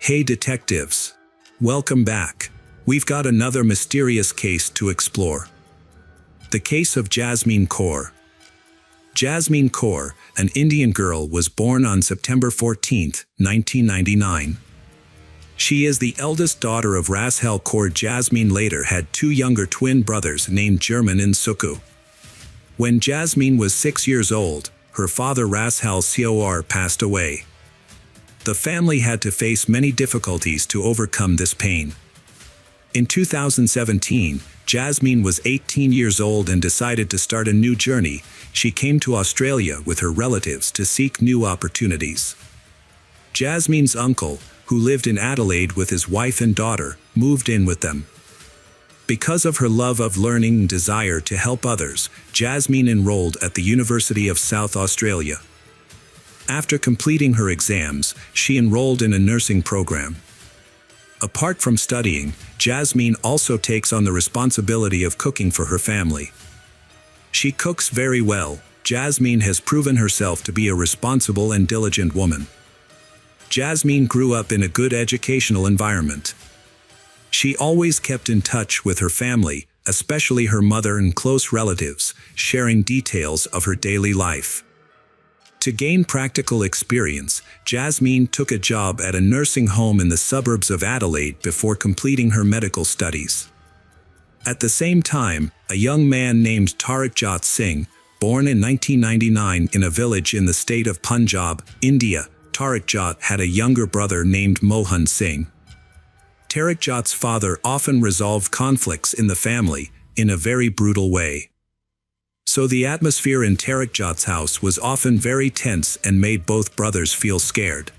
Hey detectives! Welcome back. We've got another mysterious case to explore. The case of Jasmeen Kaur. Jasmeen Kaur, an Indian girl, was born on September 14, 1999. She is the eldest daughter of Rashel Kaur. Jasmeen later had two younger twin brothers named Jerman and Suku. When Jasmeen was 6 years old, her father Rashel Kaur passed away. The family had to face many difficulties to overcome this pain. In 2017, Jasmeen was 18 years old and decided to start a new journey. She came to Australia with her relatives to seek new opportunities. Jasmeen's uncle, who lived in Adelaide with his wife and daughter, moved in with them. Because of her love of learning and desire to help others, Jasmeen enrolled at the University of South Australia. After completing her exams, she enrolled in a nursing program. Apart from studying, Jasmeen also takes on the responsibility of cooking for her family. She cooks very well. Jasmeen has proven herself to be a responsible and diligent woman. Jasmeen grew up in a good educational environment. She always kept in touch with her family, especially her mother and close relatives, sharing details of her daily life. To gain practical experience, Jasmeen took a job at a nursing home in the suburbs of Adelaide before completing her medical studies. At the same time, a young man named Tarikjot Singh, born in 1999 in a village in the state of Punjab, India. Tarikjot had a younger brother named Mohan Singh. Tarikjot's father often resolved conflicts in the family in a very brutal way. So the atmosphere in Tarikjot's house was often very tense and made both brothers feel scared.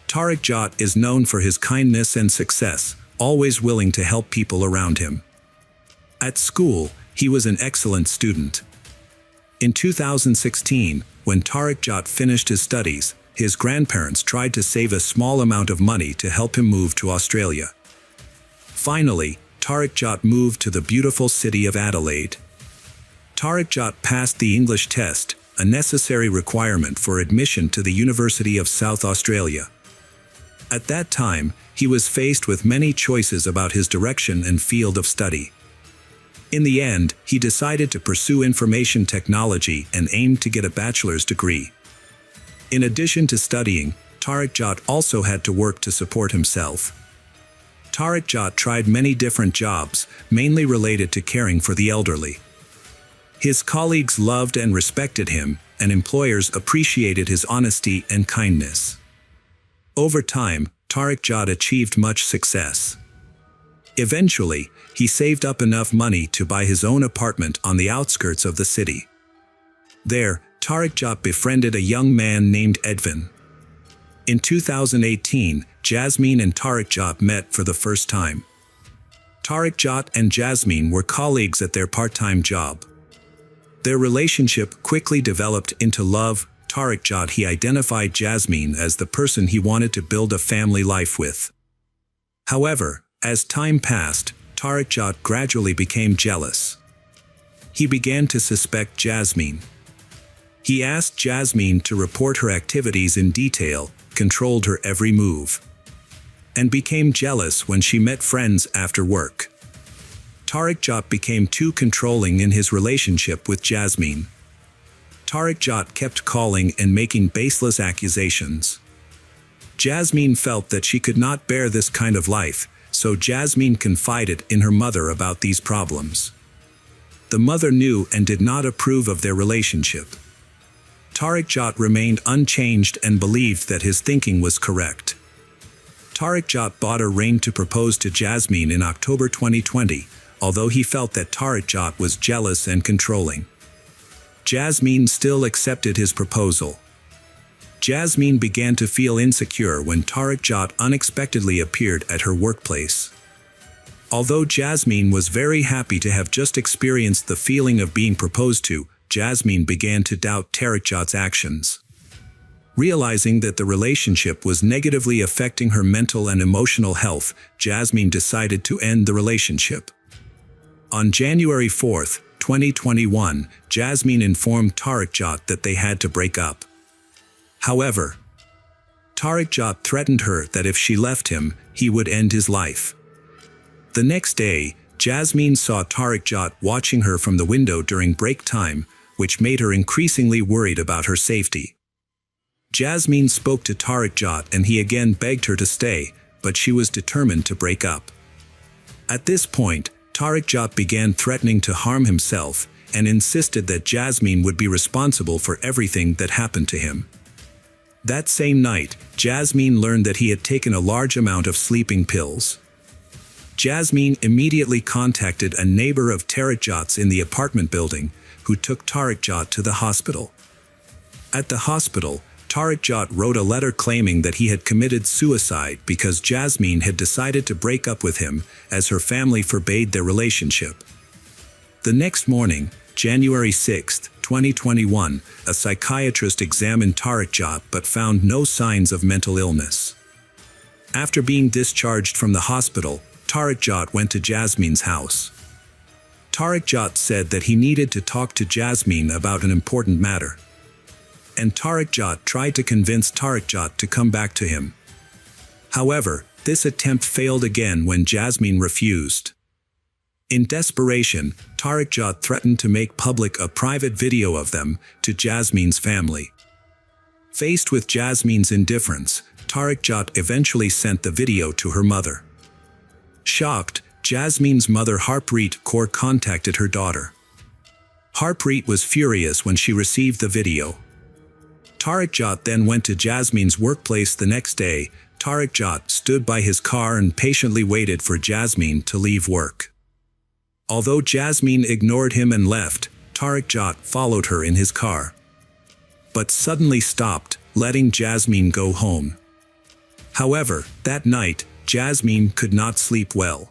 Tarikjot is known for his kindness and success, always willing to help people around him. At school, he was an excellent student. In 2016, when Tarikjot finished his studies, his grandparents tried to save a small amount of money to help him move to Australia. Finally, Tarikjot moved to the beautiful city of Adelaide. Tarikjot passed the English test, a necessary requirement for admission to the University of South Australia. At that time, he was faced with many choices about his direction and field of study. In the end, he decided to pursue information technology and aimed to get a bachelor's degree. In addition to studying, Tarikjot also had to work to support himself. Tarikjot tried many different jobs, mainly related to caring for the elderly. His colleagues loved and respected him, and employers appreciated his honesty and kindness. Over time, Tarikjot achieved much success. Eventually, he saved up enough money to buy his own apartment on the outskirts of the city. There, Tarikjot befriended a young man named Edwin. In 2018, Jasmeen and Tarikjot met for the first time. Tarikjot and Jasmeen were colleagues at their part-time job. Their relationship quickly developed into love. Tarikjot he identified Jasmeen as the person he wanted to build a family life with. However, as time passed, Tarikjot gradually became jealous. He began to suspect Jasmeen. He asked Jasmeen to report her activities in detail, controlled her every move, and became jealous when she met friends after work. Tarikjot became too controlling in his relationship with Jasmeen. Tarikjot kept calling and making baseless accusations. Jasmeen felt that she could not bear this kind of life, so Jasmeen confided in her mother about these problems. The mother knew and did not approve of their relationship. Tarikjot remained unchanged and believed that his thinking was correct. Tarikjot bought a ring to propose to Jasmeen in October 2020, although he felt that Tarikjot was jealous and controlling. Jasmeen still accepted his proposal. Jasmeen began to feel insecure when Tarikjot unexpectedly appeared at her workplace. Although Jasmeen was very happy to have just experienced the feeling of being proposed to, Jasmeen began to doubt Tarikjot's actions. Realizing that the relationship was negatively affecting her mental and emotional health, Jasmeen decided to end the relationship. On January 4, 2021, Jasmeen informed Tarikjot that they had to break up. However, Tariq Jat threatened her that if she left him, he would end his life. The next day, Jasmeen saw Tariq Jat watching her from the window during break time, which made her increasingly worried about her safety. Jasmeen spoke to Tariq Jat and he again begged her to stay, but she was determined to break up. At this point, Tariq Jat began threatening to harm himself and insisted that Jasmeen would be responsible for everything that happened to him. That same night, Jasmeen learned that he had taken a large amount of sleeping pills. Jasmeen immediately contacted a neighbor of Tariq Jat's in the apartment building, who took Tariq Jat to the hospital. At the hospital, Tariq Jat wrote a letter claiming that he had committed suicide because Jasmeen had decided to break up with him as her family forbade their relationship. The next morning, January 6, 2021, a psychiatrist examined Tariq Jat but found no signs of mental illness. After being discharged from the hospital, Tariq Jat went to Jasmeen's house. Tariq Jat said that he needed to talk to Jasmeen about an important matter. And Tariq Jat tried to convince Tariq Jat to come back to him. However, this attempt failed again when Jasmeen refused. In desperation, Tariq Jat threatened to make public a private video of them to Jasmeen's family. Faced with Jasmeen's indifference, Tariq Jat eventually sent the video to her mother. Shocked, Jasmeen's mother Harpreet Kaur contacted her daughter. Harpreet was furious when she received the video. Tariq Jat then went to Jasmeen's workplace the next day. Tariq Jat stood by his car and patiently waited for Jasmeen to leave work. Although Jasmeen ignored him and left, Tariq Jat followed her in his car. But suddenly stopped, letting Jasmeen go home. However, that night, Jasmeen could not sleep well.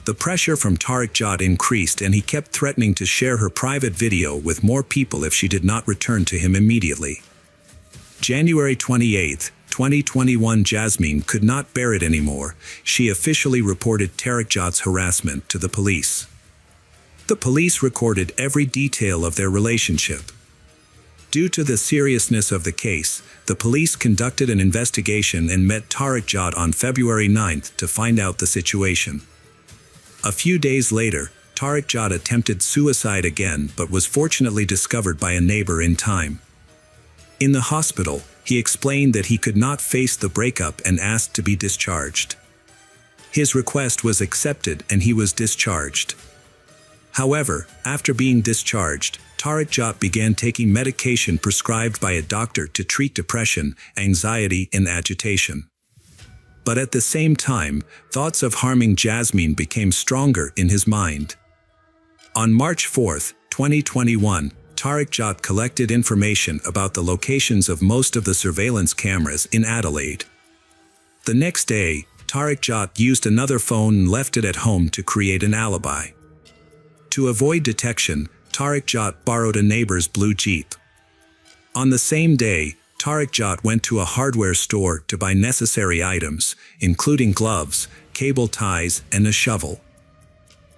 The pressure from Tariq Jat increased and he kept threatening to share her private video with more people if she did not return to him immediately. January 28, 2021, Jasmeen could not bear it anymore. She officially reported Tariq Jat's harassment to the police. The police recorded every detail of their relationship. Due to the seriousness of the case, the police conducted an investigation and met Tariq Jat on February 9 to find out the situation. A few days later, Tariq Jat attempted suicide again but was fortunately discovered by a neighbor in time. In the hospital, he explained that he could not face the breakup and asked to be discharged. His request was accepted and he was discharged. However, after being discharged, Tariq Jat began taking medication prescribed by a doctor to treat depression, anxiety, and agitation. But at the same time, thoughts of harming Jasmeen became stronger in his mind. On March 4, 2021, Tariq Jat collected information about the locations of most of the surveillance cameras in Adelaide. The next day, Tariq Jat used another phone and left it at home to create an alibi. To avoid detection, Tariq Jat borrowed a neighbor's blue Jeep. On the same day, Tariq Jat went to a hardware store to buy necessary items, including gloves, cable ties, and a shovel.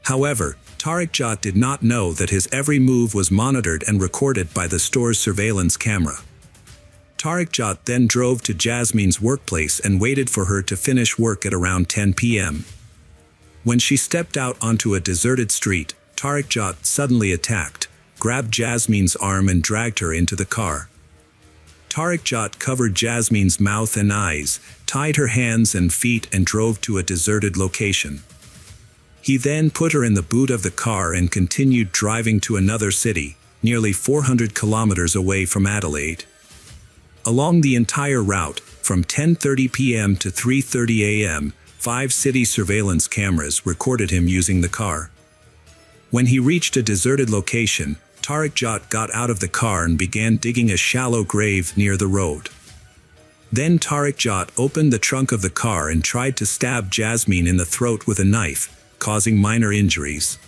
However, Tariq Jat did not know that his every move was monitored and recorded by the store's surveillance camera. Tariq Jat then drove to Jasmeen's workplace and waited for her to finish work at around 10 p.m. When she stepped out onto a deserted street, Tariq Jat suddenly attacked, grabbed Jasmeen's arm and dragged her into the car. Tariq Jat covered Jasmeen's mouth and eyes, tied her hands and feet and drove to a deserted location. He then put her in the boot of the car and continued driving to another city, nearly 400 kilometers away from Adelaide. Along the entire route, from 10:30 p.m. to 3:30 a.m., 5 city surveillance cameras recorded him using the car. When he reached a deserted location, Tariq Jat got out of the car and began digging a shallow grave near the road. Then Tariq Jat opened the trunk of the car and tried to stab Jasmeen in the throat with a knife, causing minor injuries.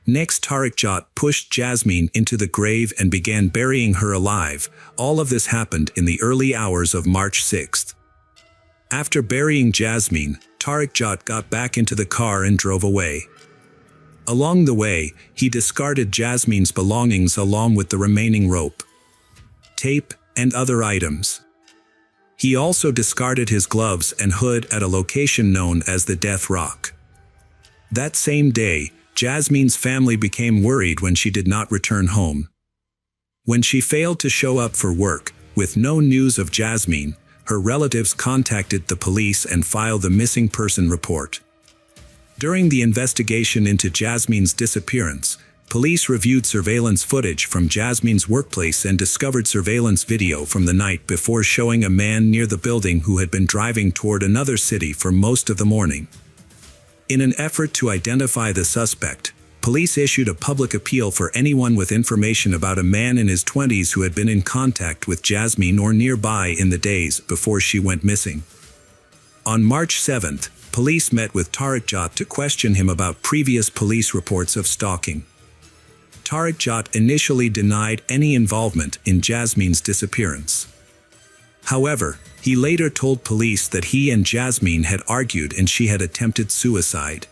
Next, Tariq Jat pushed Jasmeen into the grave and began burying her alive. All of this happened in the early hours of March 6th. After burying Jasmeen, Tariq Jat got back into the car and drove away. Along the way, he discarded Jasmeen's belongings along with the remaining rope, tape, and other items. He also discarded his gloves and hood at a location known as the Death Rock. That same day, Jasmeen's family became worried when she did not return home. When she failed to show up for work, with no news of Jasmeen, her relatives contacted the police and filed the missing person report. During the investigation into Jasmeen's disappearance, police reviewed surveillance footage from Jasmeen's workplace and discovered surveillance video from the night before showing a man near the building who had been driving toward another city for most of the morning. In an effort to identify the suspect, police issued a public appeal for anyone with information about a man in his 20s who had been in contact with Jasmeen or nearby in the days before she went missing. On March 7th, police met with Tariq Jat to question him about previous police reports of stalking. Tariq Jat initially denied any involvement in Jasmeen's disappearance. However, he later told police that he and Jasmeen had argued and she had attempted suicide.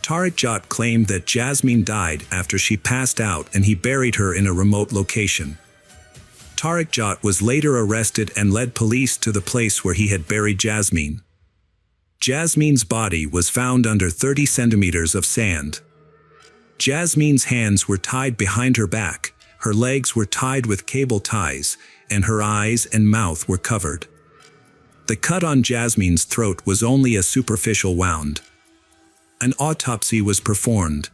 Tariq Jat claimed that Jasmeen died after she passed out and he buried her in a remote location. Tariq Jat was later arrested and led police to the place where he had buried Jasmeen. Jasmeen's body was found under 30 centimeters of sand. Jasmeen's hands were tied behind her back, her legs were tied with cable ties, and her eyes and mouth were covered. The cut on Jasmeen's throat was only a superficial wound. An autopsy was performed.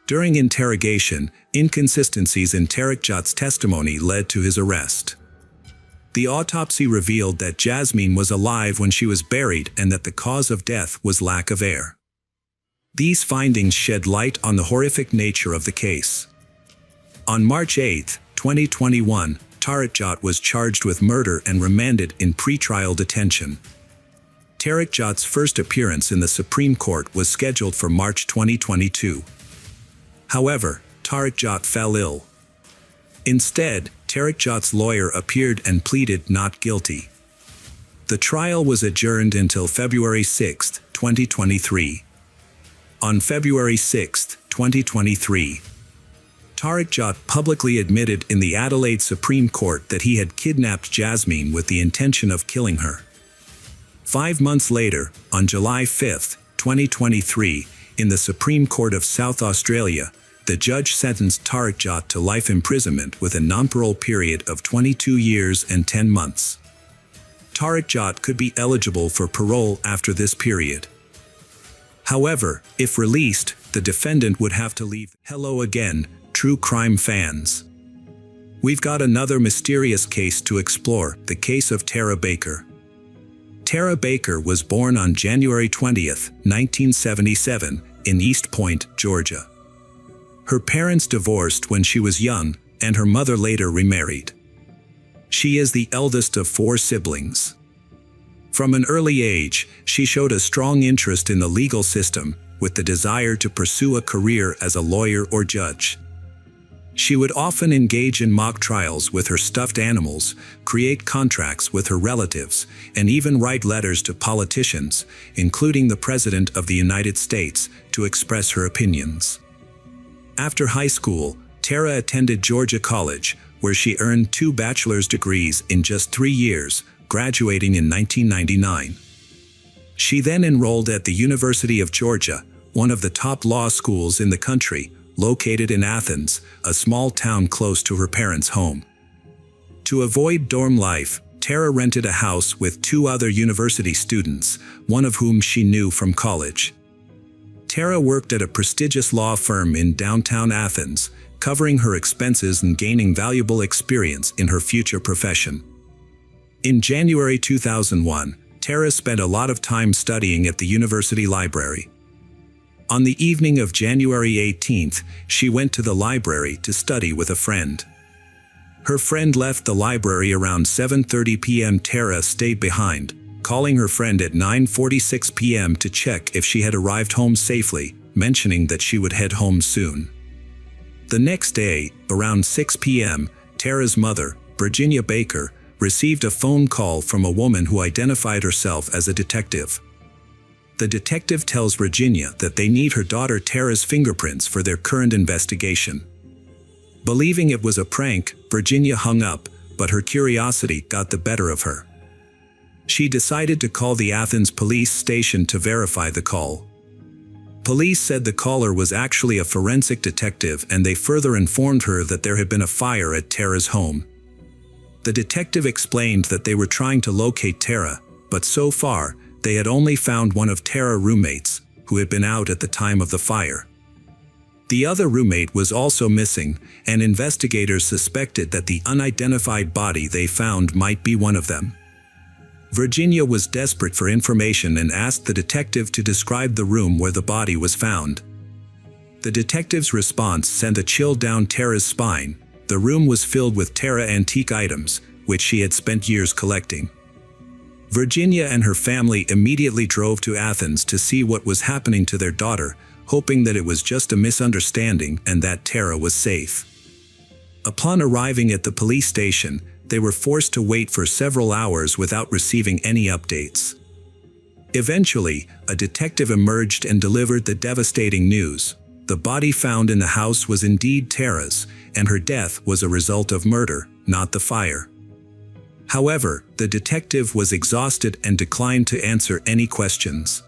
During interrogation, inconsistencies in Tariq Jat's testimony led to his arrest. The autopsy revealed that Jasmeen was alive when she was buried and that the cause of death was lack of air. These findings shed light on the horrific nature of the case. On March 8, 2021, Tariq Jat was charged with murder and remanded in pretrial detention. Tariq Jat's first appearance in the Supreme Court was scheduled for March 2022. However, Tariq Jat fell ill. Instead, Tariq Jat's lawyer appeared and pleaded not guilty. The trial was adjourned until February 6, 2023. On February 6, 2023, Tariq Jat publicly admitted in the Adelaide Supreme Court that he had kidnapped Jasmeen with the intention of killing her. 5 months later, on July 5, 2023, in the Supreme Court of South Australia, the judge sentenced Tariq Jat to life imprisonment with a non-parole period of 22 years and 10 months. Tariq Jat could be eligible for parole after this period. However, if released, the defendant would have to leave. Hello again, true crime fans. We've got another mysterious case to explore, the case of Tara Baker. Tara Baker was born on January 20, 1977, in East Point, Georgia. Her parents divorced when she was young, and her mother later remarried. She is the eldest of 4 siblings. From an early age, she showed a strong interest in the legal system, with the desire to pursue a career as a lawyer or judge. She would often engage in mock trials with her stuffed animals, create contracts with her relatives, and even write letters to politicians, including the President of the United States, to express her opinions. After high school, Tara attended Georgia College, where she earned 2 bachelor's degrees in just 3 years, graduating in 1999. She then enrolled at the University of Georgia, one of the top law schools in the country, located in Athens, a small town close to her parents' home. To avoid dorm life, Tara rented a house with 2 other university students, one of whom she knew from college. Tara worked at a prestigious law firm in downtown Athens, covering her expenses and gaining valuable experience in her future profession. In January 2001, Tara spent a lot of time studying at the university library. On the evening of January 18th, she went to the library to study with a friend. Her friend left the library around 7:30 p.m. Tara stayed behind, calling her friend at 9:46 p.m. to check if she had arrived home safely, mentioning that she would head home soon. The next day, around 6 p.m., Tara's mother, Virginia Baker, received a phone call from a woman who identified herself as a detective. The detective tells Virginia that they need her daughter Tara's fingerprints for their current investigation. Believing it was a prank, Virginia hung up, but her curiosity got the better of her. She decided to call the Athens police station to verify the call. Police said the caller was actually a forensic detective, and they further informed her that there had been a fire at Tara's home. The detective explained that they were trying to locate Tara, but so far, they had only found one of Tara's roommates, who had been out at the time of the fire. The other roommate was also missing, and investigators suspected that the unidentified body they found might be one of them. Virginia was desperate for information and asked the detective to describe the room where the body was found. The detective's response sent a chill down Tara's spine. The room was filled with Tara antique items, which she had spent years collecting. Virginia and her family immediately drove to Athens to see what was happening to their daughter, hoping that it was just a misunderstanding and that Tara was safe. Upon arriving at the police station, they were forced to wait for several hours without receiving any updates. Eventually, a detective emerged and delivered the devastating news. The body found in the house was indeed Tara's, and her death was a result of murder, not the fire. However, the detective was exhausted and declined to answer any questions.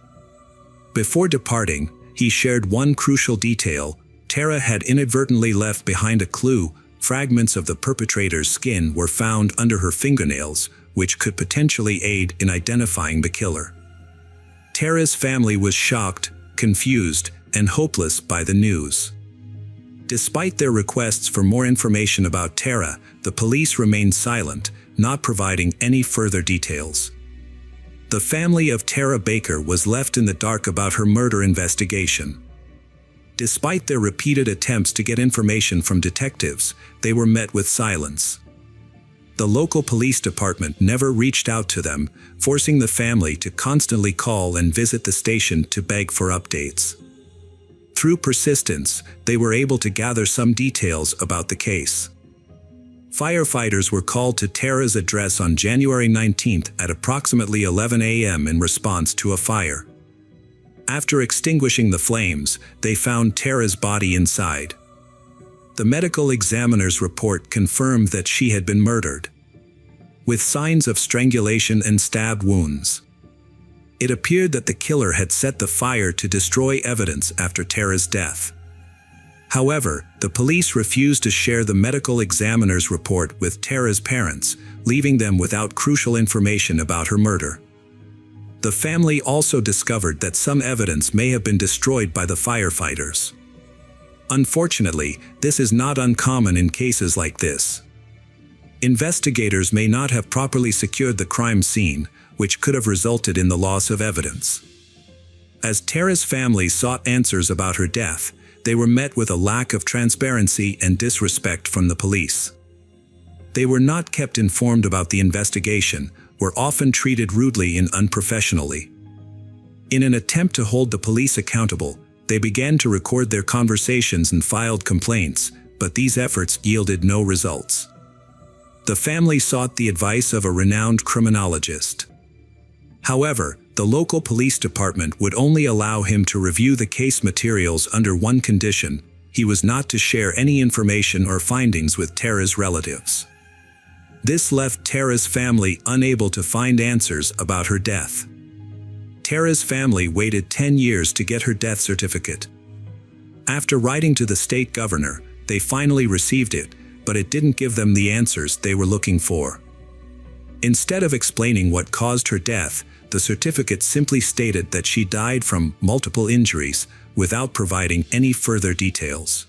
Before departing, he shared one crucial detail: Tara had inadvertently left behind a clue. Fragments of the perpetrator's skin were found under her fingernails, which could potentially aid in identifying the killer. Tara's family was shocked, confused, and hopeless by the news. Despite their requests for more information about Tara, the police remained silent, not providing any further details. The family of Tara Baker was left in the dark about her murder investigation. Despite their repeated attempts to get information from detectives, they were met with silence. The local police department never reached out to them, forcing the family to constantly call and visit the station to beg for updates. Through persistence, they were able to gather some details about the case. Firefighters were called to Tara's address on January 19th at approximately 11 a.m. in response to a fire. After extinguishing the flames, they found Tara's body inside. The medical examiner's report confirmed that she had been murdered, with signs of strangulation and stab wounds. It appeared that the killer had set the fire to destroy evidence after Tara's death. However, the police refused to share the medical examiner's report with Tara's parents, leaving them without crucial information about her murder. The family also discovered that some evidence may have been destroyed by the firefighters. Unfortunately, this is not uncommon in cases like this. Investigators may not have properly secured the crime scene, which could have resulted in the loss of evidence. As Tara's family sought answers about her death, they were met with a lack of transparency and disrespect from the police. They were not kept informed about the investigation, were often treated rudely and unprofessionally. In an attempt to hold the police accountable, they began to record their conversations and filed complaints, but these efforts yielded no results. The family sought the advice of a renowned criminologist. However, the local police department would only allow him to review the case materials under one condition: he was not to share any information or findings with Tara's relatives. This left Tara's family unable to find answers about her death. Tara's family waited 10 years to get her death certificate. After writing to the state governor, they finally received it, but it didn't give them the answers they were looking for. Instead of explaining what caused her death, the certificate simply stated that she died from multiple injuries, without providing any further details.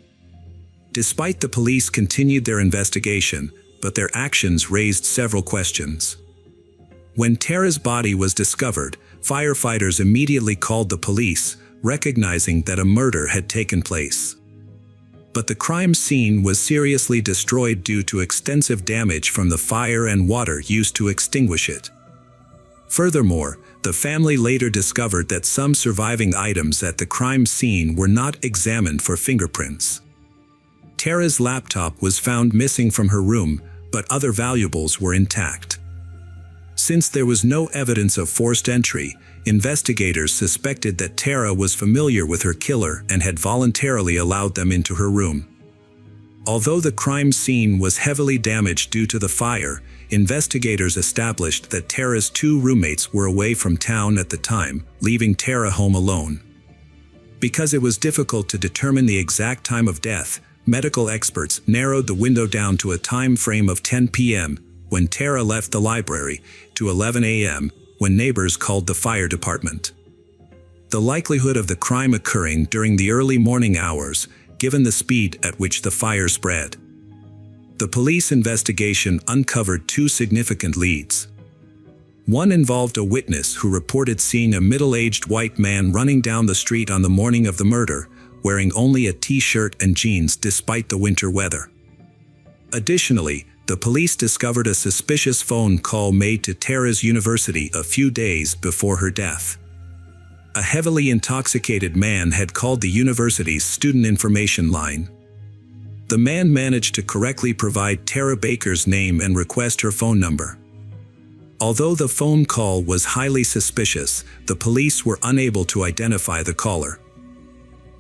Despite the police continued their investigation, but their actions raised several questions. When Tara's body was discovered, firefighters immediately called the police, recognizing that a murder had taken place. But the crime scene was seriously destroyed due to extensive damage from the fire and water used to extinguish it. Furthermore, the family later discovered that some surviving items at the crime scene were not examined for fingerprints. Tara's laptop was found missing from her room, but other valuables were intact. Since there was no evidence of forced entry, investigators suspected that Tara was familiar with her killer and had voluntarily allowed them into her room. Although the crime scene was heavily damaged due to the fire, investigators established that Tara's two roommates were away from town at the time, leaving Tara home alone. Because it was difficult to determine the exact time of death, medical experts narrowed the window down to a time frame of 10 p.m., when Tara left the library, to 11 a.m., when neighbors called the fire department. The likelihood of the crime occurring during the early morning hours, given the speed at which the fire spread. The police investigation uncovered two significant leads. One involved a witness who reported seeing a middle-aged white man running down the street on the morning of the murder, wearing only a t-shirt and jeans despite the winter weather. Additionally, the police discovered a suspicious phone call made to Tara's university a few days before her death. A heavily intoxicated man had called the university's student information line. The man managed to correctly provide Tara Baker's name and request her phone number. Although the phone call was highly suspicious, the police were unable to identify the caller.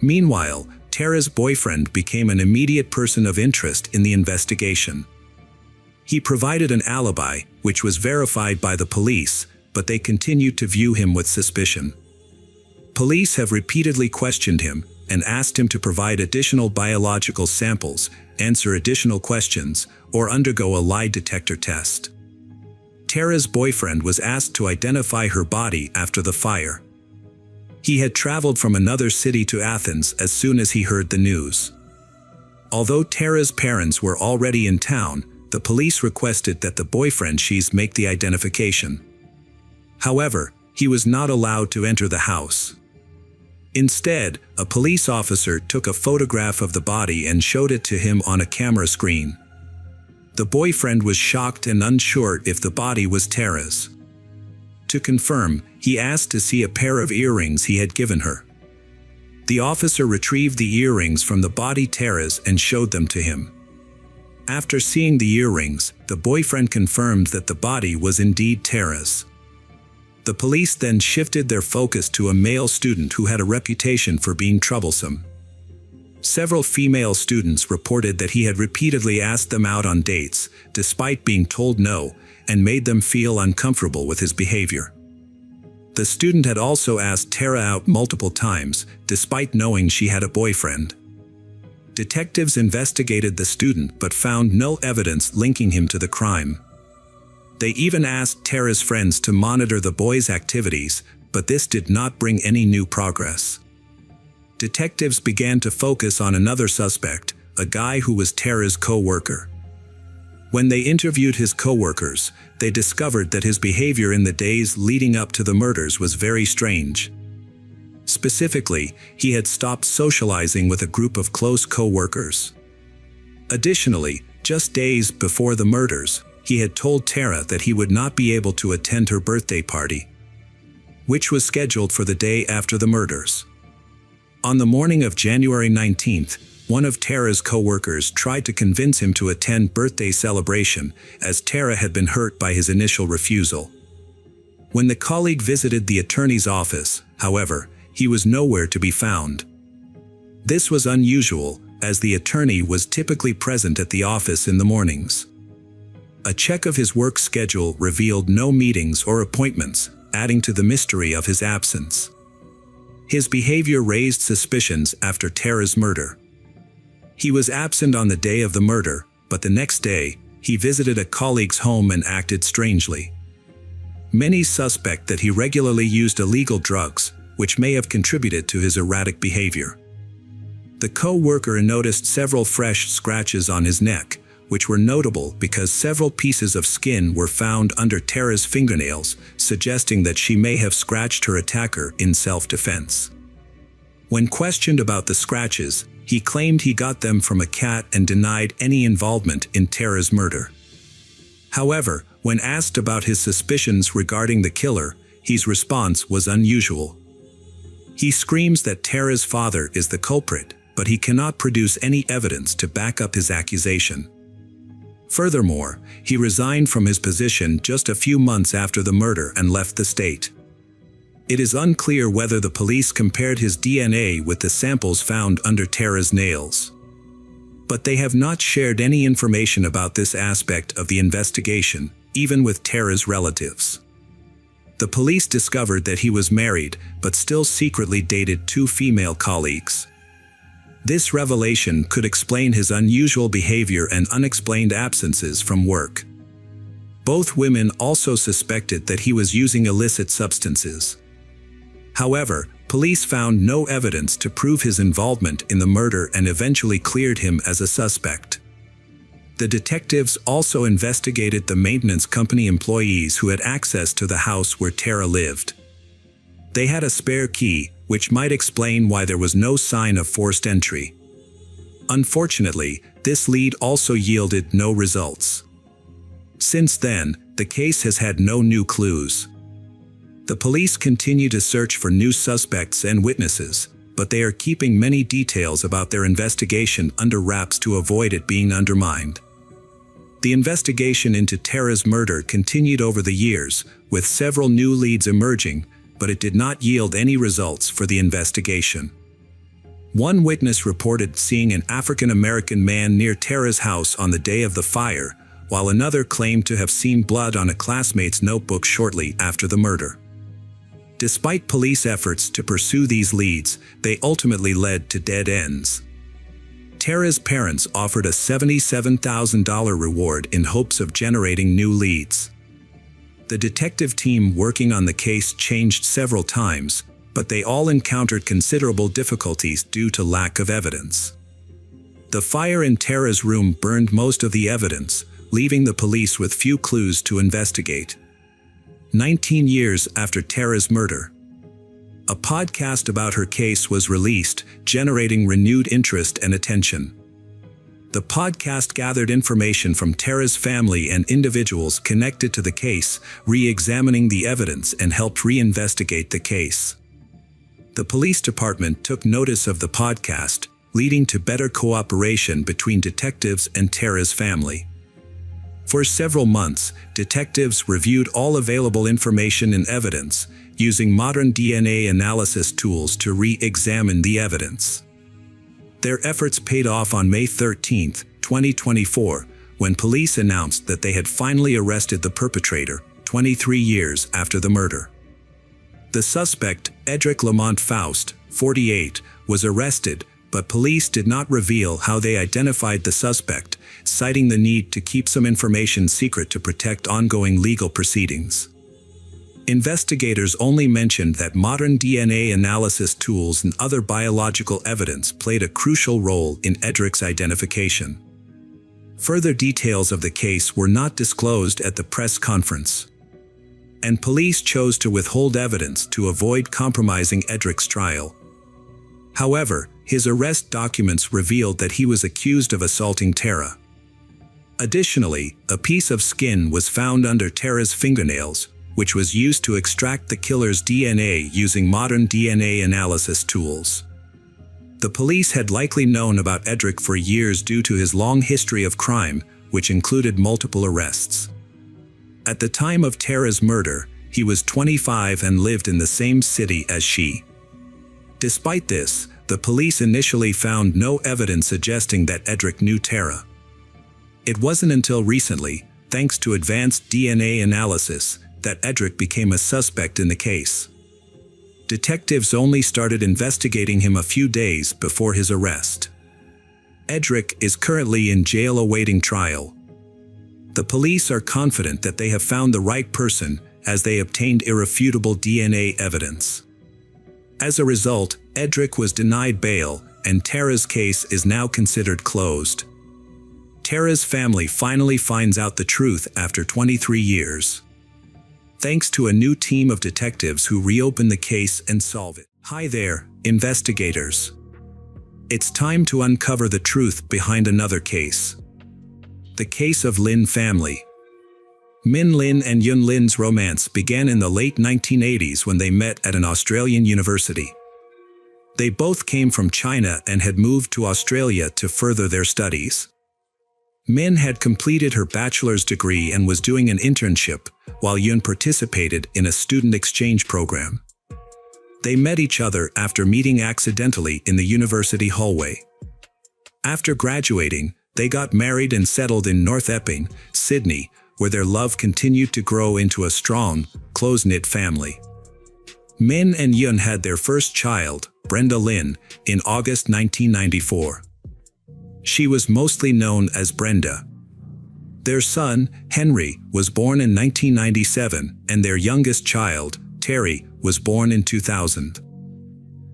Meanwhile, Tara's boyfriend became an immediate person of interest in the investigation. He provided an alibi, which was verified by the police, but they continued to view him with suspicion. Police have repeatedly questioned him and asked him to provide additional biological samples, answer additional questions, or undergo a lie detector test. Tara's boyfriend was asked to identify her body after the fire. He had traveled from another city to Athens as soon as he heard the news. Although Tara's parents were already in town, the police requested that the boyfriend make the identification. However, he was not allowed to enter the house. Instead, a police officer took a photograph of the body and showed it to him on a camera screen. The boyfriend was shocked and unsure if the body was Tara's. To confirm, he asked to see a pair of earrings he had given her. The officer retrieved the earrings from the body Tara's and showed them to him. After seeing the earrings, the boyfriend confirmed that the body was indeed Tara's. The police then shifted their focus to a male student who had a reputation for being troublesome. Several female students reported that he had repeatedly asked them out on dates, despite being told no, and made them feel uncomfortable with his behavior. The student had also asked Tara out multiple times, despite knowing she had a boyfriend. Detectives investigated the student but found no evidence linking him to the crime. They even asked Tara's friends to monitor the boy's activities, but this did not bring any new progress. Detectives began to focus on another suspect, a guy who was Tara's co-worker. When they interviewed his co-workers, they discovered that his behavior in the days leading up to the murders was very strange. Specifically, he had stopped socializing with a group of close co-workers. Additionally, just days before the murders, he had told Tara that he would not be able to attend her birthday party, which was scheduled for the day after the murders. On the morning of January 19th, one of Tara's co-workers tried to convince him to attend birthday celebration, as Tara had been hurt by his initial refusal. When the colleague visited the attorney's office, however, he was nowhere to be found. This was unusual, as the attorney was typically present at the office in the mornings. A check of his work schedule revealed no meetings or appointments, adding to the mystery of his absence. His behavior raised suspicions after Tara's murder. He was absent on the day of the murder, but the next day, he visited a colleague's home and acted strangely. Many suspect that he regularly used illegal drugs, which may have contributed to his erratic behavior. The co-worker noticed several fresh scratches on his neck, which were notable because several pieces of skin were found under Tara's fingernails, suggesting that she may have scratched her attacker in self-defense. When questioned about the scratches, he claimed he got them from a cat and denied any involvement in Tara's murder. However, when asked about his suspicions regarding the killer, his response was unusual. He screams that Tara's father is the culprit, but he cannot produce any evidence to back up his accusation. Furthermore, he resigned from his position just a few months after the murder and left the state. It is unclear whether the police compared his DNA with the samples found under Tara's nails. But they have not shared any information about this aspect of the investigation, even with Tara's relatives. The police discovered that he was married, but still secretly dated two female colleagues. This revelation could explain his unusual behavior and unexplained absences from work. Both women also suspected that he was using illicit substances. However, police found no evidence to prove his involvement in the murder and eventually cleared him as a suspect. The detectives also investigated the maintenance company employees who had access to the house where Tara lived. They had a spare key, which might explain why there was no sign of forced entry. Unfortunately, this lead also yielded no results. Since then, the case has had no new clues. The police continue to search for new suspects and witnesses, but they are keeping many details about their investigation under wraps to avoid it being undermined. The investigation into Tara's murder continued over the years, with several new leads emerging, but it did not yield any results for the investigation. One witness reported seeing an African-American man near Tara's house on the day of the fire, while another claimed to have seen blood on a classmate's notebook shortly after the murder. Despite police efforts to pursue these leads, they ultimately led to dead ends. Tara's parents offered a $77,000 reward in hopes of generating new leads. The detective team working on the case changed several times, but they all encountered considerable difficulties due to lack of evidence. The fire in Tara's room burned most of the evidence, leaving the police with few clues to investigate. 19 years after Tara's murder, a podcast about her case was released, generating renewed interest and attention. The podcast gathered information from Tara's family and individuals connected to the case, re-examining the evidence and helped reinvestigate the case. The police department took notice of the podcast, leading to better cooperation between detectives and Tara's family. For several months, detectives reviewed all available information and evidence, using modern DNA analysis tools to re-examine the evidence. Their efforts paid off on May 13, 2024, when police announced that they had finally arrested the perpetrator, 23 years after the murder. The suspect, Edric Lamont Faust, 48, was arrested, but police did not reveal how they identified the suspect, citing the need to keep some information secret to protect ongoing legal proceedings. Investigators only mentioned that modern DNA analysis tools and other biological evidence played a crucial role in Edric's identification. Further details of the case were not disclosed at the press conference, and police chose to withhold evidence to avoid compromising Edric's trial. However, his arrest documents revealed that he was accused of assaulting Tara. Additionally, a piece of skin was found under Tara's fingernails, which was used to extract the killer's DNA using modern DNA analysis tools. The police had likely known about Edric for years due to his long history of crime, which included multiple arrests. At the time of Tara's murder, he was 25 and lived in the same city as she. Despite this, the police initially found no evidence suggesting that Edric knew Tara. It wasn't until recently, thanks to advanced DNA analysis, that Edric became a suspect in the case. Detectives only started investigating him a few days before his arrest. Edric is currently in jail awaiting trial. The police are confident that they have found the right person, as they obtained irrefutable DNA evidence. As a result, Edric was denied bail, and Tara's case is now considered closed. Tara's family finally finds out the truth after 23 years. Thanks to a new team of detectives who reopen the case and solve it. Hi there, investigators. It's time to uncover the truth behind another case. The case of Lin family. Min Lin and Yun Lin's romance began in the late 1980s when they met at an Australian university. They both came from China and had moved to Australia to further their studies. Min had completed her bachelor's degree and was doing an internship, while Yun participated in a student exchange program. They met each other after meeting accidentally in the university hallway. After graduating, they got married and settled in North Epping, Sydney, where their love continued to grow into a strong, close-knit family. Min and Yun had their first child, Brenda Lynn, in August 1994. She was mostly known as Brenda. Their son, Henry, was born in 1997, and their youngest child, Terry, was born in 2000.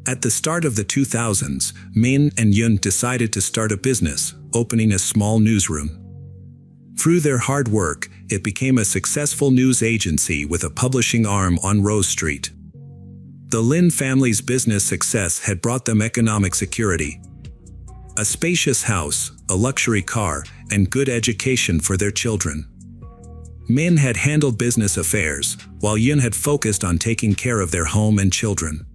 At the start of the 2000s, Min and Yun decided to start a business, opening a small newsroom. Through their hard work, it became a successful news agency with a publishing arm on Rose Street. The Lin family's business success had brought them economic security. A spacious house, a luxury car, and good education for their children. Min had handled business affairs, while Yun had focused on taking care of their home and children.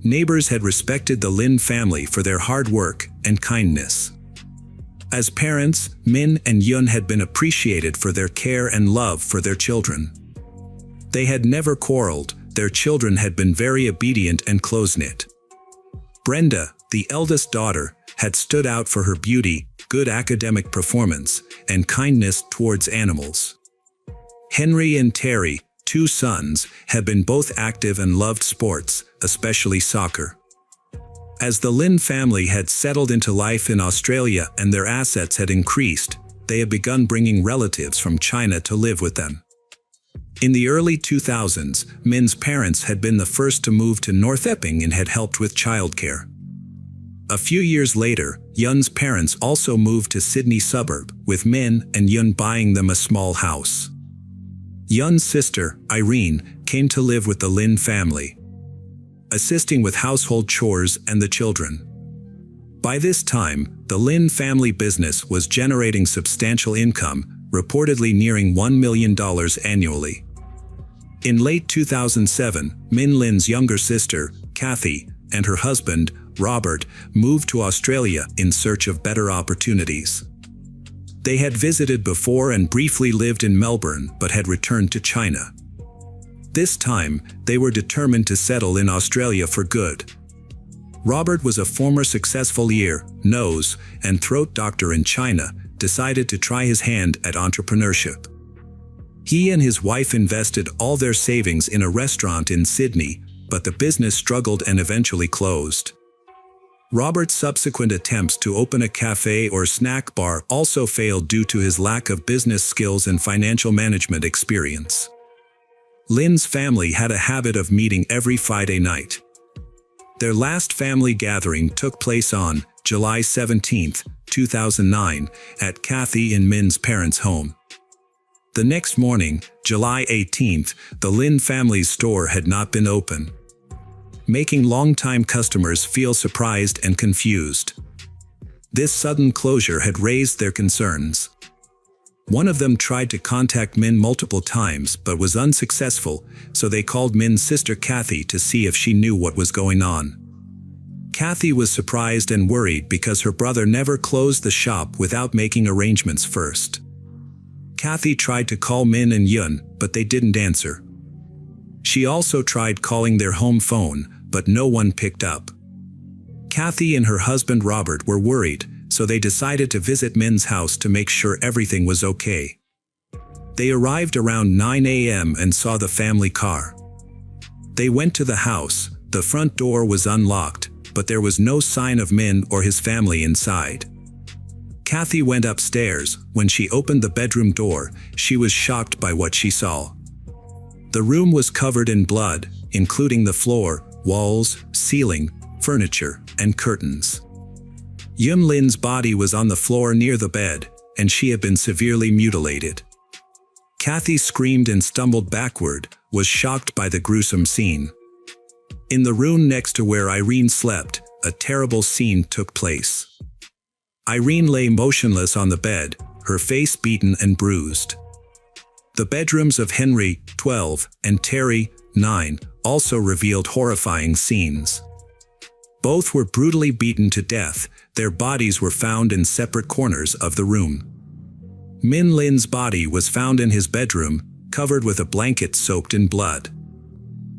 Neighbors had respected the Lin family for their hard work and kindness. As parents, Min and Yun had been appreciated for their care and love for their children. They had never quarreled, their children had been very obedient and close-knit. Brenda, the eldest daughter, had stood out for her beauty, good academic performance, and kindness towards animals. Henry and Terry, two sons, had been both active and loved sports, especially soccer. As the Lin family had settled into life in Australia and their assets had increased, they had begun bringing relatives from China to live with them. In the early 2000s, Min's parents had been the first to move to North Epping and had helped with childcare. A few years later, Yun's parents also moved to Sydney suburb, with Min and Yun buying them a small house. Yun's sister, Irene, came to live with the Lin family, assisting with household chores and the children. By this time, the Lin family business was generating substantial income, reportedly nearing $1 million annually. In late 2007, Min Lin's younger sister, Kathy, and her husband, Robert, moved to Australia in search of better opportunities. They had visited before and briefly lived in Melbourne but had returned to China. This time, they were determined to settle in Australia for good. Robert was a former successful ear, nose, and throat doctor in China, decided to try his hand at entrepreneurship. He and his wife invested all their savings in a restaurant in Sydney, but the business struggled and eventually closed. Robert's subsequent attempts to open a cafe or snack bar also failed due to his lack of business skills and financial management experience. Lin's family had a habit of meeting every Friday night. Their last family gathering took place on July 17, 2009, at Kathy and Min's parents' home. The next morning, July 18, the Lin family's store had not been open, making longtime customers feel surprised and confused. This sudden closure had raised their concerns. One of them tried to contact Min multiple times but was unsuccessful, so they called Min's sister Kathy to see if she knew what was going on. Kathy was surprised and worried because her brother never closed the shop without making arrangements first. Kathy tried to call Min and Yun, but they didn't answer. She also tried calling their home phone, but no one picked up. Kathy and her husband Robert were worried, so they decided to visit Min's house to make sure everything was okay. They arrived around 9 a.m. and saw the family car. They went to the house. The front door was unlocked, but there was no sign of Min or his family inside. Kathy went upstairs. When she opened the bedroom door, she was shocked by what she saw. The room was covered in blood, including the floor, walls, ceiling, furniture, and curtains. Yun Lin's body was on the floor near the bed, and she had been severely mutilated. Kathy screamed and stumbled backward, was shocked by the gruesome scene. In the room next to where Irene slept, a terrible scene took place. Irene lay motionless on the bed, her face beaten and bruised. The bedrooms of Henry, 12, and Terry, 9, also revealed horrifying scenes. Both were brutally beaten to death. Their bodies were found in separate corners of the room. Min Lin's body was found in his bedroom, covered with a blanket soaked in blood.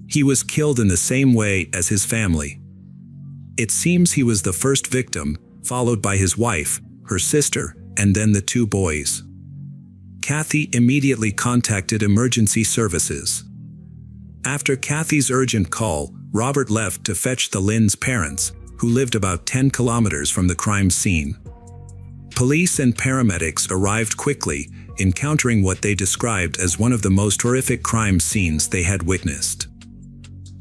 He was killed in the same way as his family. It seems he was the first victim, followed by his wife, her sister, and then the two boys. Kathy immediately contacted emergency services. After Kathy's urgent call, Robert left to fetch the Lynn's parents, who lived about 10 kilometers from the crime scene. Police and paramedics arrived quickly, encountering what they described as one of the most horrific crime scenes they had witnessed.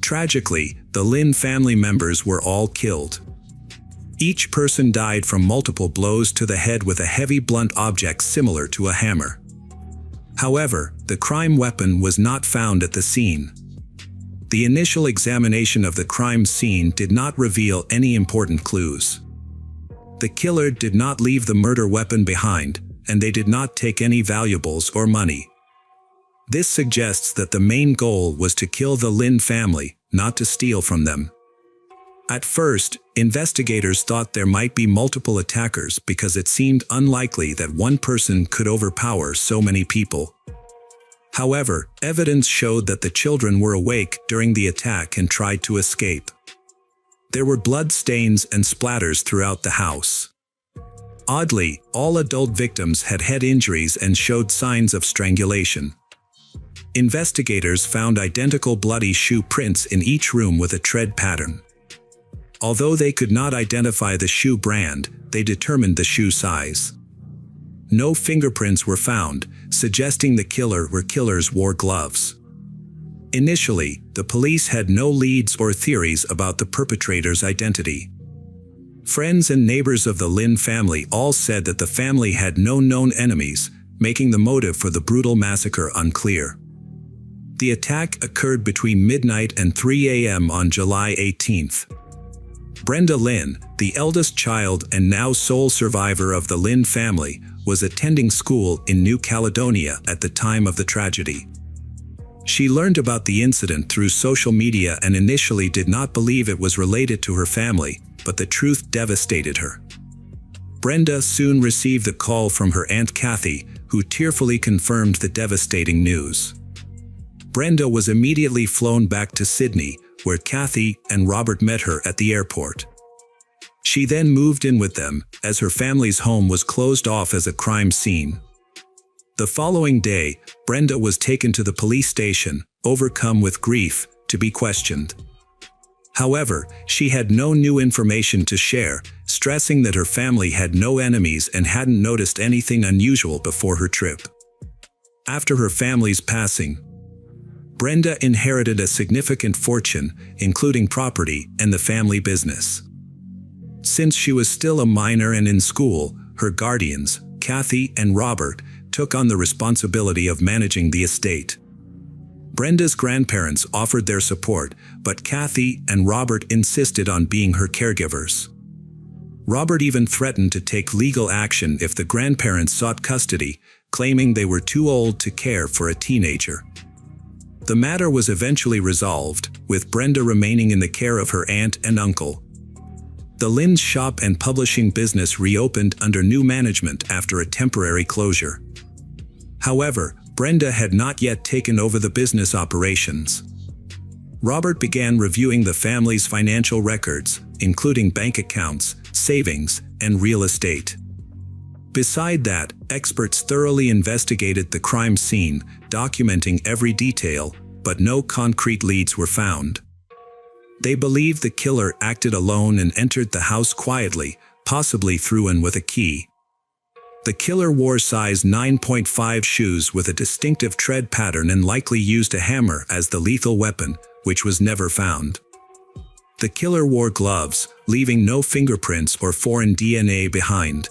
Tragically, the Lynn family members were all killed. Each person died from multiple blows to the head with a heavy blunt object similar to a hammer. However, the crime weapon was not found at the scene. The initial examination of the crime scene did not reveal any important clues. The killer did not leave the murder weapon behind, and they did not take any valuables or money. This suggests that the main goal was to kill the Lynn family, not to steal from them. At first, investigators thought there might be multiple attackers because it seemed unlikely that one person could overpower so many people. However, evidence showed that the children were awake during the attack and tried to escape. There were blood stains and splatters throughout the house. Oddly, all adult victims had head injuries and showed signs of strangulation. Investigators found identical bloody shoe prints in each room with a tread pattern. Although they could not identify the shoe brand, they determined the shoe size. No fingerprints were found, suggesting the killers wore gloves. Initially, the police had no leads or theories about the perpetrator's identity. Friends and neighbors of the Lynn family all said that the family had no known enemies, making the motive for the brutal massacre unclear. The attack occurred between midnight and 3 a.m. on July 18th. Brenda Lynn, the eldest child and now sole survivor of the Lynn family, was attending school in New Caledonia at the time of the tragedy. She learned about the incident through social media and initially did not believe it was related to her family, but the truth devastated her. Brenda soon received a call from her Aunt Kathy, who tearfully confirmed the devastating news. Brenda was immediately flown back to Sydney, where Kathy and Robert met her at the airport. She then moved in with them, as her family's home was closed off as a crime scene. The following day, Brenda was taken to the police station, overcome with grief, to be questioned. However, she had no new information to share, stressing that her family had no enemies and hadn't noticed anything unusual before her trip. After her family's passing, Brenda inherited a significant fortune, including property and the family business. Since she was still a minor and in school, her guardians, Kathy and Robert, took on the responsibility of managing the estate. Brenda's grandparents offered their support, but Kathy and Robert insisted on being her caregivers. Robert even threatened to take legal action if the grandparents sought custody, claiming they were too old to care for a teenager. The matter was eventually resolved, with Brenda remaining in the care of her aunt and uncle. The Lynn's shop and publishing business reopened under new management after a temporary closure. However, Brenda had not yet taken over the business operations. Robert began reviewing the family's financial records, including bank accounts, savings, and real estate. Beside that, experts thoroughly investigated the crime scene, documenting every detail, but no concrete leads were found. They believed the killer acted alone and entered the house quietly, possibly through and with a key. The killer wore size 9.5 shoes with a distinctive tread pattern and likely used a hammer as the lethal weapon, which was never found. The killer wore gloves, leaving no fingerprints or foreign DNA behind.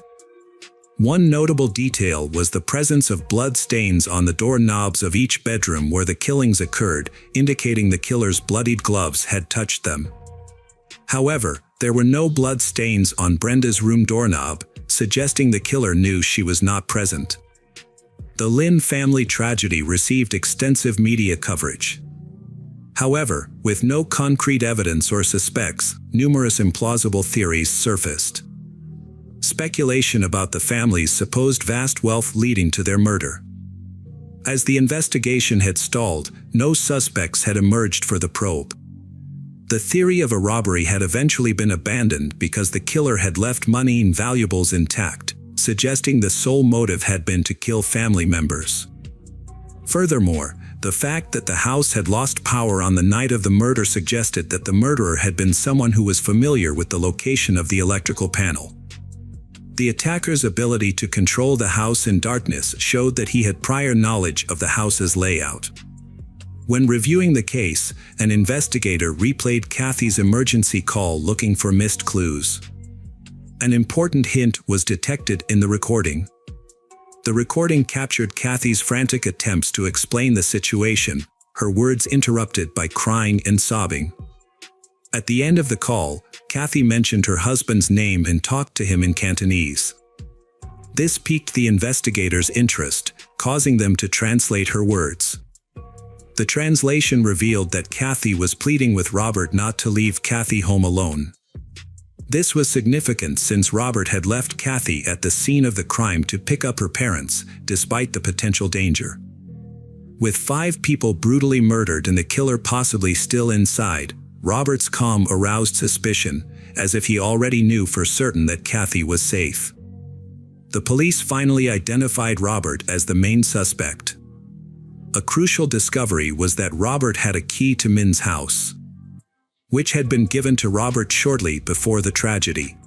One notable detail was the presence of blood stains on the doorknobs of each bedroom where the killings occurred, indicating the killer's bloodied gloves had touched them. However, there were no blood stains on Brenda's room doorknob, suggesting the killer knew she was not present. The Lynn family tragedy received extensive media coverage. However, with no concrete evidence or suspects, numerous implausible theories surfaced. Speculation about the family's supposed vast wealth leading to their murder. As the investigation had stalled, no suspects had emerged for the probe. The theory of a robbery had eventually been abandoned because the killer had left money and valuables intact, suggesting the sole motive had been to kill family members. Furthermore, the fact that the house had lost power on the night of the murder suggested that the murderer had been someone who was familiar with the location of the electrical panel. The attacker's ability to control the house in darkness showed that he had prior knowledge of the house's layout. When reviewing the case, an investigator replayed Kathy's emergency call looking for missed clues. An important hint was detected in the recording. The recording captured Kathy's frantic attempts to explain the situation, her words interrupted by crying and sobbing. At the end of the call, Kathy mentioned her husband's name and talked to him in Cantonese. This piqued the investigators' interest, causing them to translate her words. The translation revealed that Kathy was pleading with Robert not to leave Kathy home alone. This was significant since Robert had left Kathy at the scene of the crime to pick up her parents, despite the potential danger. With 5 people brutally murdered and the killer possibly still inside, Robert's calm aroused suspicion, as if he already knew for certain that Kathy was safe. The police finally identified Robert as the main suspect. A crucial discovery was that Robert had a key to Min's house, which had been given to Robert shortly before the tragedy.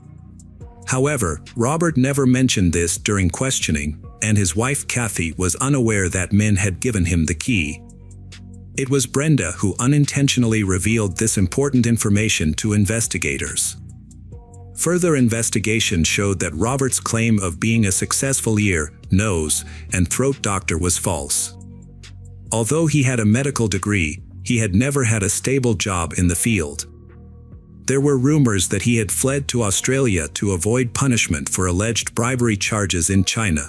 However, Robert never mentioned this during questioning, and his wife Kathy was unaware that Min had given him the key. It was Brenda who unintentionally revealed this important information to investigators. Further investigation showed that Robert's claim of being a successful ear, nose, and throat doctor was false. Although he had a medical degree, he had never had a stable job in the field. There were rumors that he had fled to Australia to avoid punishment for alleged bribery charges in China.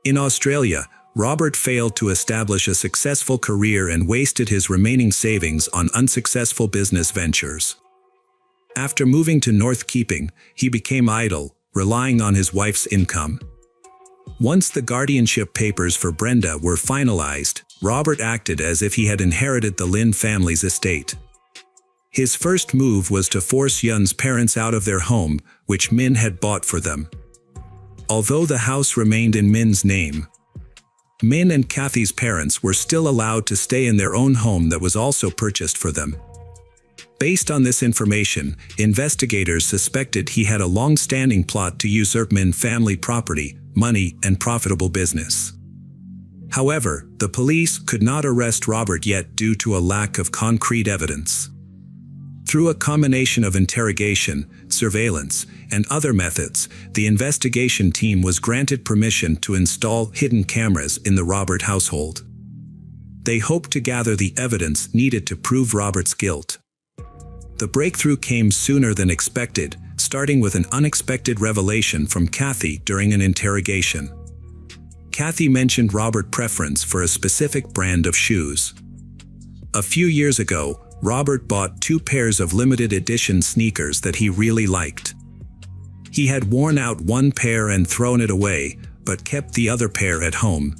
In Australia, Robert failed to establish a successful career and wasted his remaining savings on unsuccessful business ventures. After moving to North Keeping, he became idle, relying on his wife's income. Once the guardianship papers for Brenda were finalized, Robert acted as if he had inherited the Lin family's estate. His first move was to force Yun's parents out of their home, which Min had bought for them. Although the house remained in Min's name, Min and Kathy's parents were still allowed to stay in their own home that was also purchased for them. Based on this information, investigators suspected he had a long-standing plot to usurp Min family property, money, and profitable business. However, the police could not arrest Robert yet due to a lack of concrete evidence. Through a combination of interrogation, surveillance, and other methods, the investigation team was granted permission to install hidden cameras in the Robert household. They hoped to gather the evidence needed to prove Robert's guilt. The breakthrough came sooner than expected, starting with an unexpected revelation from Kathy during an interrogation. Kathy mentioned Robert's preference for a specific brand of shoes. A few years ago, Robert bought 2 pairs of limited edition sneakers that he really liked. He had worn out one pair and thrown it away, but kept the other pair at home.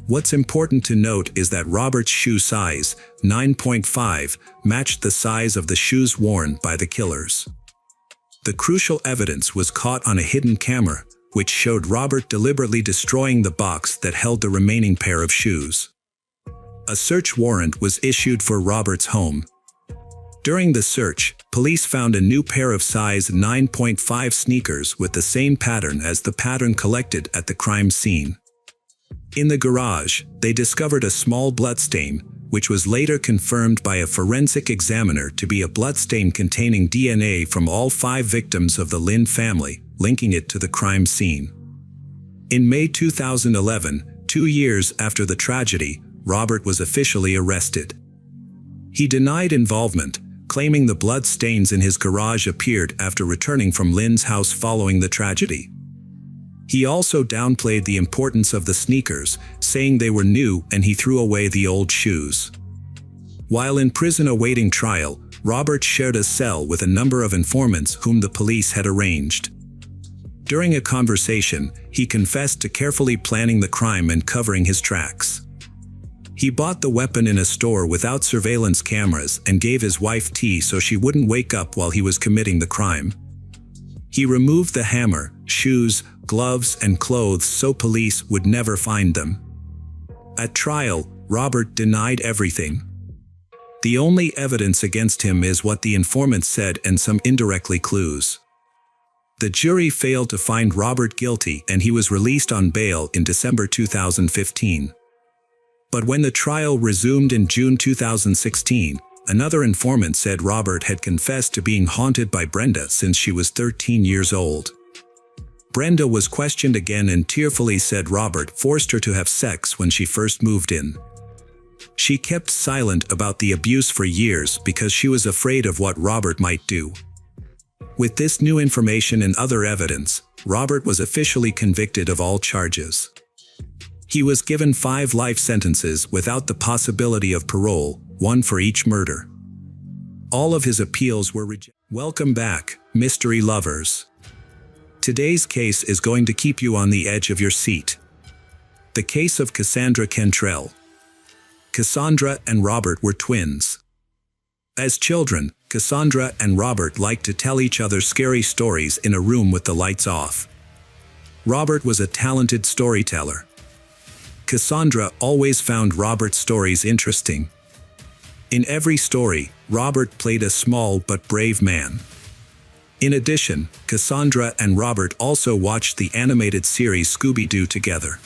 What's important to note is that Robert's shoe size, 9.5, matched the size of the shoes worn by the killers. The crucial evidence was caught on a hidden camera, which showed Robert deliberately destroying the box that held the remaining pair of shoes. A search warrant was issued for Robert's home. During the search, police found a new pair of size 9.5 sneakers with the same pattern as the pattern collected at the crime scene. In the garage, they discovered a small bloodstain, which was later confirmed by a forensic examiner to be a bloodstain containing DNA from all 5 victims of the Lin family, linking it to the crime scene. In May 2011, 2 years after the tragedy, Robert was officially arrested. He denied involvement, claiming the blood stains in his garage appeared after returning from Lin's house following the tragedy. He also downplayed the importance of the sneakers, saying they were new and he threw away the old shoes. While in prison awaiting trial, Robert shared a cell with a number of informants whom the police had arranged. During a conversation, he confessed to carefully planning the crime and covering his tracks. He bought the weapon in a store without surveillance cameras and gave his wife tea so she wouldn't wake up while he was committing the crime. He removed the hammer, shoes, gloves, and clothes so police would never find them. At trial, Robert denied everything. The only evidence against him is what the informant said and some indirectly clues. The jury failed to find Robert guilty and he was released on bail in December 2015. But when the trial resumed in June 2016, another informant said Robert had confessed to being haunted by Brenda since she was 13 years old. Brenda was questioned again and tearfully said Robert forced her to have sex when she first moved in. She kept silent about the abuse for years because she was afraid of what Robert might do. With this new information and other evidence, Robert was officially convicted of all charges. He was given 5 life sentences without the possibility of parole, 1 for each murder. All of his appeals were rejected. Welcome back, mystery lovers. Today's case is going to keep you on the edge of your seat. The case of Cassandra Cantrell. Cassandra and Robert were twins. As children, Cassandra and Robert liked to tell each other scary stories in a room with the lights off. Robert was a talented storyteller. Cassandra always found Robert's stories interesting. In every story, Robert played a small but brave man. In addition, Cassandra and Robert also watched the animated series Scooby-Doo together.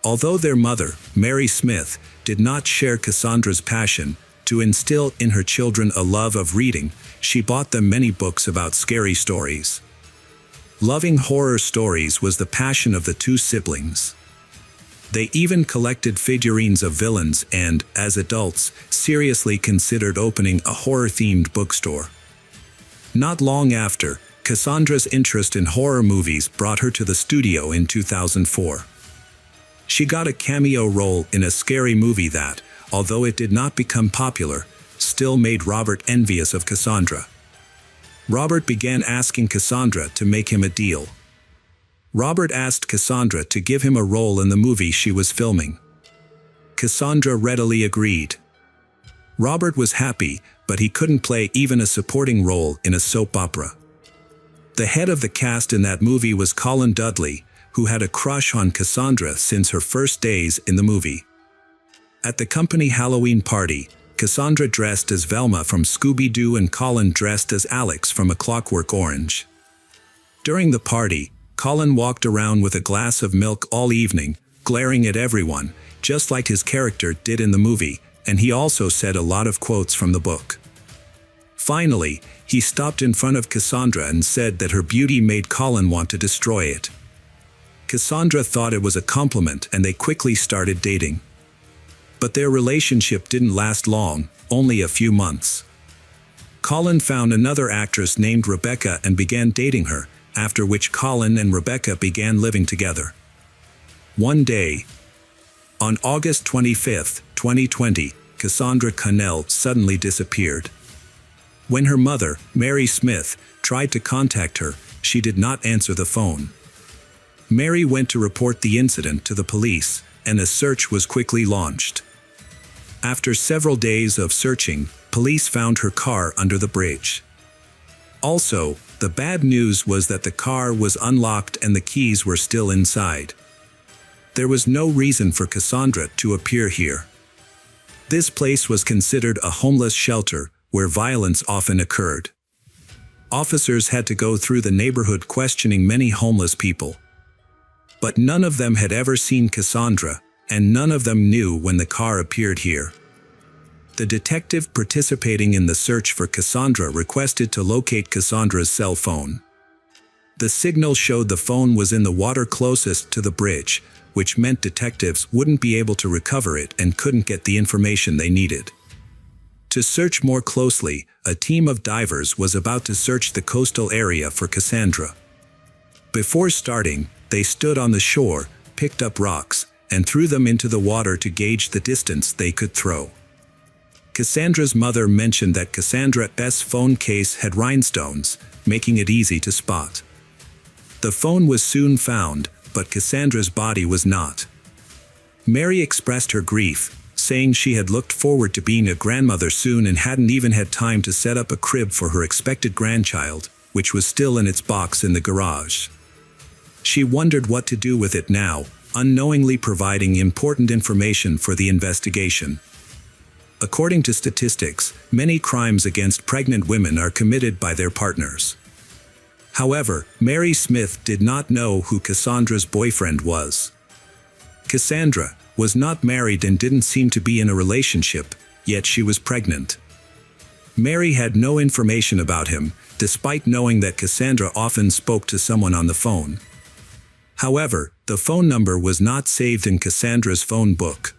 Although their mother, Mary Smith, did not share Cassandra's passion to instill in her children a love of reading, she bought them many books about scary stories. Loving horror stories was the passion of the 2 siblings. They even collected figurines of villains and, as adults, seriously considered opening a horror-themed bookstore. Not long after, Cassandra's interest in horror movies brought her to the studio in 2004. She got a cameo role in a scary movie that, although it did not become popular, still made Robert envious of Cassandra. Robert began asking Cassandra to make him a deal. Robert asked Cassandra to give him a role in the movie she was filming. Cassandra readily agreed. Robert was happy, but he couldn't play even a supporting role in a soap opera. The head of the cast in that movie was Colin Dudley, who had a crush on Cassandra since her first days in the movie. At the company Halloween party, Cassandra dressed as Velma from Scooby-Doo and Colin dressed as Alex from A Clockwork Orange. During the party, Colin walked around with a glass of milk all evening, glaring at everyone, just like his character did in the movie, and he also said a lot of quotes from the book. Finally, he stopped in front of Cassandra and said that her beauty made Colin want to destroy it. Cassandra thought it was a compliment and they quickly started dating. But their relationship didn't last long, only a few months. Colin found another actress named Rebecca and began dating her, after which Colin and Rebecca began living together. One day, on August 25, 2020, Cassandra Cantrell suddenly disappeared. When her mother, Mary Smith, tried to contact her, she did not answer the phone. Mary went to report the incident to the police, and a search was quickly launched. After several days of searching, police found her car under the bridge. Also, the bad news was that the car was unlocked and the keys were still inside. There was no reason for Cassandra to appear here. This place was considered a homeless shelter where violence often occurred. Officers had to go through the neighborhood questioning many homeless people. But none of them had ever seen Cassandra, and none of them knew when the car appeared here. The detective participating in the search for Cassandra requested to locate Cassandra's cell phone. The signal showed the phone was in the water closest to the bridge, which meant detectives wouldn't be able to recover it and couldn't get the information they needed. To search more closely, a team of divers was about to search the coastal area for Cassandra. Before starting, they stood on the shore, picked up rocks, and threw them into the water to gauge the distance they could throw. Cassandra's mother mentioned that Cassandra's phone case had rhinestones, making it easy to spot. The phone was soon found, but Cassandra's body was not. Mary expressed her grief, saying she had looked forward to being a grandmother soon and hadn't even had time to set up a crib for her expected grandchild, which was still in its box in the garage. She wondered what to do with it now, unknowingly providing important information for the investigation. According to statistics, many crimes against pregnant women are committed by their partners. However, Mary Smith did not know who Cassandra's boyfriend was. Cassandra was not married and didn't seem to be in a relationship, yet she was pregnant. Mary had no information about him, despite knowing that Cassandra often spoke to someone on the phone. However, the phone number was not saved in Cassandra's phone book,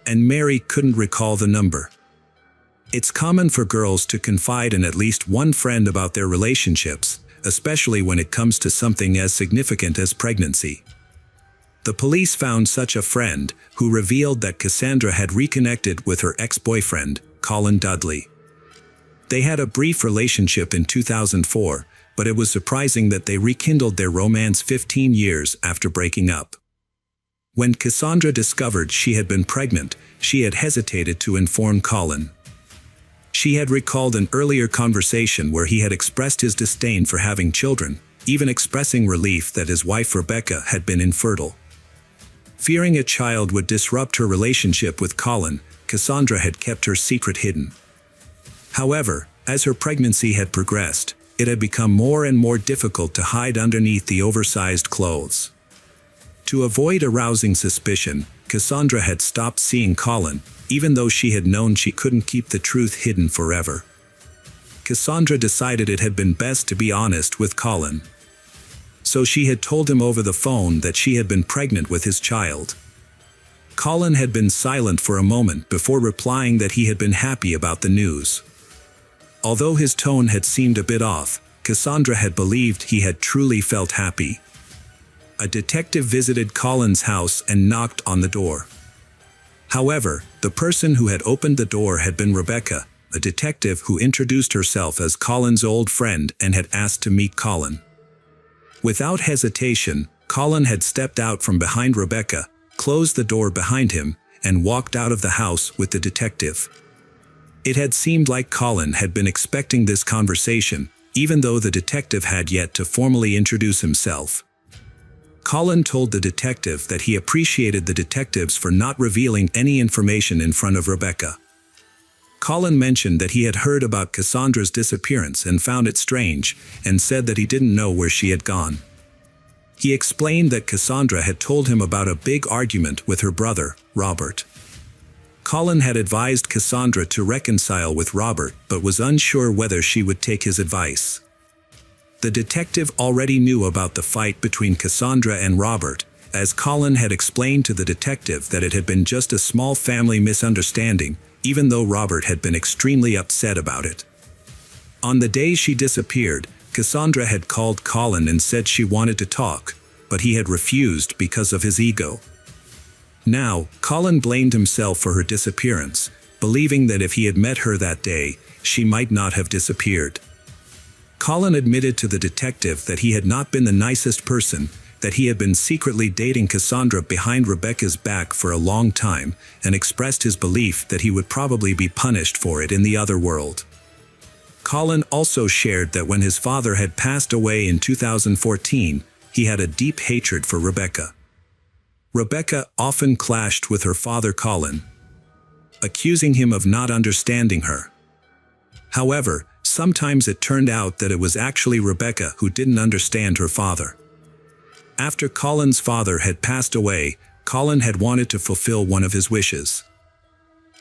and Mary couldn't recall the number. It's common for girls to confide in at least one friend about their relationships, especially when it comes to something as significant as pregnancy. The police found such a friend, who revealed that Cassandra had reconnected with her ex-boyfriend, Colin Dudley. They had a brief relationship in 2004, but it was surprising that they rekindled their romance 15 years after breaking up. When Cassandra discovered she had been pregnant, she had hesitated to inform Colin. She had recalled an earlier conversation where he had expressed his disdain for having children, even expressing relief that his wife Rebecca had been infertile. Fearing a child would disrupt her relationship with Colin, Cassandra had kept her secret hidden. However, as her pregnancy had progressed, it had become more and more difficult to hide underneath the oversized clothes. To avoid arousing suspicion, Cassandra had stopped seeing Colin, even though she had known she couldn't keep the truth hidden forever. Cassandra decided it had been best to be honest with Colin. So she had told him over the phone that she had been pregnant with his child. Colin had been silent for a moment before replying that he had been happy about the news. Although his tone had seemed a bit off, Cassandra had believed he had truly felt happy. A detective visited Colin's house and knocked on the door. However, the person who had opened the door had been Rebecca, a detective who introduced herself as Colin's old friend and had asked to meet Colin. Without hesitation, Colin had stepped out from behind Rebecca, closed the door behind him, and walked out of the house with the detective. It had seemed like Colin had been expecting this conversation, even though the detective had yet to formally introduce himself. Colin told the detective that he appreciated the detectives for not revealing any information in front of Rebecca. Colin mentioned that he had heard about Cassandra's disappearance and found it strange, and said that he didn't know where she had gone. He explained that Cassandra had told him about a big argument with her brother, Robert. Colin had advised Cassandra to reconcile with Robert, but was unsure whether she would take his advice. The detective already knew about the fight between Cassandra and Robert, as Colin had explained to the detective that it had been just a small family misunderstanding, even though Robert had been extremely upset about it. On the day she disappeared, Cassandra had called Colin and said she wanted to talk, but he had refused because of his ego. Now, Colin blamed himself for her disappearance, believing that if he had met her that day, she might not have disappeared. Colin admitted to the detective that he had not been the nicest person, that he had been secretly dating Cassandra behind Rebecca's back for a long time, and expressed his belief that he would probably be punished for it in the other world. Colin also shared that when his father had passed away in 2014, he had a deep hatred for Rebecca. Rebecca often clashed with her father Colin, accusing him of not understanding her. However, sometimes it turned out that it was actually Rebecca who didn't understand her father. After Colin's father had passed away, Colin had wanted to fulfill one of his wishes.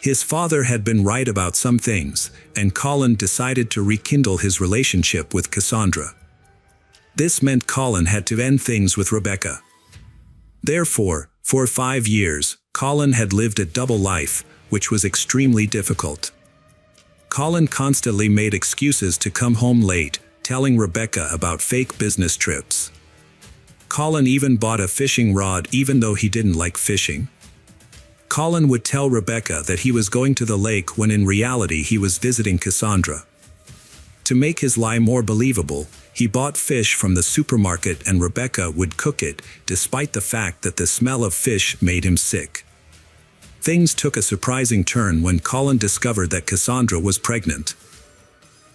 His father had been right about some things, and Colin decided to rekindle his relationship with Cassandra. This meant Colin had to end things with Rebecca. Therefore, for 5 years, Colin had lived a double life, which was extremely difficult. Colin constantly made excuses to come home late, telling Rebecca about fake business trips. Colin even bought a fishing rod even though he didn't like fishing. Colin would tell Rebecca that he was going to the lake when in reality he was visiting Cassandra. To make his lie more believable, he bought fish from the supermarket and Rebecca would cook it, despite the fact that the smell of fish made him sick. Things took a surprising turn when Colin discovered that Cassandra was pregnant.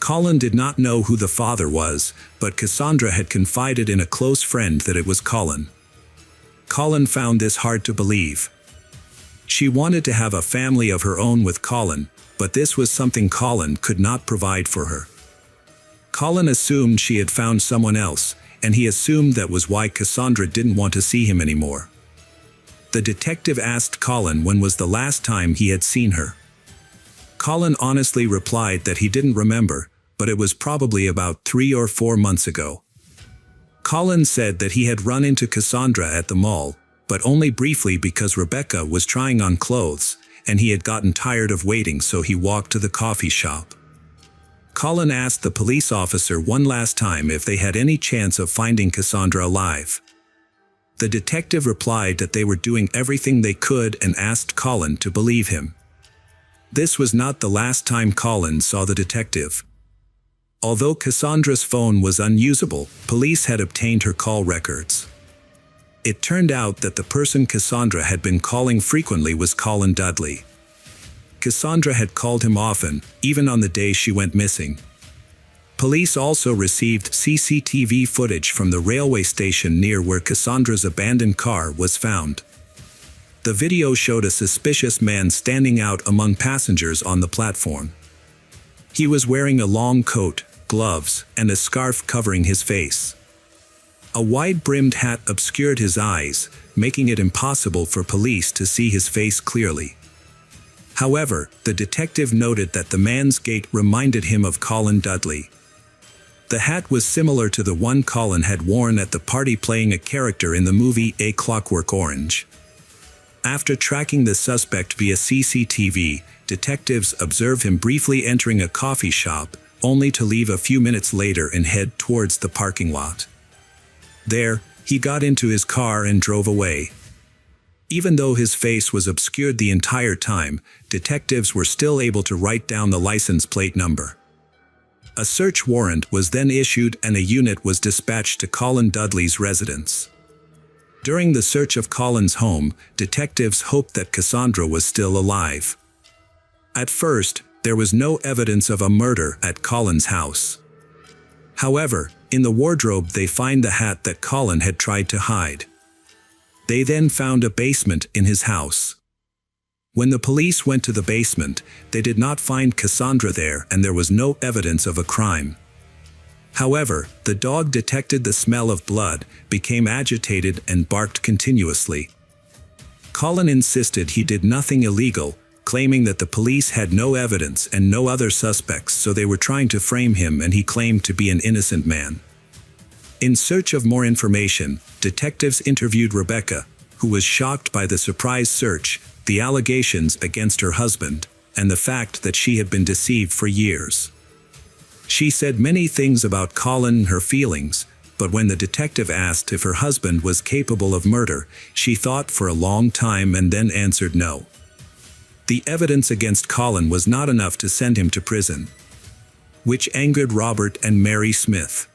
Colin did not know who the father was, but Cassandra had confided in a close friend that it was Colin. Colin found this hard to believe. She wanted to have a family of her own with Colin, but this was something Colin could not provide for her. Colin assumed she had found someone else, and he assumed that was why Cassandra didn't want to see him anymore. The detective asked Colin when was the last time he had seen her. Colin honestly replied that he didn't remember, but it was probably about 3 or 4 months ago. Colin said that he had run into Cassandra at the mall, but only briefly because Rebecca was trying on clothes, and he had gotten tired of waiting, so he walked to the coffee shop. Colin asked the police officer one last time if they had any chance of finding Cassandra alive. The detective replied that they were doing everything they could and asked Colin to believe him. This was not the last time Colin saw the detective. Although Cassandra's phone was unusable, police had obtained her call records. It turned out that the person Cassandra had been calling frequently was Colin Dudley. Cassandra had called him often, even on the day she went missing. Police also received CCTV footage from the railway station near where Cassandra's abandoned car was found. The video showed a suspicious man standing out among passengers on the platform. He was wearing a long coat, gloves, and a scarf covering his face. A wide-brimmed hat obscured his eyes, making it impossible for police to see his face clearly. However, the detective noted that the man's gait reminded him of Colin Dudley. The hat was similar to the one Colin had worn at the party playing a character in the movie A Clockwork Orange. After tracking the suspect via CCTV, detectives observed him briefly entering a coffee shop, only to leave a few minutes later and head towards the parking lot. There, he got into his car and drove away. Even though his face was obscured the entire time, detectives were still able to write down the license plate number. A search warrant was then issued and a unit was dispatched to Colin Dudley's residence. During the search of Colin's home, detectives hoped that Cassandra was still alive. At first, there was no evidence of a murder at Colin's house. However, in the wardrobe they find the hat that Colin had tried to hide. They then found a basement in his house. When the police went to the basement, they did not find Cassandra there and there was no evidence of a crime. However, the dog detected the smell of blood, became agitated and barked continuously. Colin insisted he did nothing illegal, claiming that the police had no evidence and no other suspects, so they were trying to frame him, and he claimed to be an innocent man. In search of more information, detectives interviewed Rebecca, who was shocked by the surprise search, the allegations against her husband, and the fact that she had been deceived for years. She said many things about Colin and her feelings, but when the detective asked if her husband was capable of murder, she thought for a long time and then answered no. The evidence against Colin was not enough to send him to prison, which angered Robert and Mary Smith.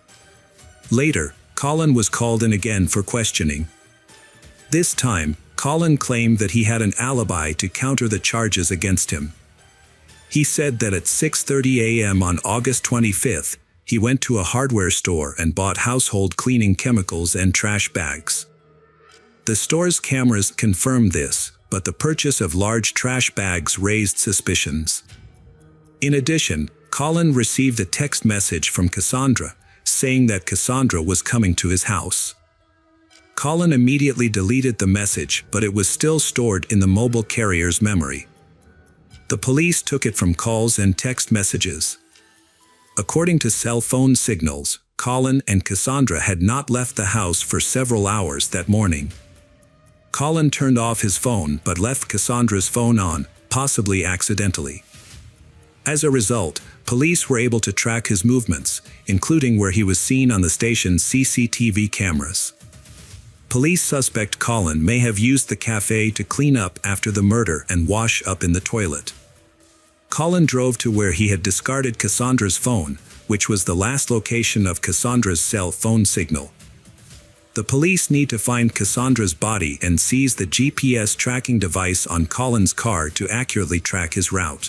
Later, Colin was called in again for questioning. This time, Colin claimed that he had an alibi to counter the charges against him. He said that at 6:30 a.m. on August 25th, he went to a hardware store and bought household cleaning chemicals and trash bags. The store's cameras confirmed this, but the purchase of large trash bags raised suspicions. In addition, Colin received a text message from Cassandra, saying that Cassandra was coming to his house. Colin immediately deleted the message, but it was still stored in the mobile carrier's memory. The police took it from calls and text messages. According to cell phone signals, Colin and Cassandra had not left the house for several hours that morning. Colin turned off his phone but left Cassandra's phone on, possibly accidentally. As a result, police were able to track his movements, including where he was seen on the station's CCTV cameras. Police suspect Colin may have used the cafe to clean up after the murder and wash up in the toilet. Colin drove to where he had discarded Cassandra's phone, which was the last location of Cassandra's cell phone signal. The police need to find Cassandra's body and seize the GPS tracking device on Colin's car to accurately track his route.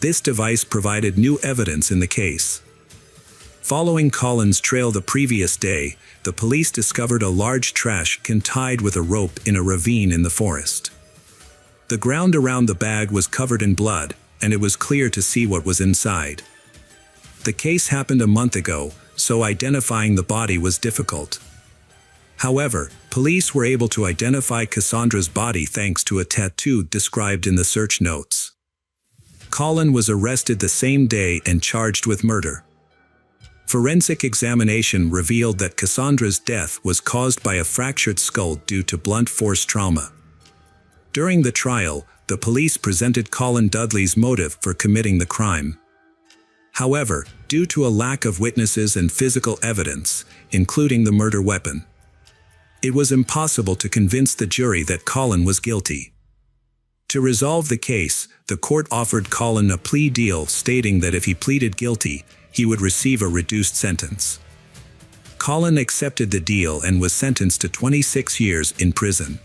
This device provided new evidence in the case. Following Colin's trail the previous day, the police discovered a large trash can tied with a rope in a ravine in the forest. The ground around the bag was covered in blood, and it was clear to see what was inside. The case happened a month ago, so identifying the body was difficult. However, police were able to identify Cassandra's body thanks to a tattoo described in the search notes. Colin was arrested the same day and charged with murder. Forensic examination revealed that Cassandra's death was caused by a fractured skull due to blunt force trauma. During the trial, the police presented Colin Dudley's motive for committing the crime. However, due to a lack of witnesses and physical evidence, including the murder weapon, it was impossible to convince the jury that Colin was guilty. To resolve the case, the court offered Colin a plea deal stating that if he pleaded guilty, he would receive a reduced sentence. Colin accepted the deal and was sentenced to 26 years in prison.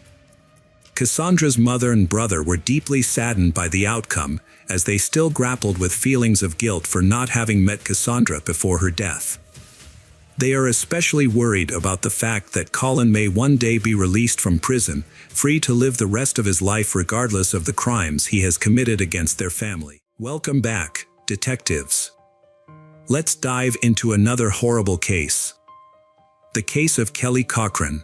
Cassandra's mother and brother were deeply saddened by the outcome, as they still grappled with feelings of guilt for not having met Cassandra before her death. They are especially worried about the fact that Colin may one day be released from prison, free to live the rest of his life regardless of the crimes he has committed against their family. Welcome back, detectives. Let's dive into another horrible case. The case of Kelly Cochran.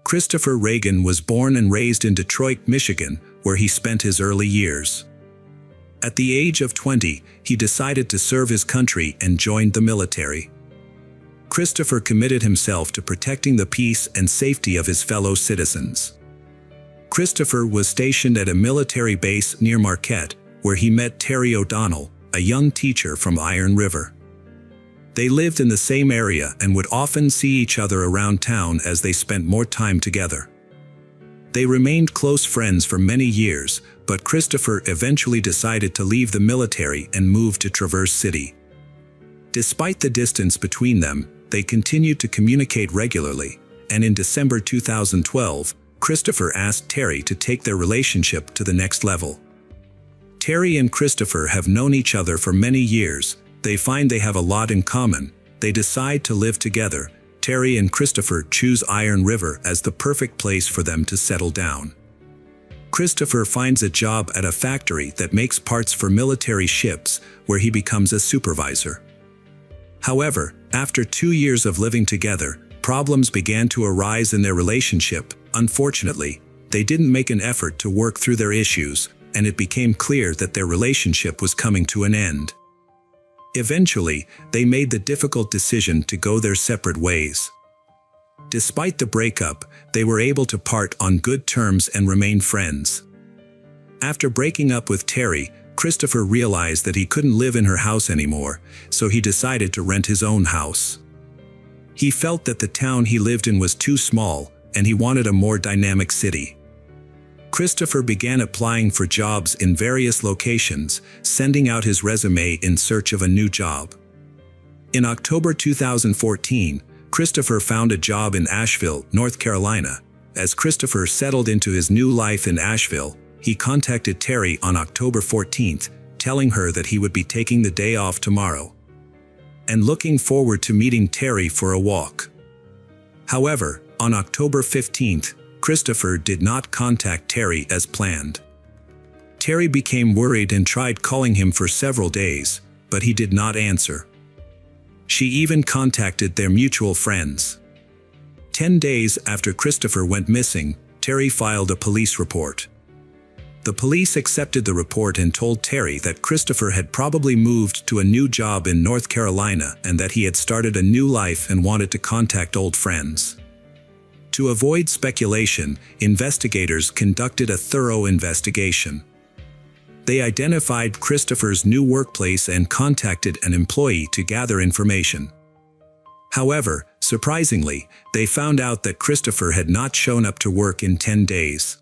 Christopher Reagan was born and raised in Detroit, Michigan, where he spent his early years. At the age of 20, he decided to serve his country and joined the military. Christopher committed himself to protecting the peace and safety of his fellow citizens. Christopher was stationed at a military base near Marquette, where he met Terry O'Donnell, a young teacher from Iron River. They lived in the same area and would often see each other around town as they spent more time together. They remained close friends for many years, but Christopher eventually decided to leave the military and move to Traverse City. Despite the distance between them, they continued to communicate regularly, and in December 2012, Christopher asked Terry to take their relationship to the next level. Terry and Christopher have known each other for many years. They find they have a lot in common. They decide to live together. Terry and Christopher choose Iron River as the perfect place for them to settle down. Christopher finds a job at a factory that makes parts for military ships, where he becomes a supervisor. However, after 2 years of living together, problems began to arise in their relationship. Unfortunately, they didn't make an effort to work through their issues, and it became clear that their relationship was coming to an end. Eventually, they made the difficult decision to go their separate ways. Despite the breakup, they were able to part on good terms and remain friends. After breaking up with Terry, Christopher realized that he couldn't live in her house anymore, so he decided to rent his own house. He felt that the town he lived in was too small, and he wanted a more dynamic city. Christopher began applying for jobs in various locations, sending out his resume in search of a new job. In October 2014, Christopher found a job in Asheville, North Carolina. As Christopher settled into his new life in Asheville, he contacted Terry on October 14th, telling her that he would be taking the day off tomorrow and looking forward to meeting Terry for a walk. However, on October 15th, Christopher did not contact Terry as planned. Terry became worried and tried calling him for several days, but he did not answer. She even contacted their mutual friends. 10 days after Christopher went missing, Terry filed a police report. The police accepted the report and told Terry that Christopher had probably moved to a new job in North Carolina and that he had started a new life and wanted to contact old friends. To avoid speculation, investigators conducted a thorough investigation. They identified Christopher's new workplace and contacted an employee to gather information. However, surprisingly, they found out that Christopher had not shown up to work in 10 days.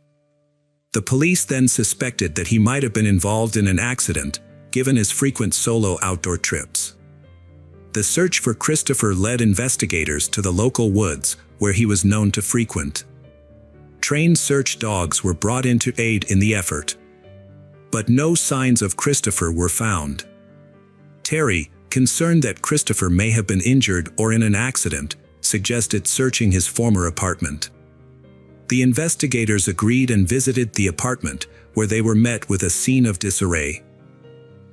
The police then suspected that he might have been involved in an accident, given his frequent solo outdoor trips. The search for Christopher led investigators to the local woods, where he was known to frequent. Trained search dogs were brought in to aid in the effort. But no signs of Christopher were found. Terry, concerned that Christopher may have been injured or in an accident, suggested searching his former apartment. The investigators agreed and visited the apartment, where they were met with a scene of disarray.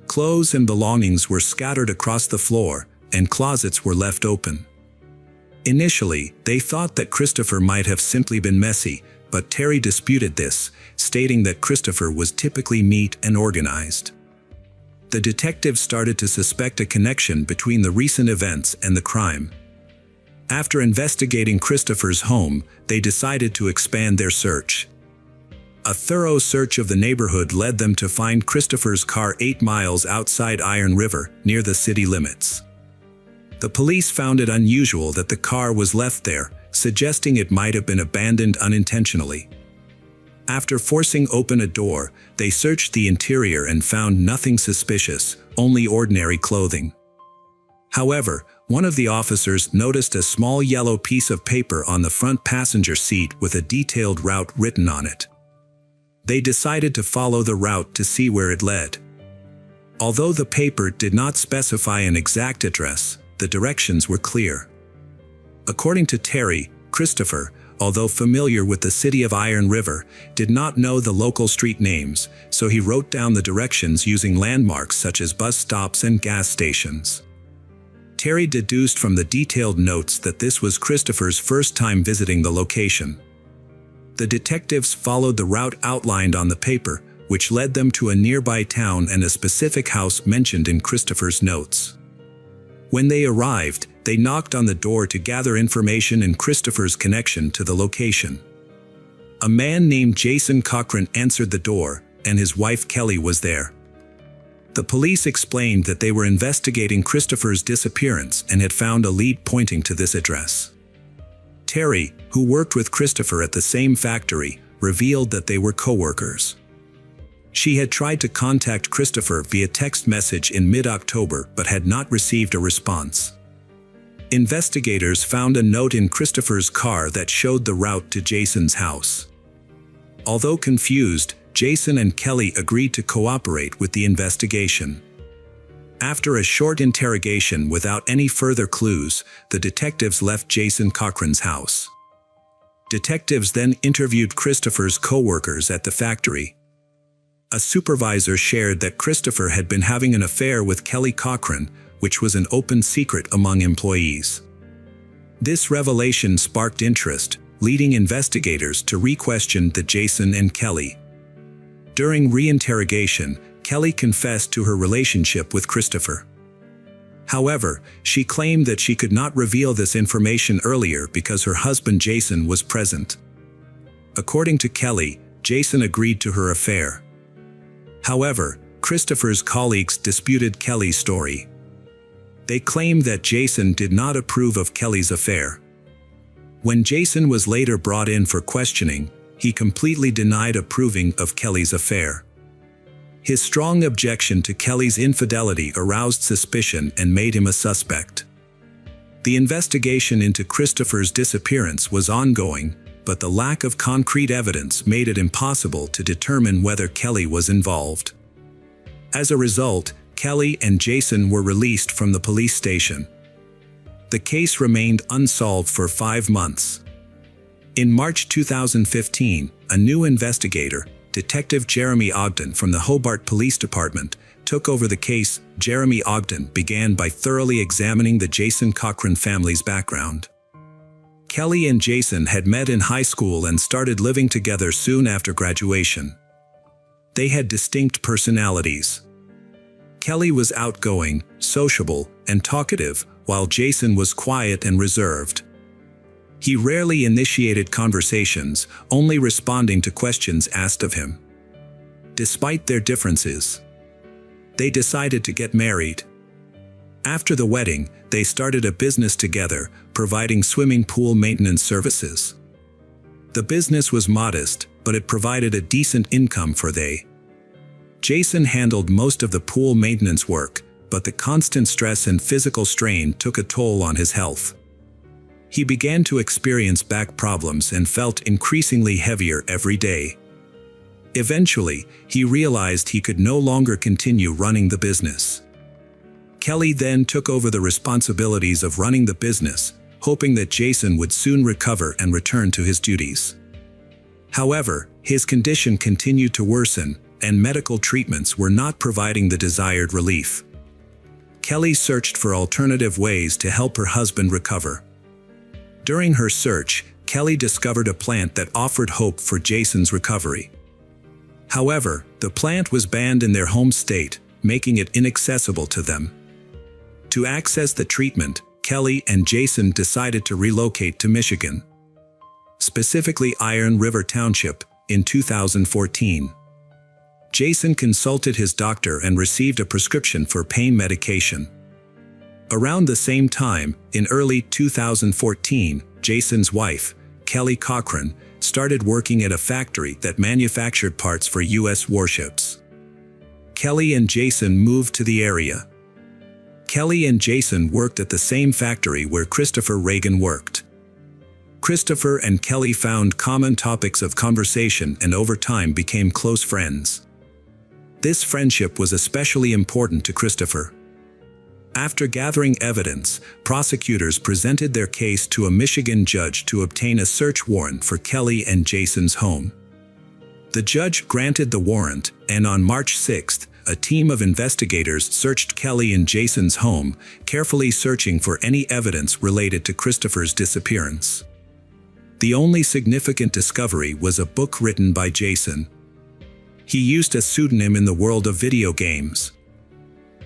Clothes and belongings were scattered across the floor, and closets were left open. Initially, they thought that Christopher might have simply been messy, but Terry disputed this, stating that Christopher was typically neat and organized. The detectives started to suspect a connection between the recent events and the crime. After investigating Christopher's home, they decided to expand their search. A thorough search of the neighborhood led them to find Christopher's car 8 miles outside Iron River, near the city limits. The police found it unusual that the car was left there, suggesting it might have been abandoned unintentionally. After forcing open a door, they searched the interior and found nothing suspicious, only ordinary clothing. However, one of the officers noticed a small yellow piece of paper on the front passenger seat with a detailed route written on it. They decided to follow the route to see where it led. Although the paper did not specify an exact address, the directions were clear. According to Terry, Christopher, although familiar with the city of Iron River, did not know the local street names, so he wrote down the directions using landmarks such as bus stops and gas stations. Terry deduced from the detailed notes that this was Christopher's first time visiting the location. The detectives followed the route outlined on the paper, which led them to a nearby town and a specific house mentioned in Christopher's notes. When they arrived, they knocked on the door to gather information in Christopher's connection to the location. A man named Jasmeen Kaur answered the door, and his wife Kelly was there. The police explained that they were investigating Christopher's disappearance and had found a lead pointing to this address. Terry, who worked with Christopher at the same factory, revealed that they were co-workers. She had tried to contact Christopher via text message in mid-October but had not received a response. Investigators found a note in Christopher's car that showed the route to Jason's house. Although confused, Jason and Kelly agreed to cooperate with the investigation. After a short interrogation without any further clues, the detectives left Jasmeen Kaur's house. Detectives then interviewed Christopher's co-workers at the factory. A supervisor shared that Christopher had been having an affair with Kelly Kaur, which was an open secret among employees. This revelation sparked interest, leading investigators to re-question the Jason and Kelly. During re-interrogation, Kelly confessed to her relationship with Christopher. However, she claimed that she could not reveal this information earlier because her husband Jason was present. According to Kelly, Jason agreed to her affair. However, Christopher's colleagues disputed Kelly's story. They claimed that Jason did not approve of Kelly's affair. When Jason was later brought in for questioning, he completely denied approving of Kelly's affair. His strong objection to Kelly's infidelity aroused suspicion and made him a suspect. The investigation into Christopher's disappearance was ongoing, but the lack of concrete evidence made it impossible to determine whether Kelly was involved. As a result, Kelly and Jason were released from the police station. The case remained unsolved for 5 months. In March 2015, a new investigator, Detective Jeremy Ogden from the Hobart Police Department, took over the case. Jeremy Ogden began by thoroughly examining the Jasmeen Kaur family's background. Kelly and Jason had met in high school and started living together soon after graduation. They had distinct personalities. Kelly was outgoing, sociable, and talkative, while Jason was quiet and reserved. He rarely initiated conversations, only responding to questions asked of him. Despite their differences, they decided to get married. After the wedding, they started a business together, providing swimming pool maintenance services. The business was modest, but it provided a decent income for they. Jason handled most of the pool maintenance work, but the constant stress and physical strain took a toll on his health. He began to experience back problems and felt increasingly heavier every day. Eventually, he realized he could no longer continue running the business. Kelly then took over the responsibilities of running the business, hoping that Jason would soon recover and return to his duties. However, his condition continued to worsen, and medical treatments were not providing the desired relief. Kelly searched for alternative ways to help her husband recover. During her search, Kelly discovered a plant that offered hope for Jason's recovery. However, the plant was banned in their home state, making it inaccessible to them. To access the treatment, Kelly and Jason decided to relocate to Michigan, specifically Iron River Township, in 2014. Jason consulted his doctor and received a prescription for pain medication. Around the same time, in early 2014, Jason's wife, Kelly Cochran, started working at a factory that manufactured parts for U.S. warships. Kelly and Jason moved to the area. Kelly and Jason worked at the same factory where Christopher Reagan worked. Christopher and Kelly found common topics of conversation and over time became close friends. This friendship was especially important to Christopher. After gathering evidence, prosecutors presented their case to a Michigan judge to obtain a search warrant for Kelly and Jason's home. The judge granted the warrant, and on March 6, a team of investigators searched Kelly and Jason's home, carefully searching for any evidence related to Christopher's disappearance. The only significant discovery was a book written by Jason. He used a pseudonym in the world of video games.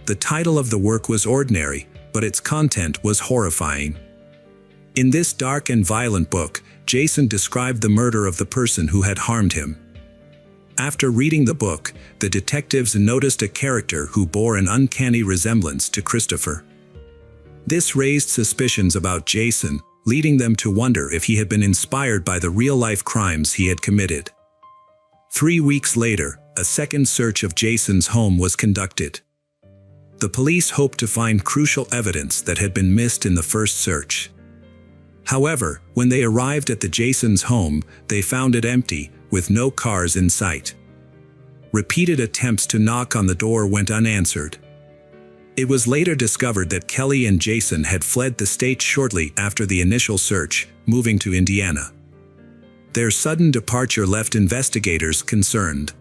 The title of the work was ordinary, but its content was horrifying. In this dark and violent book, Jason described the murder of the person who had harmed him. After reading the book, the detectives noticed a character who bore an uncanny resemblance to Christopher. This raised suspicions about Jason, leading them to wonder if he had been inspired by the real-life crimes he had committed. 3 weeks later, a second search of Jason's home was conducted. The police hoped to find crucial evidence that had been missed in the first search. However, when they arrived at the Jason's home, they found it empty, with no cars in sight. Repeated attempts to knock on the door went unanswered. It was later discovered that Kelly and Jason had fled the state shortly after the initial search, moving to Indiana. Their sudden departure left investigators concerned.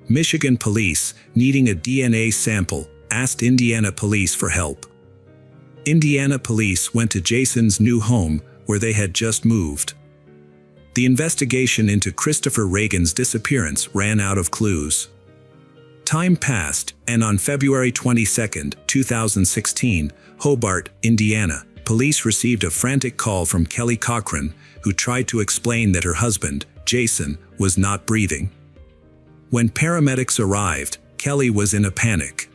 Michigan police, needing a DNA sample, asked Indiana police for help. Indiana police went to Jason's new home, where they had just moved. The investigation into Christopher Reagan's disappearance ran out of clues. Time passed, and on February 22, 2016, Hobart, Indiana, police received a frantic call from Kelly Cochran, who tried to explain that her husband, Jason, was not breathing. When paramedics arrived, Kelly was in a panic.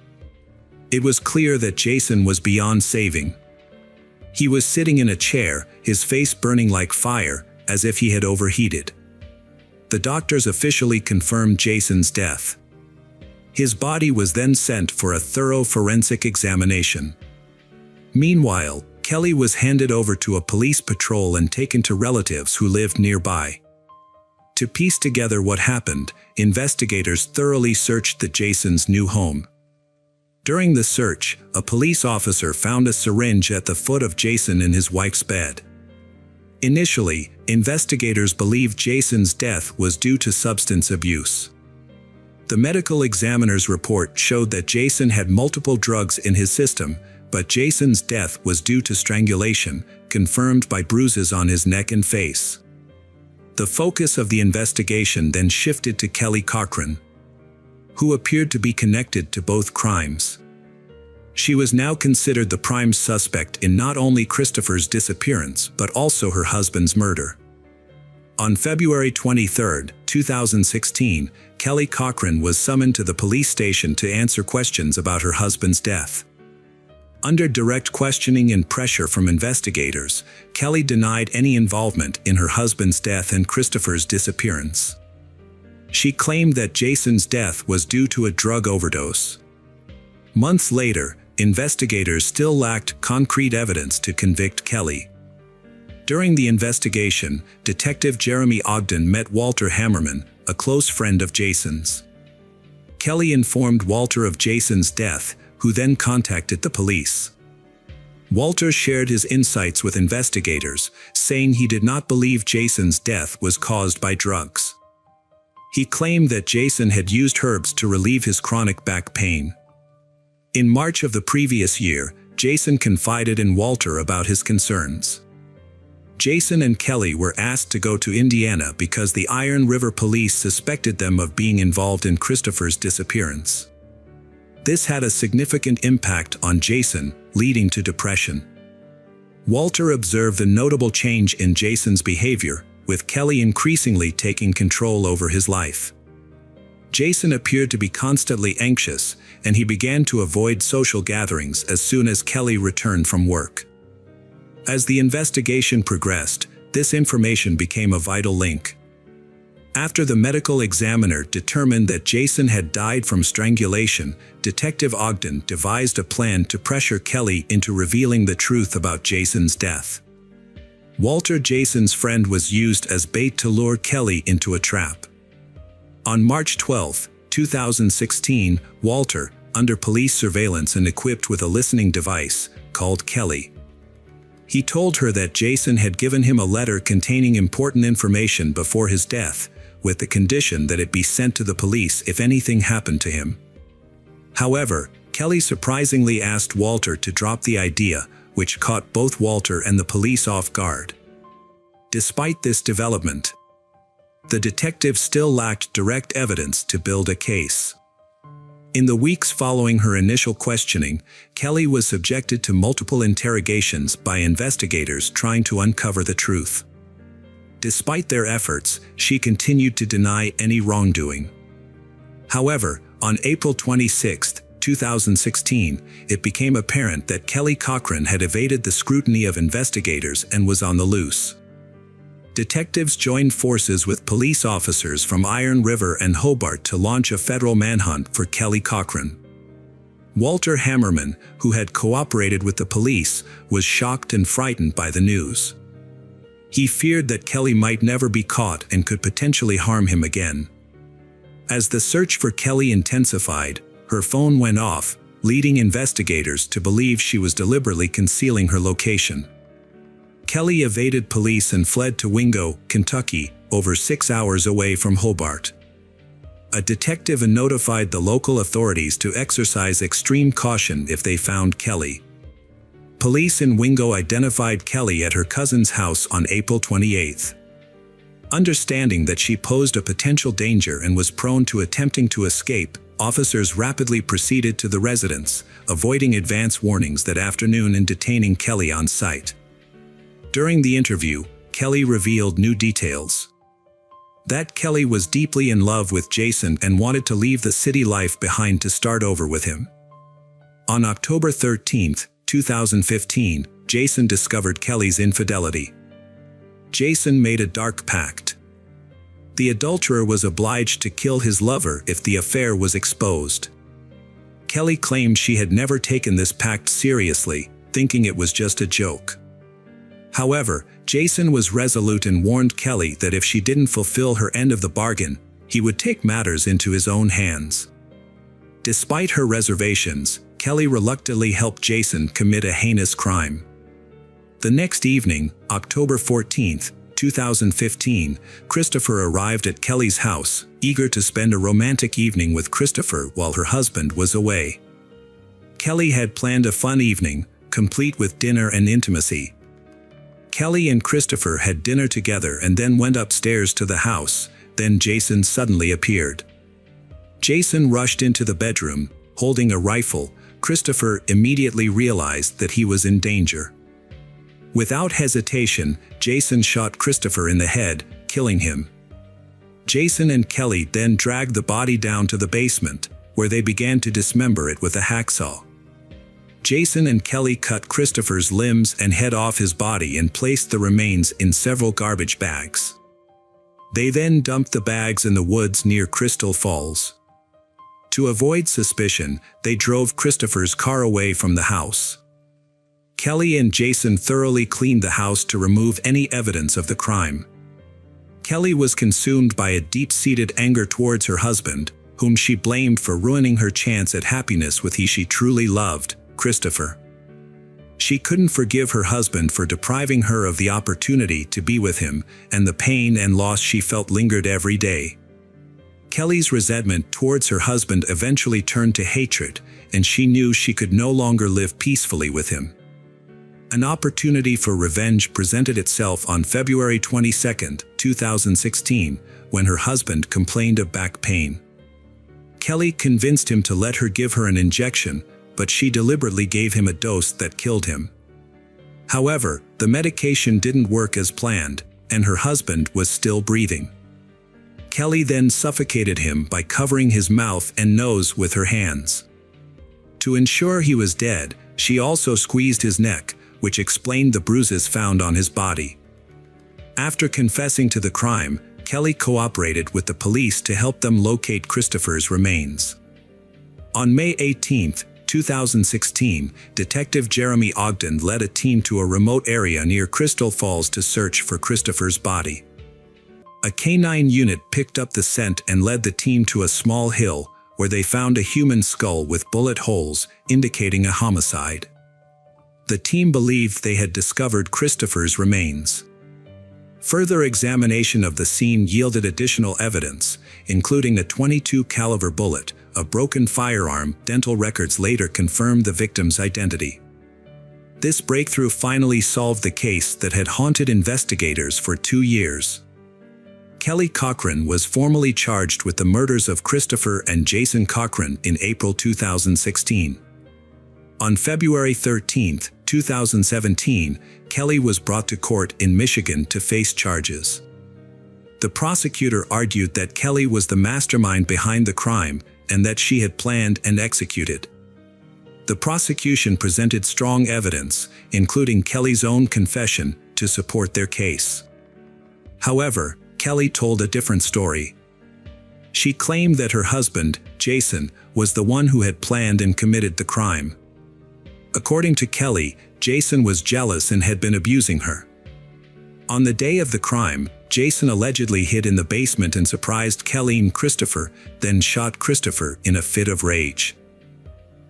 It was clear that Jason was beyond saving. He was sitting in a chair, his face burning like fire, as if he had overheated. The doctors officially confirmed Jason's death. His body was then sent for a thorough forensic examination. Meanwhile, Kelly was handed over to a police patrol and taken to relatives who lived nearby. To piece together what happened, investigators thoroughly searched the Jason's new home. During the search, a police officer found a syringe at the foot of Jason in his wife's bed. Initially, investigators believed Jason's death was due to substance abuse. The medical examiner's report showed that Jason had multiple drugs in his system, but Jason's death was due to strangulation, confirmed by bruises on his neck and face. The focus of the investigation then shifted to Kelly Cochran, who appeared to be connected to both crimes. She was now considered the prime suspect in not only Christopher's disappearance but also her husband's murder. On February 23, 2016, Kelly Cochran was summoned to the police station to answer questions about her husband's death. Under direct questioning and pressure from investigators, Kelly denied any involvement in her husband's death and Christopher's disappearance. She claimed that Jason's death was due to a drug overdose. Months later, investigators still lacked concrete evidence to convict Kelly. During the investigation, Detective Jeremy Ogden met Walter Hammerman, a close friend of Jason's. Kelly informed Walter of Jason's death, who then contacted the police. Walter shared his insights with investigators, saying he did not believe Jason's death was caused by drugs. He claimed that Jason had used herbs to relieve his chronic back pain. In March of the previous year, Jason confided in Walter about his concerns. Jason and Kelly were asked to go to Indiana because the Iron River police suspected them of being involved in Christopher's disappearance. This had a significant impact on Jason, leading to depression. Walter observed a notable change in Jason's behavior, with Kelly increasingly taking control over his life. Jason appeared to be constantly anxious, and he began to avoid social gatherings as soon as Kelly returned from work. As the investigation progressed, this information became a vital link. After the medical examiner determined that Jason had died from strangulation, Detective Ogden devised a plan to pressure Kelly into revealing the truth about Jason's death. Walter, Jason's friend, was used as bait to lure Kelly into a trap. On March 12, 2016, Walter, under police surveillance and equipped with a listening device, called Kelly. He told her that Jason had given him a letter containing important information before his death, with the condition that it be sent to the police if anything happened to him. However, Kelly surprisingly asked Walter to drop the idea, which caught both Walter and the police off guard. Despite this development, the detective still lacked direct evidence to build a case. In the weeks following her initial questioning, Kelly was subjected to multiple interrogations by investigators trying to uncover the truth. Despite their efforts, she continued to deny any wrongdoing. However, on April 26, 2016, it became apparent that Kelly Cochran had evaded the scrutiny of investigators and was on the loose. Detectives joined forces with police officers from Iron River and Hobart to launch a federal manhunt for Kelly Cochran. Walter Hammerman, who had cooperated with the police, was shocked and frightened by the news. He feared that Kelly might never be caught and could potentially harm him again. As the search for Kelly intensified, her phone went off, leading investigators to believe she was deliberately concealing her location. Kelly evaded police and fled to Wingo, Kentucky, over 6 hours away from Hobart. A detective notified the local authorities to exercise extreme caution if they found Kelly. Police in Wingo identified Kelly at her cousin's house on April 28. Understanding that she posed a potential danger and was prone to attempting to escape, officers rapidly proceeded to the residence, avoiding advance warnings that afternoon and detaining Kelly on site. During the interview, Kelly revealed new details. That Kelly was deeply in love with Jason and wanted to leave the city life behind to start over with him. On October 13, 2015, Jason discovered Kelly's infidelity. Jason made a dark pact. The adulterer was obliged to kill his lover if the affair was exposed. Kelly claimed she had never taken this pact seriously, thinking it was just a joke. However, Jason was resolute and warned Kelly that if she didn't fulfill her end of the bargain, he would take matters into his own hands. Despite her reservations, Kelly reluctantly helped Jason commit a heinous crime. The next evening, October 14, 2015, Christopher arrived at Kelly's house, eager to spend a romantic evening with Christopher while her husband was away. Kelly had planned a fun evening, complete with dinner and intimacy. Kelly and Christopher had dinner together and then went upstairs to the house. Then Jason suddenly appeared. Jason rushed into the bedroom, holding a rifle. Christopher immediately realized that he was in danger. Without hesitation, Jason shot Christopher in the head, killing him. Jason and Kelly then dragged the body down to the basement, where they began to dismember it with a hacksaw. Jason and Kelly cut Christopher's limbs and head off his body and placed the remains in several garbage bags. They then dumped the bags in the woods near Crystal Falls. To avoid suspicion, they drove Christopher's car away from the house. Kelly and Jason thoroughly cleaned the house to remove any evidence of the crime. Kelly was consumed by a deep-seated anger towards her husband, whom she blamed for ruining her chance at happiness with he she truly loved, Christopher. She couldn't forgive her husband for depriving her of the opportunity to be with him, and the pain and loss she felt lingered every day. Kelly's resentment towards her husband eventually turned to hatred, and she knew she could no longer live peacefully with him. An opportunity for revenge presented itself on February 22, 2016, when her husband complained of back pain. Kelly convinced him to let her give her an injection, but she deliberately gave him a dose that killed him. However, the medication didn't work as planned, and her husband was still breathing. Kelly then suffocated him by covering his mouth and nose with her hands. To ensure he was dead, she also squeezed his neck, which explained the bruises found on his body. After confessing to the crime, Kelly cooperated with the police to help them locate Christopher's remains. On May 18, 2016, Detective Jeremy Ogden led a team to a remote area near Crystal Falls to search for Christopher's body. A canine unit picked up the scent and led the team to a small hill, where they found a human skull with bullet holes, indicating a homicide. The team believed they had discovered Christopher's remains. Further examination of the scene yielded additional evidence, including a .22 caliber bullet, a broken firearm. Dental records later confirmed the victim's identity. This breakthrough finally solved the case that had haunted investigators for 2 years. Kelly Cochran was formally charged with the murders of Christopher and Jason Cochran in April 2016. On February 13, 2017, Kelly was brought to court in Michigan to face charges. The prosecutor argued that Kelly was the mastermind behind the crime and that she had planned and executed. The prosecution presented strong evidence, including Kelly's own confession, to support their case. However, Kelly told a different story. She claimed that her husband, Jason, was the one who had planned and committed the crime. According to Kelly, Jason was jealous and had been abusing her. On the day of the crime, Jason allegedly hid in the basement and surprised Kelly and Christopher, then shot Christopher in a fit of rage.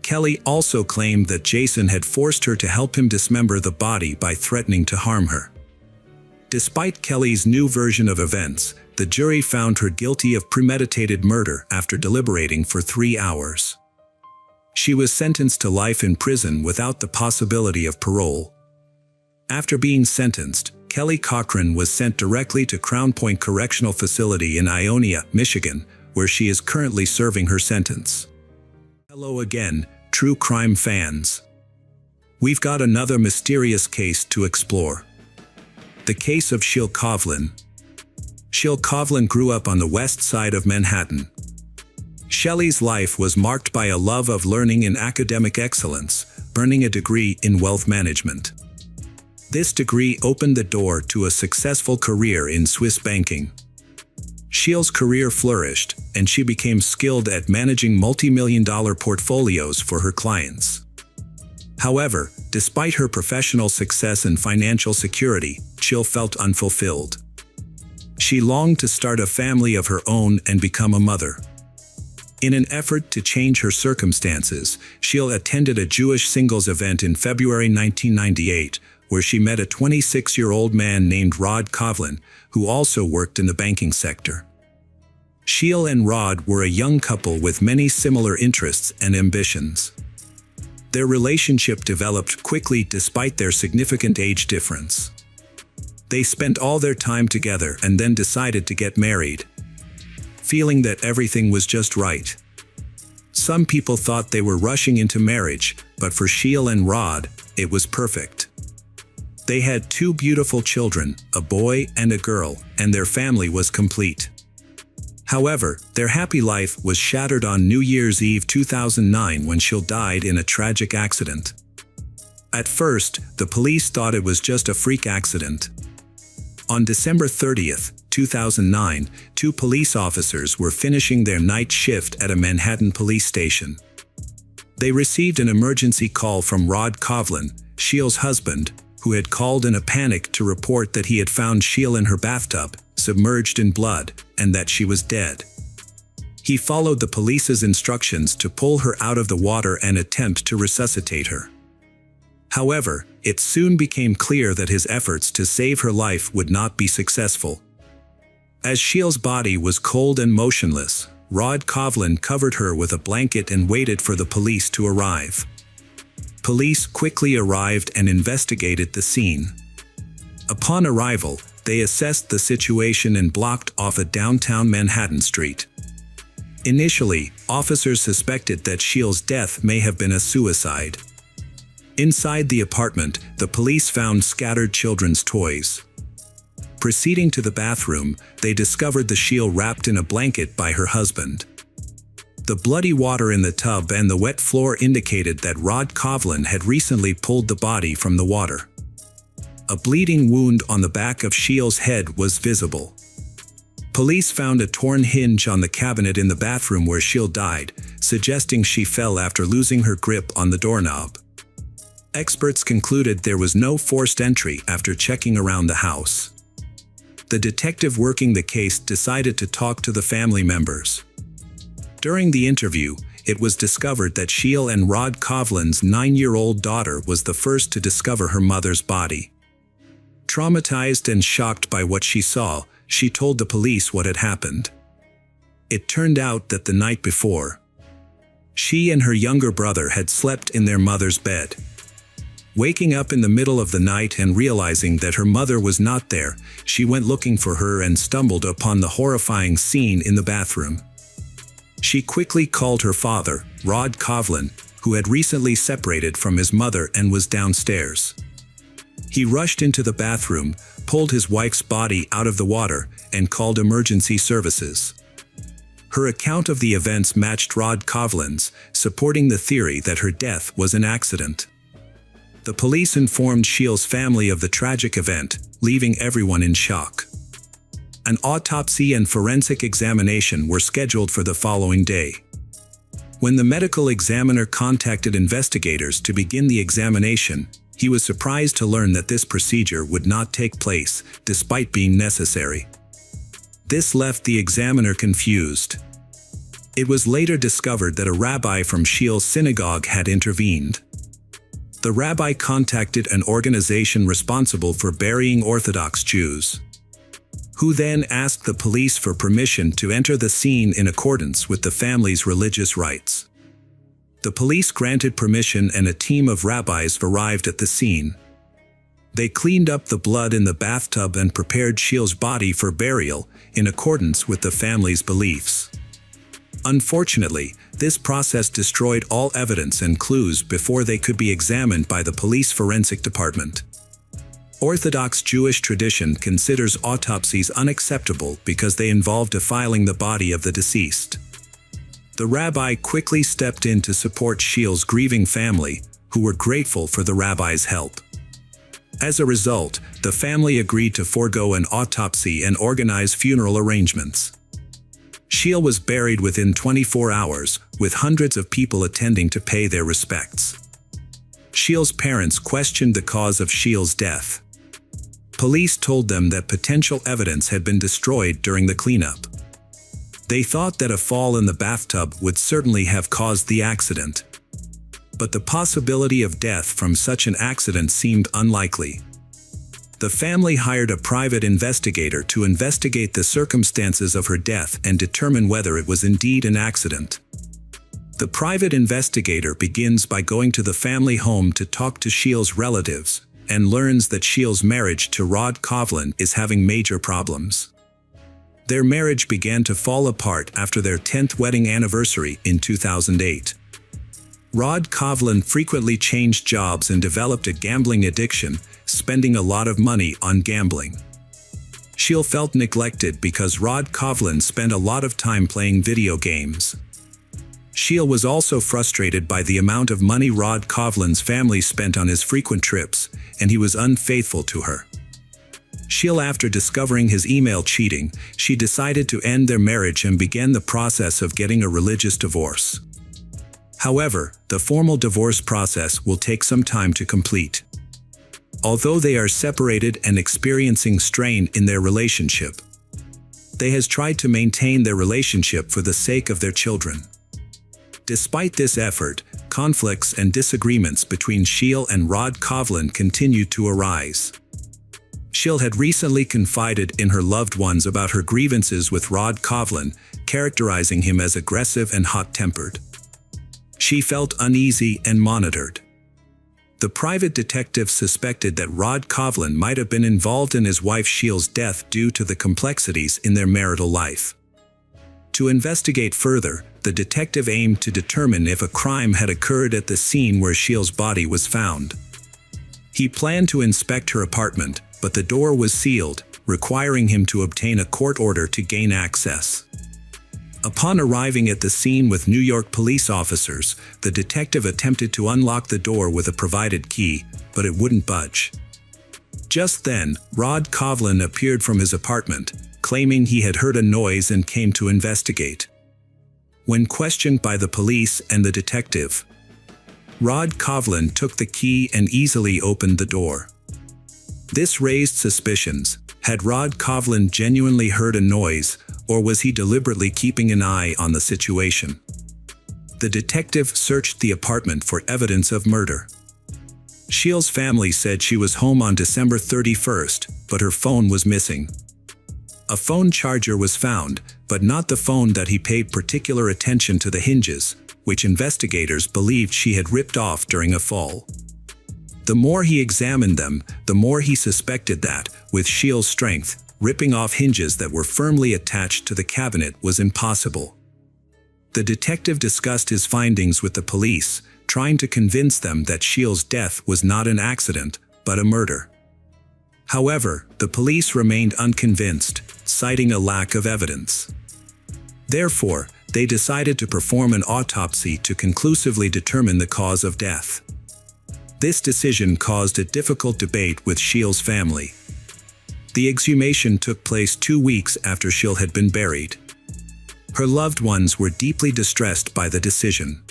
Kelly also claimed that Jason had forced her to help him dismember the body by threatening to harm her. Despite Kelly's new version of events, the jury found her guilty of premeditated murder after deliberating for 3 hours. She was sentenced to life in prison without the possibility of parole. After being sentenced, Kelly Cochran was sent directly to Crown Point Correctional Facility in Ionia, Michigan, where she is currently serving her sentence. Hello again, true crime fans. We've got another mysterious case to explore. The case of Sheil Kovlin. Sheil Kovlin grew up on the west side of Manhattan. Shelley's life was marked by a love of learning and academic excellence, earning a degree in wealth management. This degree opened the door to a successful career in Swiss banking. Sheil's career flourished, and she became skilled at managing multi-million-dollar portfolios for her clients. However, despite her professional success and financial security, Sheil felt unfulfilled. She longed to start a family of her own and become a mother. In an effort to change her circumstances, Sheil attended a Jewish singles event in February 1998, where she met a 26-year-old man named Rod Kovlin, who also worked in the banking sector. Sheil and Rod were a young couple with many similar interests and ambitions. Their relationship developed quickly despite their significant age difference. They spent all their time together and then decided to get married, feeling that everything was just right. Some people thought they were rushing into marriage, but for Sheil and Rod, it was perfect. They had 2 beautiful children, a boy and a girl, and their family was complete. However, their happy life was shattered on New Year's Eve 2009 when Sheil died in a tragic accident. At first, the police thought it was just a freak accident. On December 30, 2009, two police officers were finishing their night shift at a Manhattan police station. They received an emergency call from Rod Kovlin, Sheil's husband, who had called in a panic to report that he had found Sheil in her bathtub, submerged in blood, and that she was dead. He followed the police's instructions to pull her out of the water and attempt to resuscitate her. However, it soon became clear that his efforts to save her life would not be successful. As Sheil's body was cold and motionless, Rod Kovlin covered her with a blanket and waited for the police to arrive. Police quickly arrived and investigated the scene. Upon arrival, they assessed the situation and blocked off a downtown Manhattan street. Initially, officers suspected that Sheil's death may have been a suicide. Inside the apartment, the police found scattered children's toys. Proceeding to the bathroom, they discovered the Sheil wrapped in a blanket by her husband. The bloody water in the tub and the wet floor indicated that Rod Kovlin had recently pulled the body from the water. A bleeding wound on the back of Sheil's head was visible. Police found a torn hinge on the cabinet in the bathroom where Sheil died, suggesting she fell after losing her grip on the doorknob. Experts concluded there was no forced entry after checking around the house. The detective working the case decided to talk to the family members. During the interview, it was discovered that Sheil and Rod Kovlin's 9-year-old daughter was the first to discover her mother's body. Traumatized and shocked by what she saw, she told the police what had happened. It turned out that the night before, she and her younger brother had slept in their mother's bed. Waking up in the middle of the night and realizing that her mother was not there, she went looking for her and stumbled upon the horrifying scene in the bathroom. She quickly called her father, Rod Kovlin, who had recently separated from his mother and was downstairs. He rushed into the bathroom, pulled his wife's body out of the water, and called emergency services. Her account of the events matched Rod Kovlin's, supporting the theory that her death was an accident. The police informed Sheil's family of the tragic event, leaving everyone in shock. An autopsy and forensic examination were scheduled for the following day. When the medical examiner contacted investigators to begin the examination, he was surprised to learn that this procedure would not take place, despite being necessary. This left the examiner confused. It was later discovered that a rabbi from Sheil's synagogue had intervened. The rabbi contacted an organization responsible for burying Orthodox Jews, who then asked the police for permission to enter the scene in accordance with the family's religious rites. The police granted permission and a team of rabbis arrived at the scene. They cleaned up the blood in the bathtub and prepared Sheil's body for burial, in accordance with the family's beliefs. Unfortunately, this process destroyed all evidence and clues before they could be examined by the police forensic department. Orthodox Jewish tradition considers autopsies unacceptable because they involve defiling the body of the deceased. The rabbi quickly stepped in to support Sheil's grieving family, who were grateful for the rabbi's help. As a result, the family agreed to forego an autopsy and organize funeral arrangements. Sheil was buried within 24 hours, with hundreds of people attending to pay their respects. Sheil's parents questioned the cause of Sheil's death. Police told them that potential evidence had been destroyed during the cleanup. They thought that a fall in the bathtub would certainly have caused the accident. But the possibility of death from such an accident seemed unlikely. The family hired a private investigator to investigate the circumstances of her death and determine whether it was indeed an accident. The private investigator begins by going to the family home to talk to Sheil's relatives, and learns that Sheil's marriage to Rod Kovlin is having major problems. Their marriage began to fall apart after their 10th wedding anniversary in 2008. Rod Kovlin frequently changed jobs and developed a gambling addiction, spending a lot of money on gambling. Sheil felt neglected because Rod Kovlin spent a lot of time playing video games. Sheil was also frustrated by the amount of money Rod Kovlin's family spent on his frequent trips, and he was unfaithful to her. Sheil, after discovering his email cheating, she decided to end their marriage and began the process of getting a religious divorce. However, the formal divorce process will take some time to complete. Although they are separated and experiencing strain in their relationship, they has tried to maintain their relationship for the sake of their children. Despite this effort, conflicts and disagreements between Sheil and Rod Kovlin continued to arise. Sheil had recently confided in her loved ones about her grievances with Rod Kovlin, characterizing him as aggressive and hot-tempered. She felt uneasy and monitored. The private detective suspected that Rod Kovlin might have been involved in his wife Sheil's death due to the complexities in their marital life. To investigate further, the detective aimed to determine if a crime had occurred at the scene where Sheil's body was found. He planned to inspect her apartment, but the door was sealed, requiring him to obtain a court order to gain access. Upon arriving at the scene with New York police officers, the detective attempted to unlock the door with a provided key, but it wouldn't budge. Just then, Rod Kovlin appeared from his apartment, claiming he had heard a noise and came to investigate. When questioned by the police and the detective, Rod Kovlin took the key and easily opened the door. This raised suspicions. Had Rod Kovlin genuinely heard a noise, or was he deliberately keeping an eye on the situation? The detective searched the apartment for evidence of murder. Sheil's family said she was home on December 31st, but her phone was missing. A phone charger was found, but not the phone that he paid particular attention to the hinges, which investigators believed she had ripped off during a fall. The more he examined them, the more he suspected that, with Sheil's strength, ripping off hinges that were firmly attached to the cabinet was impossible. The detective discussed his findings with the police, trying to convince them that Sheil's death was not an accident, but a murder. However, the police remained unconvinced, citing a lack of evidence. Therefore, they decided to perform an autopsy to conclusively determine the cause of death. This decision caused a difficult debate with Sheil's family. The exhumation took place 2 weeks after Sheil had been buried. Her loved ones were deeply distressed by the decision.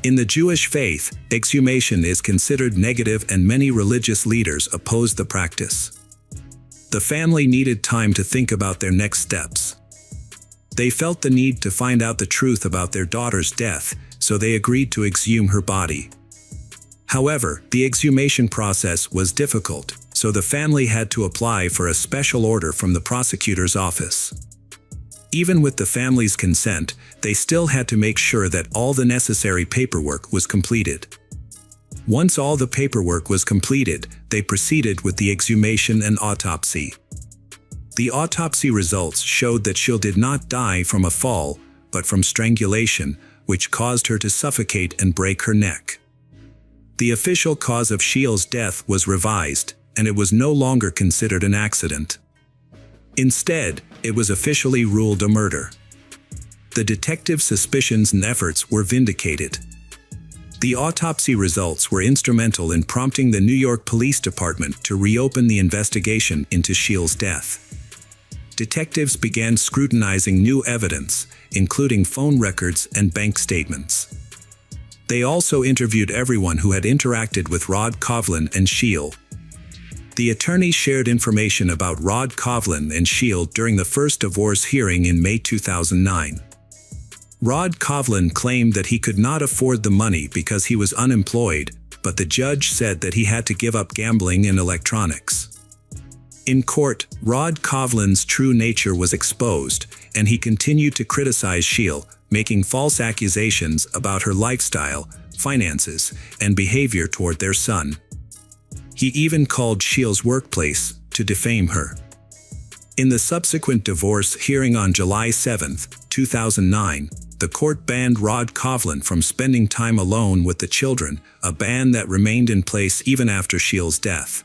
In the Jewish faith, exhumation is considered negative and many religious leaders oppose the practice. The family needed time to think about their next steps. They felt the need to find out the truth about their daughter's death, so they agreed to exhume her body. However, the exhumation process was difficult, so the family had to apply for a special order from the prosecutor's office. Even with the family's consent, they still had to make sure that all the necessary paperwork was completed. Once all the paperwork was completed, they proceeded with the exhumation and autopsy. The autopsy results showed that Sheil did not die from a fall, but from strangulation, which caused her to suffocate and break her neck. The official cause of Sheil's death was revised, and it was no longer considered an accident. Instead, it was officially ruled a murder. The detective's suspicions and efforts were vindicated. The autopsy results were instrumental in prompting the New York Police Department to reopen the investigation into Sheil's death. Detectives began scrutinizing new evidence, including phone records and bank statements. They also interviewed everyone who had interacted with Rod Kovlin and Sheil. The attorney shared information about Rod Kovlin and Sheil during the first divorce hearing in May 2009. Rod Kovlin claimed that he could not afford the money because he was unemployed, but the judge said that he had to give up gambling and electronics. In court, Rod Kovlin's true nature was exposed, and he continued to criticize Sheil, making false accusations about her lifestyle, finances, and behavior toward their son. He even called Sheil's workplace to defame her. In the subsequent divorce hearing on July 7, 2009, the court banned Rod Kovlin from spending time alone with the children, a ban that remained in place even after Sheil's death.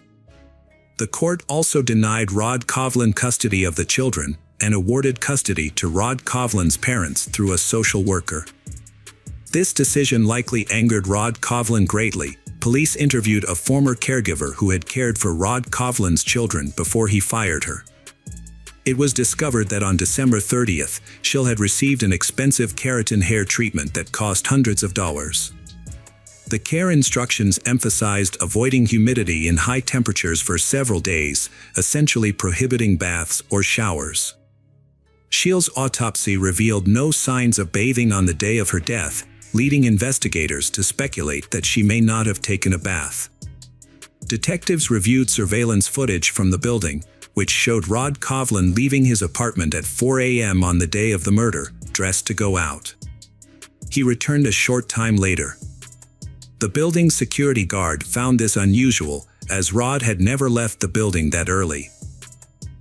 The court also denied Rod Kovlin custody of the children and awarded custody to Rod Kovlin's parents through a social worker. This decision likely angered Rod Kovlin greatly, police interviewed a former caregiver who had cared for Rod Coghlan's children before he fired her. It was discovered that on December 30th, Schill had received an expensive keratin hair treatment that cost hundreds of dollars. The care instructions emphasized avoiding humidity in high temperatures for several days, essentially prohibiting baths or showers. Schill's autopsy revealed no signs of bathing on the day of her death, leading investigators to speculate that she may not have taken a bath. Detectives reviewed surveillance footage from the building, which showed Rod Coghlan leaving his apartment at 4 a.m. on the day of the murder, dressed to go out. He returned a short time later. The building's security guard found this unusual, as Rod had never left the building that early.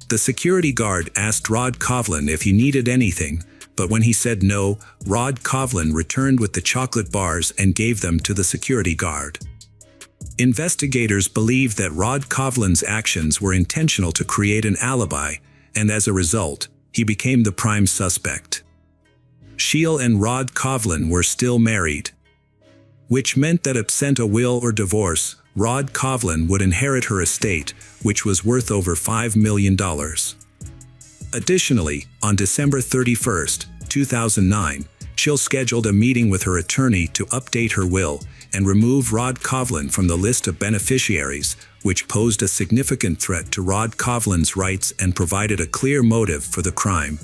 The security guard asked Rod Coghlan if he needed anything, but when he said no, Rod Coghlan returned with the chocolate bars and gave them to the security guard. Investigators believe that Rod Coghlan's actions were intentional to create an alibi, and as a result, he became the prime suspect. Schill and Rod Coghlan were still married, which meant that absent a will or divorce, Rod Coghlan would inherit her estate, which was worth over $5 million. Additionally, on December 31, 2009, Schill scheduled a meeting with her attorney to update her will and remove Rod Coghlan from the list of beneficiaries, which posed a significant threat to Rod Coghlan's rights and provided a clear motive for the crime.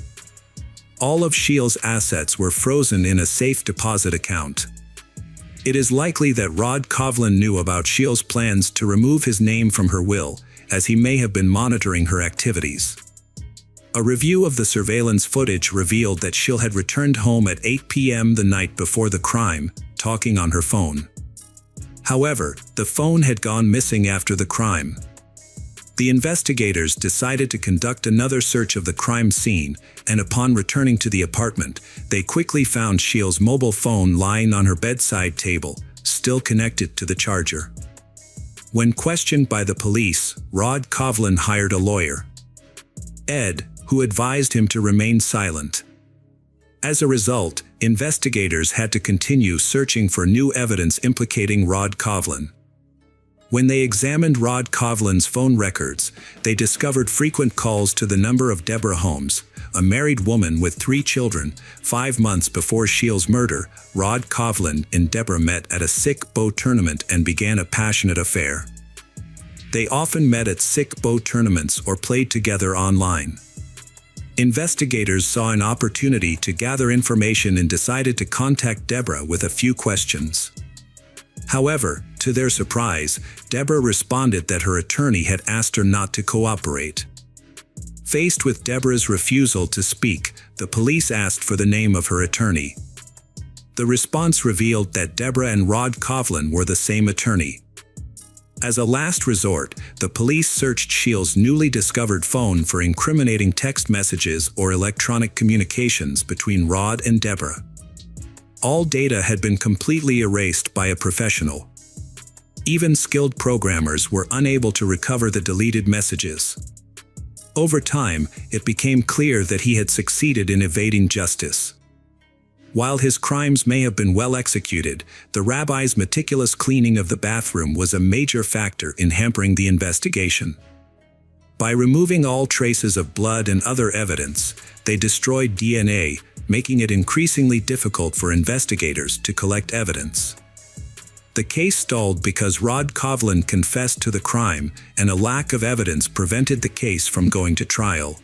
All of Schill's assets were frozen in a safe deposit account. It is likely that Rod Coghlan knew about Schill's plans to remove his name from her will, as he may have been monitoring her activities. A review of the surveillance footage revealed that Schill had returned home at 8 p.m. the night before the crime, talking on her phone. However, the phone had gone missing after the crime. The investigators decided to conduct another search of the crime scene, and upon returning to the apartment, they quickly found Schill's mobile phone lying on her bedside table, still connected to the charger. When questioned by the police, Rod Coghlan hired a lawyer, Ed, who advised him to remain silent. As a result, investigators had to continue searching for new evidence implicating Rod Coghlan. When they examined Rod Coghlan's phone records, they discovered frequent calls to the number of Deborah Holmes, a married woman with 3 children. 5 months before Schill's murder, Rod Coghlan and Deborah met at a sick bow tournament and began a passionate affair. They often met at sick bow tournaments or played together online. Investigators saw an opportunity to gather information and decided to contact Deborah with a few questions. However, to their surprise, Deborah responded that her attorney had asked her not to cooperate. Faced with Deborah's refusal to speak, the police asked for the name of her attorney. The response revealed that Deborah and Rod Coghlan were the same attorney. As a last resort, the police searched Schill's newly discovered phone for incriminating text messages or electronic communications between Rod and Deborah. All data had been completely erased by a professional. Even skilled programmers were unable to recover the deleted messages. Over time, it became clear that he had succeeded in evading justice. While his crimes may have been well executed, the rabbi's meticulous cleaning of the bathroom was a major factor in hampering the investigation. By removing all traces of blood and other evidence, they destroyed DNA, making it increasingly difficult for investigators to collect evidence. The case stalled because Rod Coghlan confessed to the crime, and a lack of evidence prevented the case from going to trial.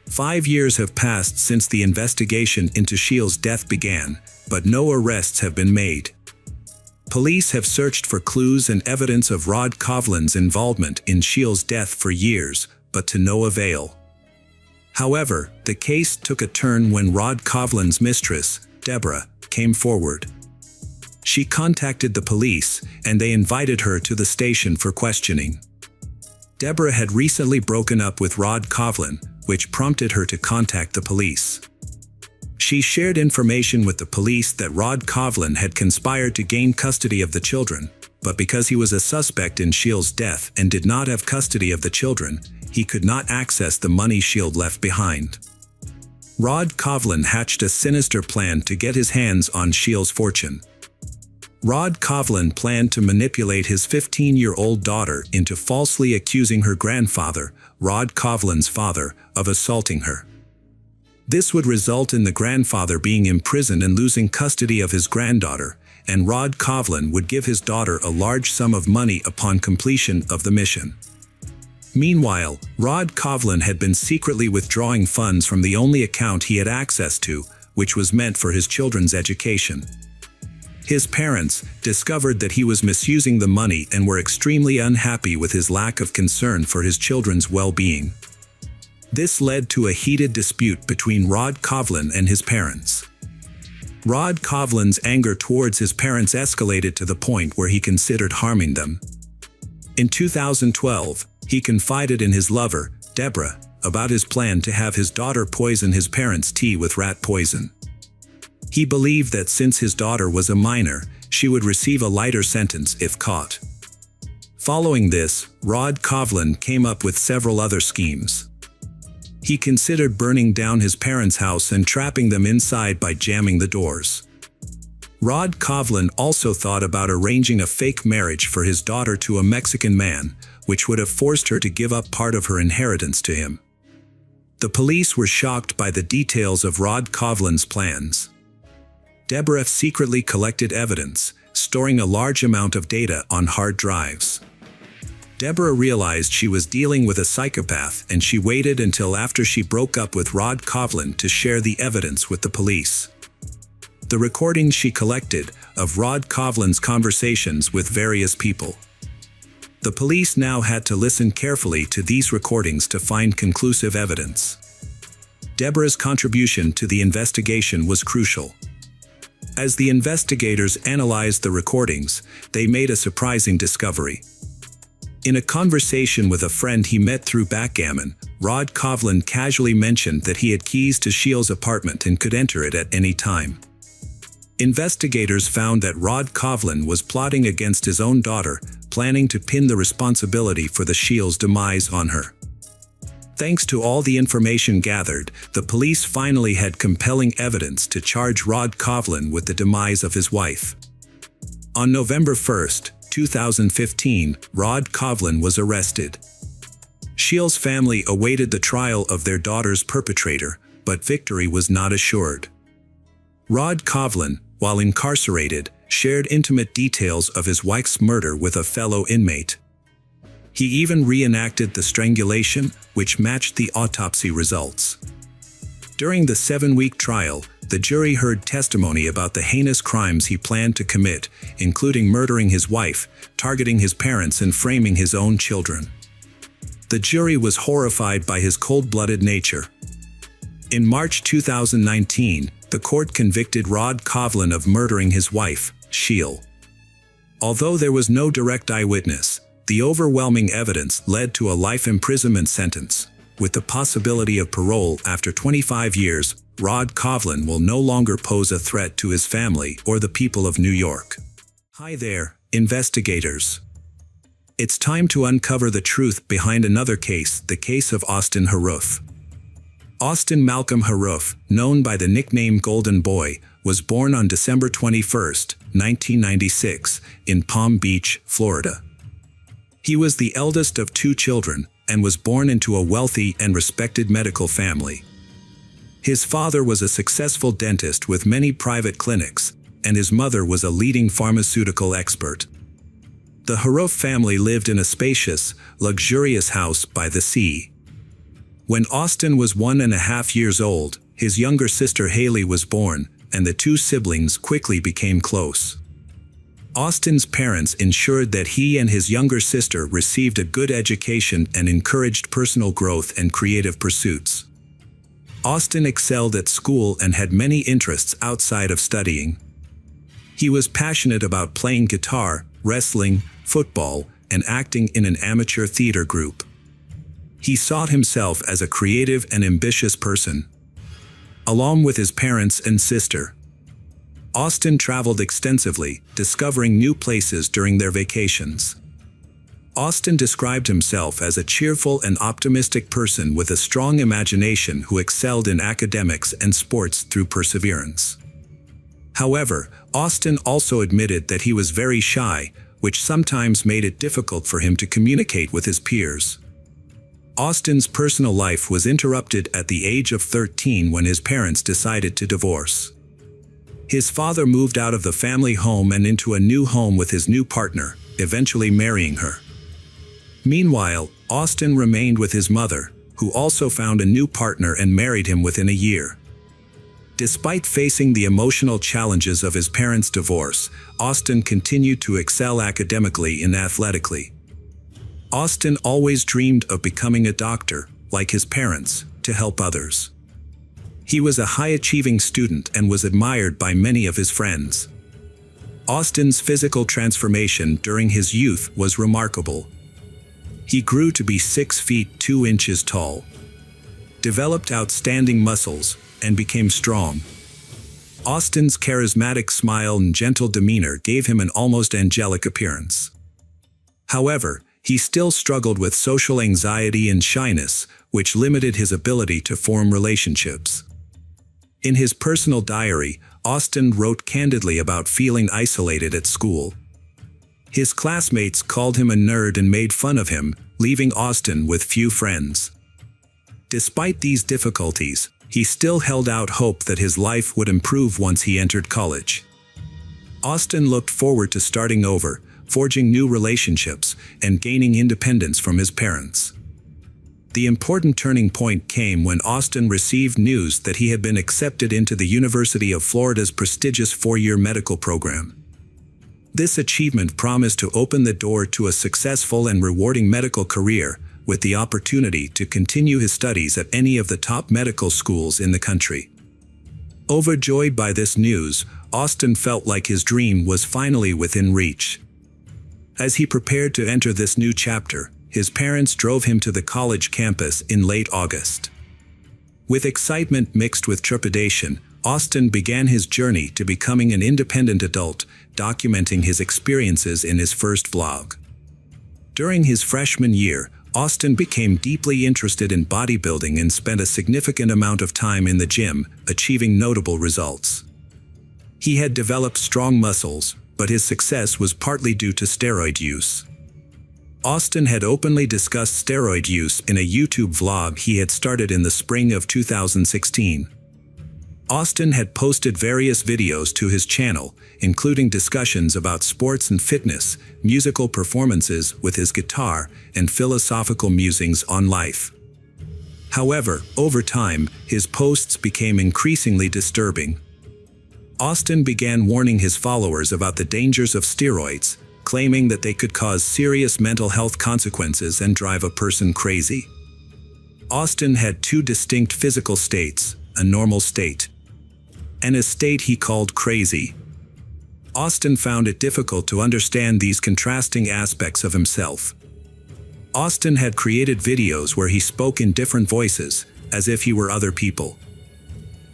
5 years have passed since the investigation into Schill's death began, but no arrests have been made. Police have searched for clues and evidence of Rod Coghlan's involvement in Schill's death for years, but to no avail. However, the case took a turn when Rod Coghlan's mistress, Deborah, came forward. She contacted the police, and they invited her to the station for questioning. Deborah had recently broken up with Rod Coghlan, which prompted her to contact the police. She shared information with the police that Rod Coghlan had conspired to gain custody of the children, but because he was a suspect in Schill's death and did not have custody of the children, he could not access the money Schill left behind. Rod Coghlan hatched a sinister plan to get his hands on Schill's fortune. Rod Kovlin planned to manipulate his 15-year-old daughter into falsely accusing her grandfather, Rod Kovlin's father, of assaulting her. This would result in the grandfather being imprisoned and losing custody of his granddaughter, and Rod Kovlin would give his daughter a large sum of money upon completion of the mission. Meanwhile, Rod Kovlin had been secretly withdrawing funds from the only account he had access to, which was meant for his children's education. His parents discovered that he was misusing the money and were extremely unhappy with his lack of concern for his children's well-being. This led to a heated dispute between Rod Kovlin and his parents. Rod Kovlin's anger towards his parents escalated to the point where he considered harming them. In 2012, he confided in his lover, Deborah, about his plan to have his daughter poison his parents' tea with rat poison. He believed that since his daughter was a minor, she would receive a lighter sentence if caught. Following this, Rod Kovlin came up with several other schemes. He considered burning down his parents' house and trapping them inside by jamming the doors. Rod Kovlin also thought about arranging a fake marriage for his daughter to a Mexican man, which would have forced her to give up part of her inheritance to him. The police were shocked by the details of Rod Kovlin's plans. Deborah secretly collected evidence, storing a large amount of data on hard drives. Deborah realized she was dealing with a psychopath, and she waited until after she broke up with Rod Kovlin to share the evidence with the police. The recordings she collected of Rod Kovlin's conversations with various people. The police now had to listen carefully to these recordings to find conclusive evidence. Deborah's contribution to the investigation was crucial. As the investigators analyzed the recordings, they made a surprising discovery. In a conversation with a friend he met through backgammon, Rod Kovlin casually mentioned that he had keys to Shiel's apartment and could enter it at any time. Investigators found that Rod Kovlin was plotting against his own daughter, planning to pin the responsibility for the Shiel's demise on her. Thanks to all the information gathered, the police finally had compelling evidence to charge Rod Kovlin with the demise of his wife. On November 1, 2015, Rod Kovlin was arrested. Shiel's family awaited the trial of their daughter's perpetrator, but victory was not assured. Rod Kovlin, while incarcerated, shared intimate details of his wife's murder with a fellow inmate. He even reenacted the strangulation, which matched the autopsy results. During the 7-week trial, the jury heard testimony about the heinous crimes he planned to commit, including murdering his wife, targeting his parents, and framing his own children. The jury was horrified by his cold-blooded nature. In March 2019, the court convicted Rod Kovlin of murdering his wife, Shiel. Although there was no direct eyewitness, the overwhelming evidence led to a life imprisonment sentence. With the possibility of parole after 25 years, Rod Kovlin will no longer pose a threat to his family or the people of New York. Hi there, investigators. It's time to uncover the truth behind another case, the case of Austin Harrouff. Austin Malcolm Harrouff, known by the nickname Golden Boy, was born on December 21, 1996, in Palm Beach, Florida. He was the eldest of 2 children, and was born into a wealthy and respected medical family. His father was a successful dentist with many private clinics, and his mother was a leading pharmaceutical expert. The Harrouff family lived in a spacious, luxurious house by the sea. When Austin was 1.5 years old, his younger sister Haley was born, and the 2 siblings quickly became close. Austin's parents ensured that he and his younger sister received a good education and encouraged personal growth and creative pursuits. Austin excelled at school and had many interests outside of studying. He was passionate about playing guitar, wrestling, football, and acting in an amateur theater group. He saw himself as a creative and ambitious person. Along with his parents and sister, Austin traveled extensively, discovering new places during their vacations. Austin described himself as a cheerful and optimistic person with a strong imagination who excelled in academics and sports through perseverance. However, Austin also admitted that he was very shy, which sometimes made it difficult for him to communicate with his peers. Austin's personal life was interrupted at the age of 13 when his parents decided to divorce. His father moved out of the family home and into a new home with his new partner, eventually marrying her. Meanwhile, Austin remained with his mother, who also found a new partner and married him within a year. Despite facing the emotional challenges of his parents' divorce, Austin continued to excel academically and athletically. Austin always dreamed of becoming a doctor, like his parents, to help others. He was a high-achieving student and was admired by many of his friends. Austin's physical transformation during his youth was remarkable. He grew to be 6 feet 2 inches tall, developed outstanding muscles, and became strong. Austin's charismatic smile and gentle demeanor gave him an almost angelic appearance. However, he still struggled with social anxiety and shyness, which limited his ability to form relationships. In his personal diary, Austin wrote candidly about feeling isolated at school. His classmates called him a nerd and made fun of him, leaving Austin with few friends. Despite these difficulties, he still held out hope that his life would improve once he entered college. Austin looked forward to starting over, forging new relationships, and gaining independence from his parents. The important turning point came when Austin received news that he had been accepted into the University of Florida's prestigious 4-year medical program. This achievement promised to open the door to a successful and rewarding medical career, with the opportunity to continue his studies at any of the top medical schools in the country. Overjoyed by this news, Austin felt like his dream was finally within reach. As he prepared to enter this new chapter, his parents drove him to the college campus in late August. With excitement mixed with trepidation, Austin began his journey to becoming an independent adult, documenting his experiences in his first vlog. During his freshman year, Austin became deeply interested in bodybuilding and spent a significant amount of time in the gym, achieving notable results. He had developed strong muscles, but his success was partly due to steroid use. Austin had openly discussed steroid use in a YouTube vlog he had started in the spring of 2016. Austin had posted various videos to his channel, including discussions about sports and fitness, musical performances with his guitar, and philosophical musings on life. However, over time, his posts became increasingly disturbing. Austin began warning his followers about the dangers of steroids, claiming that they could cause serious mental health consequences and drive a person crazy. Austin had two distinct physical states, a normal state and a state he called crazy. Austin found it difficult to understand these contrasting aspects of himself. Austin had created videos where he spoke in different voices, as if he were other people.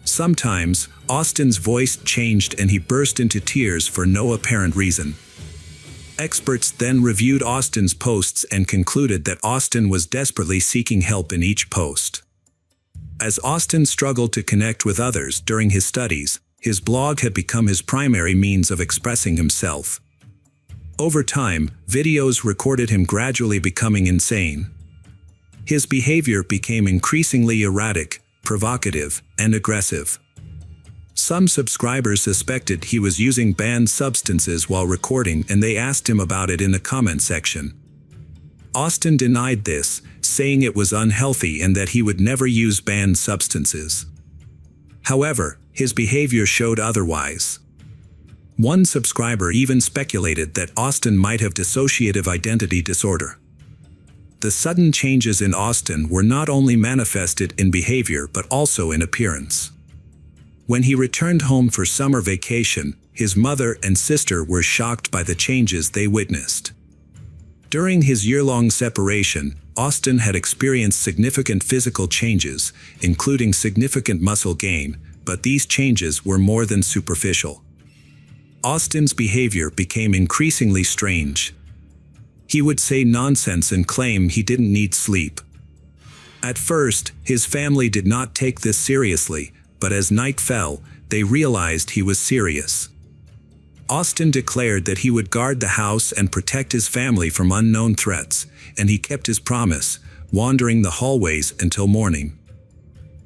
Sometimes, Austin's voice changed and he burst into tears for no apparent reason. Experts then reviewed Austin's posts and concluded that Austin was desperately seeking help in each post. As Austin struggled to connect with others during his studies, his blog had become his primary means of expressing himself. Over time, videos recorded him gradually becoming insane. His behavior became increasingly erratic, provocative, and aggressive. Some subscribers suspected he was using banned substances while recording, and they asked him about it in the comment section. Austin denied this, saying it was unhealthy and that he would never use banned substances. However, his behavior showed otherwise. One subscriber even speculated that Austin might have dissociative identity disorder. The sudden changes in Austin were not only manifested in behavior but also in appearance. When he returned home for summer vacation, his mother and sister were shocked by the changes they witnessed. During his year-long separation, Austin had experienced significant physical changes, including significant muscle gain, but these changes were more than superficial. Austin's behavior became increasingly strange. He would say nonsense and claim he didn't need sleep. At first, his family did not take this seriously, but as night fell, they realized he was serious. Austin declared that he would guard the house and protect his family from unknown threats, and he kept his promise, wandering the hallways until morning.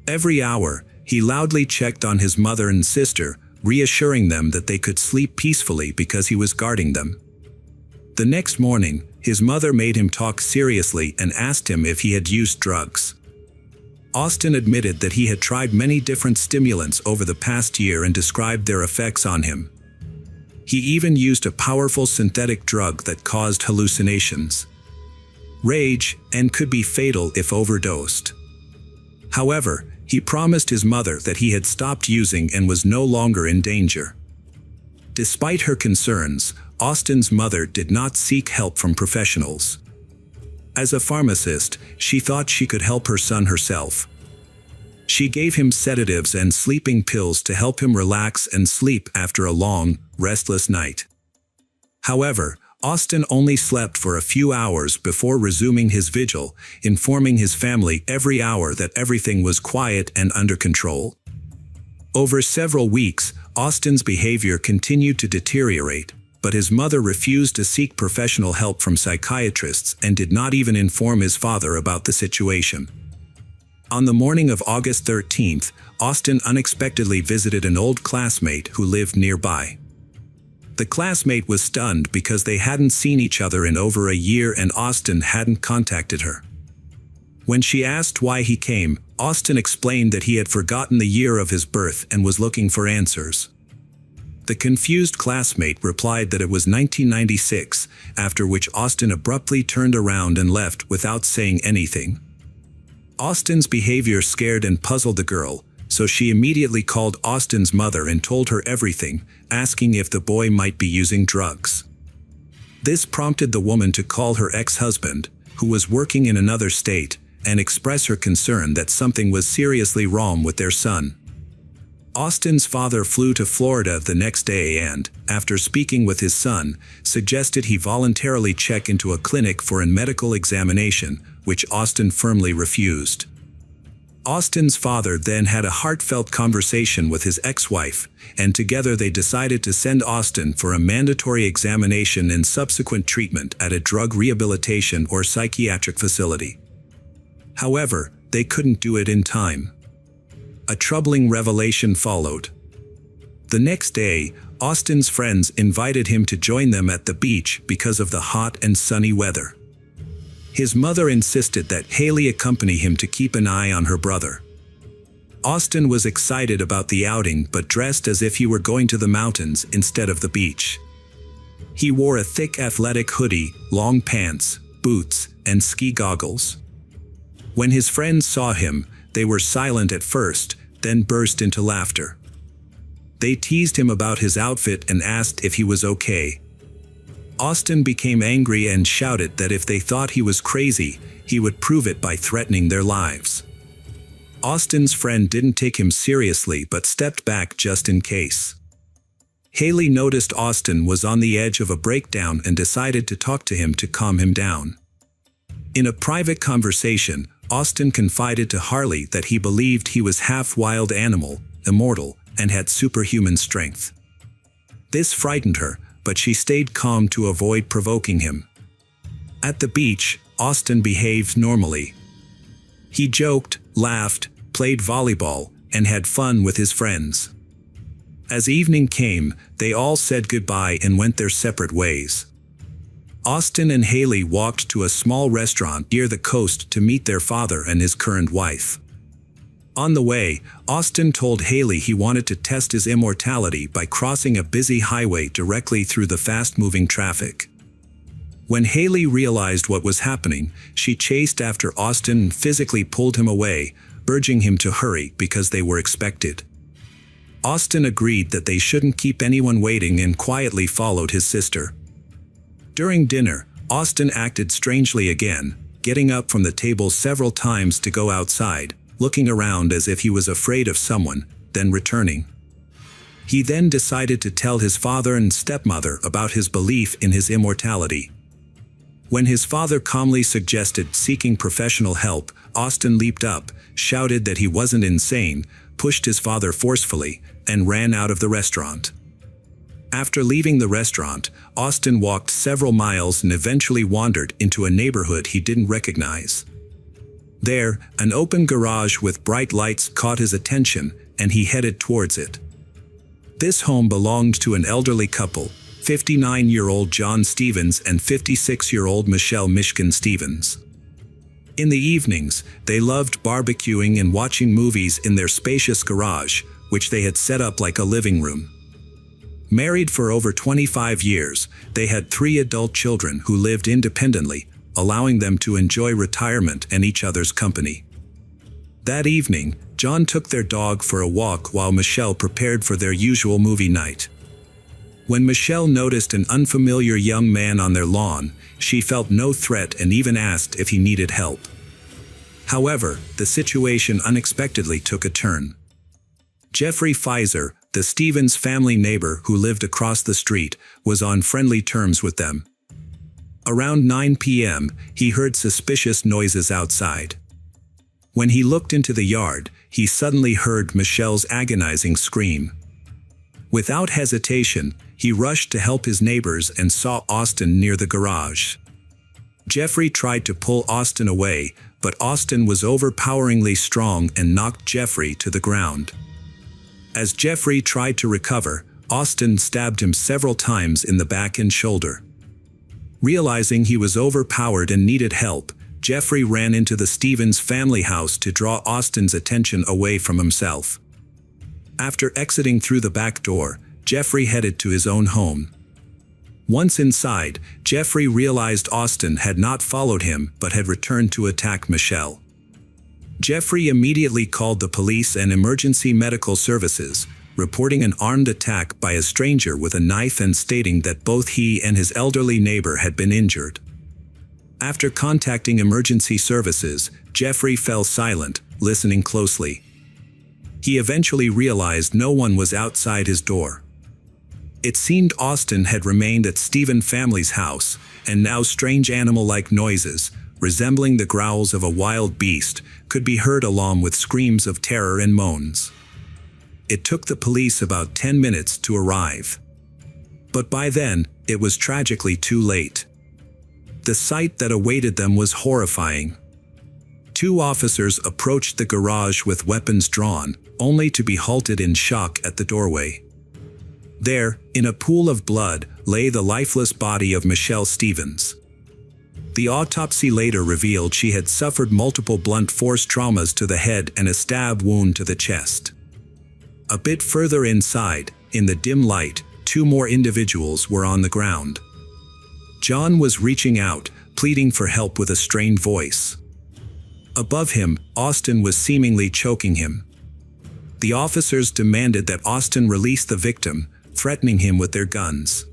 Every hour, he loudly checked on his mother and sister, reassuring them that they could sleep peacefully because he was guarding them. The next morning, his mother made him talk seriously and asked him if he had used drugs. Austin admitted that he had tried many different stimulants over the past year and described their effects on him. He even used a powerful synthetic drug that caused hallucinations, rage, and could be fatal if overdosed. However, he promised his mother that he had stopped using and was no longer in danger. Despite her concerns, Austin's mother did not seek help from professionals. As a pharmacist, she thought she could help her son herself. She gave him sedatives and sleeping pills to help him relax and sleep after a long, restless night. However, Austin only slept for a few hours before resuming his vigil, informing his family every hour that everything was quiet and under control. Over several weeks, Austin's behavior continued to deteriorate, but his mother refused to seek professional help from psychiatrists and did not even inform his father about the situation. On the morning of August 13th, Austin unexpectedly visited an old classmate who lived nearby. The classmate was stunned because they hadn't seen each other in over a year and Austin hadn't contacted her. When she asked why he came, Austin explained that he had forgotten the year of his birth and was looking for answers. The confused classmate replied that it was 1996, after which Austin abruptly turned around and left without saying anything. Austin's behavior scared and puzzled the girl, so she immediately called Austin's mother and told her everything, asking if the boy might be using drugs. This prompted the woman to call her ex-husband, who was working in another state, and express her concern that something was seriously wrong with their son. Austin's father flew to Florida the next day and, after speaking with his son, suggested he voluntarily check into a clinic for a medical examination, which Austin firmly refused. Austin's father then had a heartfelt conversation with his ex-wife, and together they decided to send Austin for a mandatory examination and subsequent treatment at a drug rehabilitation or psychiatric facility. However, they couldn't do it in time. A troubling revelation followed. The next day, Austin's friends invited him to join them at the beach because of the hot and sunny weather. His mother insisted that Haley accompany him to keep an eye on her brother. Austin was excited about the outing but dressed as if he were going to the mountains instead of the beach. He wore a thick athletic hoodie, long pants, boots, and ski goggles. When his friends saw him, they were silent at first, then burst into laughter. They teased him about his outfit and asked if he was okay. Austin became angry and shouted that if they thought he was crazy, he would prove it by threatening their lives. Austin's friend didn't take him seriously but stepped back just in case. Haley noticed Austin was on the edge of a breakdown and decided to talk to him to calm him down. In a private conversation, Austin confided to Harley that he believed he was half wild animal, immortal, and had superhuman strength. This frightened her, but she stayed calm to avoid provoking him. At the beach, Austin behaved normally. He joked, laughed, played volleyball, and had fun with his friends. As evening came, they all said goodbye and went their separate ways. Austin and Haley walked to a small restaurant near the coast to meet their father and his current wife. On the way, Austin told Haley he wanted to test his immortality by crossing a busy highway directly through the fast-moving traffic. When Haley realized what was happening, she chased after Austin and physically pulled him away, urging him to hurry because they were expected. Austin agreed that they shouldn't keep anyone waiting and quietly followed his sister. During dinner, Austin acted strangely again, getting up from the table several times to go outside, looking around as if he was afraid of someone, then returning. He then decided to tell his father and stepmother about his belief in his immortality. When his father calmly suggested seeking professional help, Austin leaped up, shouted that he wasn't insane, pushed his father forcefully, and ran out of the restaurant. After leaving the restaurant, Austin walked several miles and eventually wandered into a neighborhood he didn't recognize. There, an open garage with bright lights caught his attention, and he headed towards it. This home belonged to an elderly couple, 59-year-old John Stevens and 56-year-old Michelle Mishkin Stevens. In the evenings, they loved barbecuing and watching movies in their spacious garage, which they had set up like a living room. Married for over 25 years, they had 3 adult children who lived independently, allowing them to enjoy retirement and each other's company. That evening, John took their dog for a walk while Michelle prepared for their usual movie night. When Michelle noticed an unfamiliar young man on their lawn, she felt no threat and even asked if he needed help. However, the situation unexpectedly took a turn. Jeffrey Pfizer, the Stevens family neighbor who lived across the street, was on friendly terms with them. Around 9 p.m., he heard suspicious noises outside. When he looked into the yard, he suddenly heard Michelle's agonizing scream. Without hesitation, he rushed to help his neighbors and saw Austin near the garage. Jeffrey tried to pull Austin away, but Austin was overpoweringly strong and knocked Jeffrey to the ground. As Jeffrey tried to recover, Austin stabbed him several times in the back and shoulder. Realizing he was overpowered and needed help, Jeffrey ran into the Stevens family house to draw Austin's attention away from himself. After exiting through the back door, Jeffrey headed to his own home. Once inside, Jeffrey realized Austin had not followed him but had returned to attack Michelle. Jeffrey immediately called the police and emergency medical services, reporting an armed attack by a stranger with a knife and stating that both he and his elderly neighbor had been injured. After contacting emergency services, Jeffrey fell silent, listening closely. He eventually realized no one was outside his door. It seemed Austin had remained at Stephen family's house, and now strange animal-like noises, resembling the growls of a wild beast, could be heard along with screams of terror and moans. It took the police about 10 minutes to arrive. But by then, it was tragically too late. The sight that awaited them was horrifying. 2 officers approached the garage with weapons drawn, only to be halted in shock at the doorway. There, in a pool of blood, lay the lifeless body of Michelle Stevens. The autopsy later revealed she had suffered multiple blunt force traumas to the head and a stab wound to the chest. A bit further inside, in the dim light, 2 more individuals were on the ground. John was reaching out, pleading for help with a strained voice. Above him, Austin was seemingly choking him. The officers demanded that Austin release the victim, threatening him with their guns.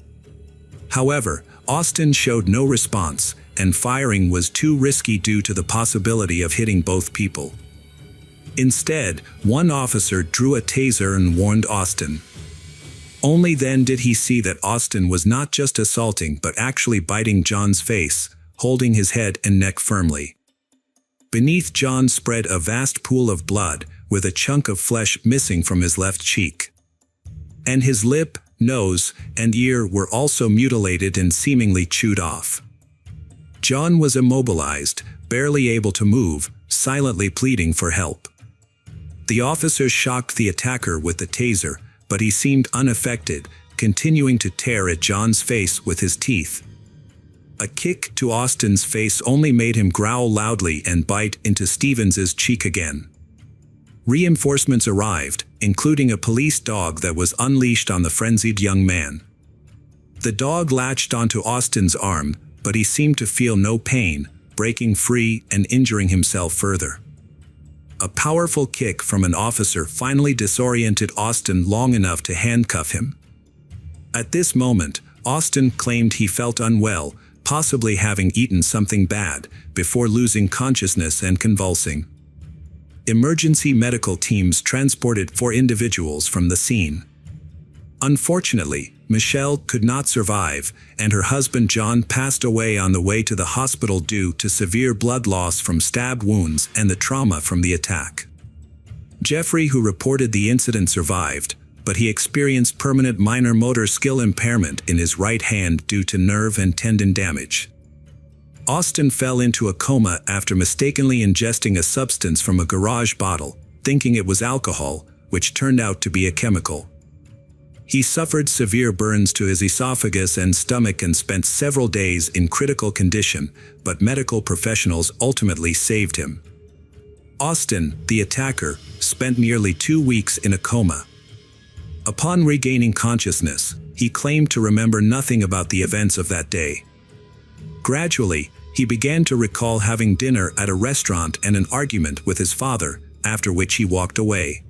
However, Austin showed no response, and firing was too risky due to the possibility of hitting both people. Instead, one officer drew a taser and warned Austin. Only then did he see that Austin was not just assaulting but actually biting John's face, holding his head and neck firmly. Beneath John spread a vast pool of blood, with a chunk of flesh missing from his left cheek. And his lip, nose, and ear were also mutilated and seemingly chewed off. John was immobilized, barely able to move, silently pleading for help. The officers shocked the attacker with the taser, but he seemed unaffected, continuing to tear at John's face with his teeth. A kick to Austin's face only made him growl loudly and bite into Stevens's cheek again. Reinforcements arrived, including a police dog that was unleashed on the frenzied young man. The dog latched onto Austin's arm, but he seemed to feel no pain, breaking free and injuring himself further. A powerful kick from an officer finally disoriented Austin long enough to handcuff him. At this moment, Austin claimed he felt unwell, possibly having eaten something bad, before losing consciousness and convulsing. Emergency medical teams transported 4 individuals from the scene. Unfortunately, Michelle could not survive, and her husband John passed away on the way to the hospital due to severe blood loss from stab wounds and the trauma from the attack. Jeffrey, who reported the incident, survived, but he experienced permanent minor motor skill impairment in his right hand due to nerve and tendon damage. Austin fell into a coma after mistakenly ingesting a substance from a garage bottle, thinking it was alcohol, which turned out to be a chemical. He suffered severe burns to his esophagus and stomach and spent several days in critical condition, but medical professionals ultimately saved him. Austin, the attacker, spent nearly 2 weeks in a coma. Upon regaining consciousness, he claimed to remember nothing about the events of that day. Gradually, he began to recall having dinner at a restaurant and an argument with his father, after which he walked away.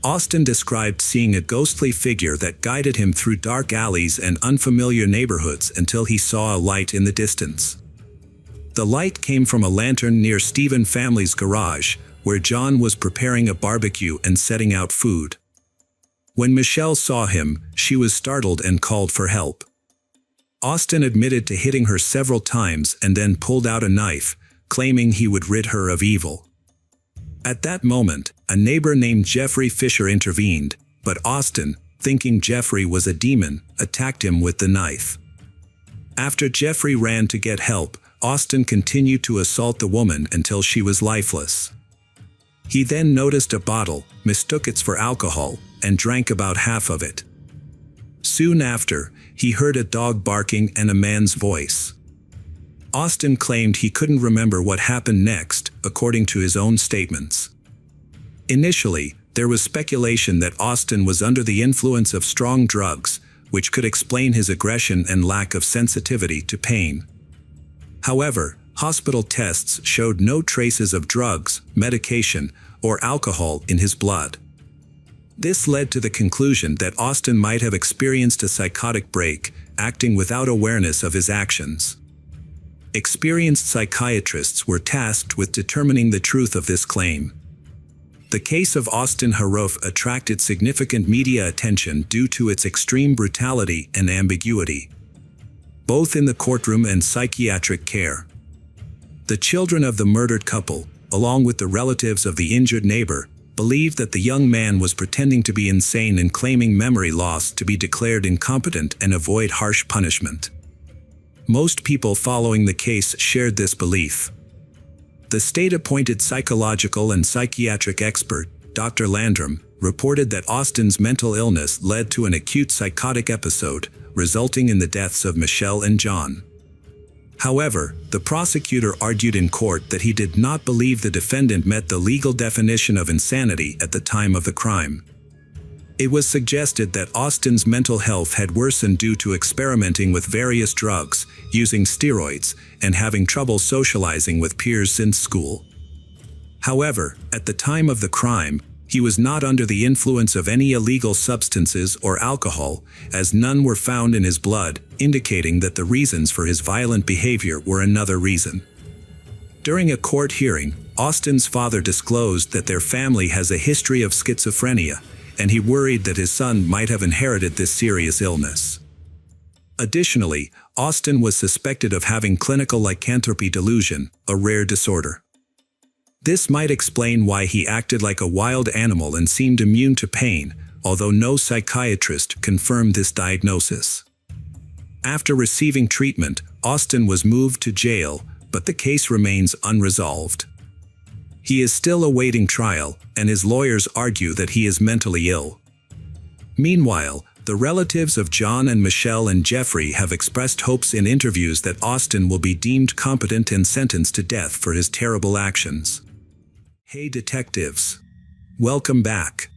Austin described seeing a ghostly figure that guided him through dark alleys and unfamiliar neighborhoods until he saw a light in the distance. The light came from a lantern near Stephen family's garage, where John was preparing a barbecue and setting out food. When Michelle saw him, she was startled and called for help. Austin admitted to hitting her several times and then pulled out a knife, claiming he would rid her of evil. At that moment, a neighbor named Jeffrey Fisher intervened, but Austin, thinking Jeffrey was a demon, attacked him with the knife. After Jeffrey ran to get help, Austin continued to assault the woman until she was lifeless. He then noticed a bottle, mistook it for alcohol, and drank about half of it. Soon after, he heard a dog barking and a man's voice. Austin claimed he couldn't remember what happened next, according to his own statements. Initially, there was speculation that Austin was under the influence of strong drugs, which could explain his aggression and lack of sensitivity to pain. However, hospital tests showed no traces of drugs, medication, or alcohol in his blood. This led to the conclusion that Austin might have experienced a psychotic break, acting without awareness of his actions. Experienced psychiatrists were tasked with determining the truth of this claim. The case of Austin Harrouf attracted significant media attention due to its extreme brutality and ambiguity, both in the courtroom and psychiatric care. The children of the murdered couple, along with the relatives of the injured neighbor, believed that the young man was pretending to be insane and claiming memory loss to be declared incompetent and avoid harsh punishment. Most people following the case shared this belief. The state-appointed psychological and psychiatric expert, Dr. Landrum, reported that Austin's mental illness led to an acute psychotic episode, resulting in the deaths of Michelle and John. However, the prosecutor argued in court that he did not believe the defendant met the legal definition of insanity at the time of the crime. It was suggested that Austin's mental health had worsened due to experimenting with various drugs, using steroids, and having trouble socializing with peers since school. However, at the time of the crime, he was not under the influence of any illegal substances or alcohol, as none were found in his blood, indicating that the reasons for his violent behavior were another reason. During a court hearing, Austin's father disclosed that their family has a history of schizophrenia, and he worried that his son might have inherited this serious illness. Additionally, Austin was suspected of having clinical lycanthropy delusion, a rare disorder. This might explain why he acted like a wild animal and seemed immune to pain, although no psychiatrist confirmed this diagnosis. After receiving treatment, Austin was moved to jail, but the case remains unresolved. He is still awaiting trial, and his lawyers argue that he is mentally ill. Meanwhile, the relatives of John and Michelle and Jeffrey have expressed hopes in interviews that Austin will be deemed competent and sentenced to death for his terrible actions. Hey detectives! Welcome back.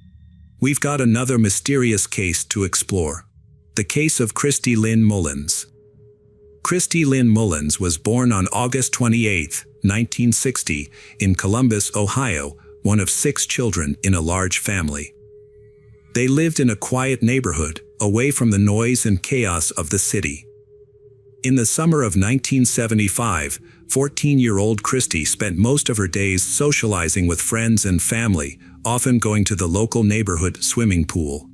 We've got another mysterious case to explore. The case of Christy Lynn Mullins. Christy Lynn Mullins was born on August 28, 1960, in Columbus, Ohio, one of 6 children in a large family. They lived in a quiet neighborhood, away from the noise and chaos of the city. In the summer of 1975, 14-year-old Christy spent most of her days socializing with friends and family, often going to the local neighborhood swimming pool.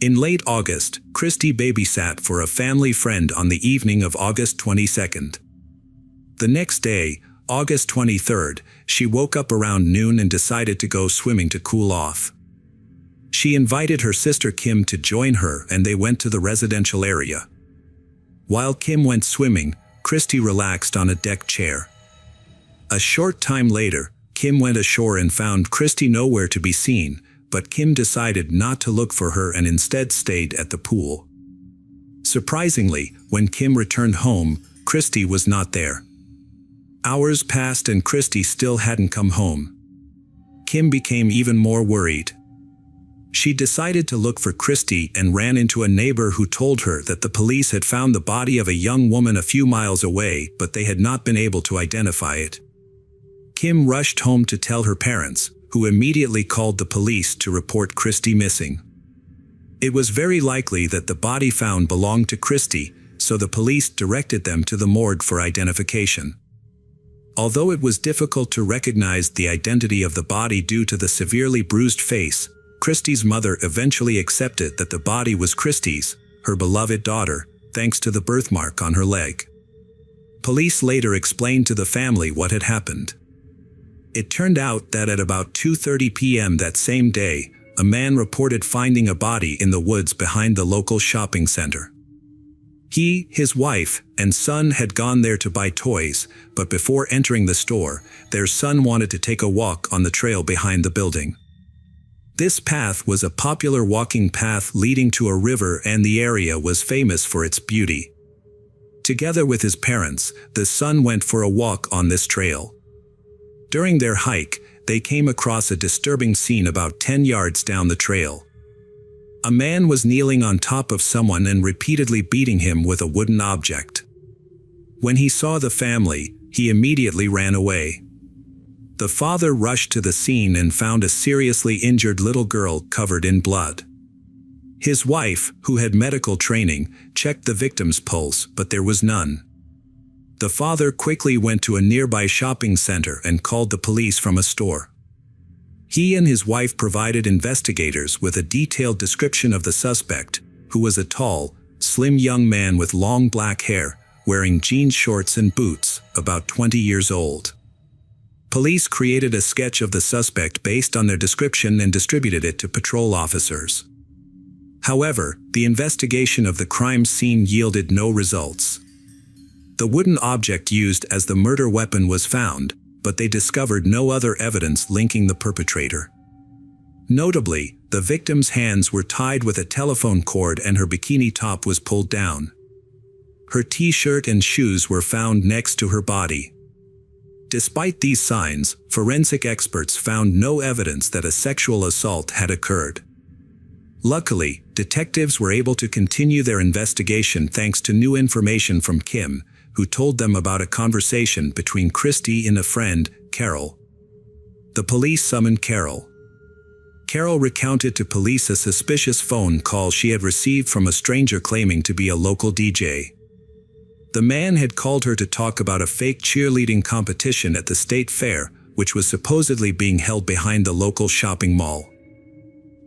In late August, Christy babysat for a family friend on the evening of August 22nd. The next day, August 23rd, she woke up around noon and decided to go swimming to cool off. She invited her sister Kim to join her and they went to the residential area. While Kim went swimming, Christy relaxed on a deck chair. A short time later, Kim went ashore and found Christy nowhere to be seen, but Kim decided not to look for her and instead stayed at the pool. Surprisingly, when Kim returned home, Christy was not there. Hours passed and Christy still hadn't come home. Kim became even more worried. She decided to look for Christy and ran into a neighbor who told her that the police had found the body of a young woman a few miles away, but they had not been able to identify it. Kim rushed home to tell her parents, who immediately called the police to report Christy missing. It was very likely that the body found belonged to Christy, so the police directed them to the morgue for identification. Although it was difficult to recognize the identity of the body due to the severely bruised face, Christy's mother eventually accepted that the body was Christy's, her beloved daughter, thanks to the birthmark on her leg. Police later explained to the family what had happened. It turned out that at about 2:30 p.m. that same day, a man reported finding a body in the woods behind the local shopping center. He, his wife, and son had gone there to buy toys, but before entering the store, their son wanted to take a walk on the trail behind the building. This path was a popular walking path leading to a river and the area was famous for its beauty. Together with his parents, the son went for a walk on this trail. During their hike, they came across a disturbing scene about 10 yards down the trail. A man was kneeling on top of someone and repeatedly beating him with a wooden object. When he saw the family, he immediately ran away. The father rushed to the scene and found a seriously injured little girl covered in blood. His wife, who had medical training, checked the victim's pulse, but there was none. The father quickly went to a nearby shopping center and called the police from a store. He and his wife provided investigators with a detailed description of the suspect, who was a tall, slim young man with long black hair, wearing jeans shorts and boots, about 20 years old. Police created a sketch of the suspect based on their description and distributed it to patrol officers. However, the investigation of the crime scene yielded no results. The wooden object used as the murder weapon was found, but they discovered no other evidence linking the perpetrator. Notably, the victim's hands were tied with a telephone cord and her bikini top was pulled down. Her t-shirt and shoes were found next to her body. Despite these signs, forensic experts found no evidence that a sexual assault had occurred. Luckily, detectives were able to continue their investigation thanks to new information from Kim, who told them about a conversation between Christy and a friend, Carol. The police summoned Carol. Carol recounted to police a suspicious phone call she had received from a stranger claiming to be a local DJ. The man had called her to talk about a fake cheerleading competition at the state fair, which was supposedly being held behind the local shopping mall.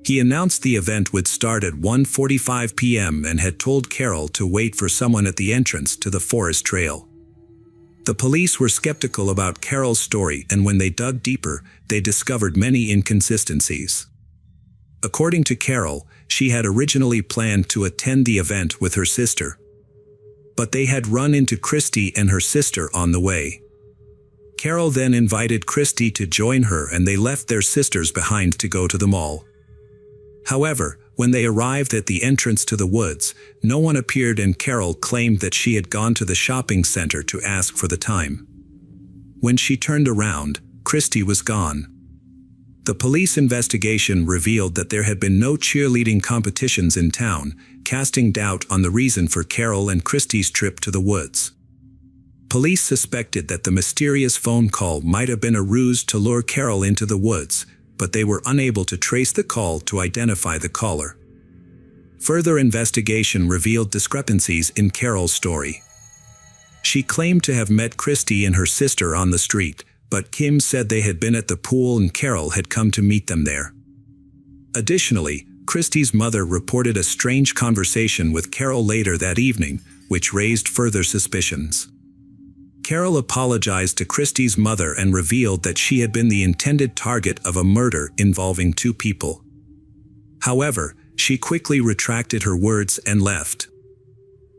He announced the event would start at 1:45 p.m. and had told Carol to wait for someone at the entrance to the forest trail. The police were skeptical about Carol's story, and when they dug deeper, they discovered many inconsistencies. According to Carol, she had originally planned to attend the event with her sister, but they had run into Christy and her sister on the way. Carol then invited Christy to join her and they left their sisters behind to go to the mall. However, when they arrived at the entrance to the woods, no one appeared and Carol claimed that she had gone to the shopping center to ask for the time. When she turned around, Christy was gone. The police investigation revealed that there had been no cheerleading competitions in town, casting doubt on the reason for Carol and Christy's trip to the woods. Police suspected that the mysterious phone call might have been a ruse to lure Carol into the woods, but they were unable to trace the call to identify the caller. Further investigation revealed discrepancies in Carol's story. She claimed to have met Christy and her sister on the street, but Kim said they had been at the pool and Carol had come to meet them there. Additionally, Christy's mother reported a strange conversation with Carol later that evening, which raised further suspicions. Carol apologized to Christy's mother and revealed that she had been the intended target of a murder involving two people. However, she quickly retracted her words and left.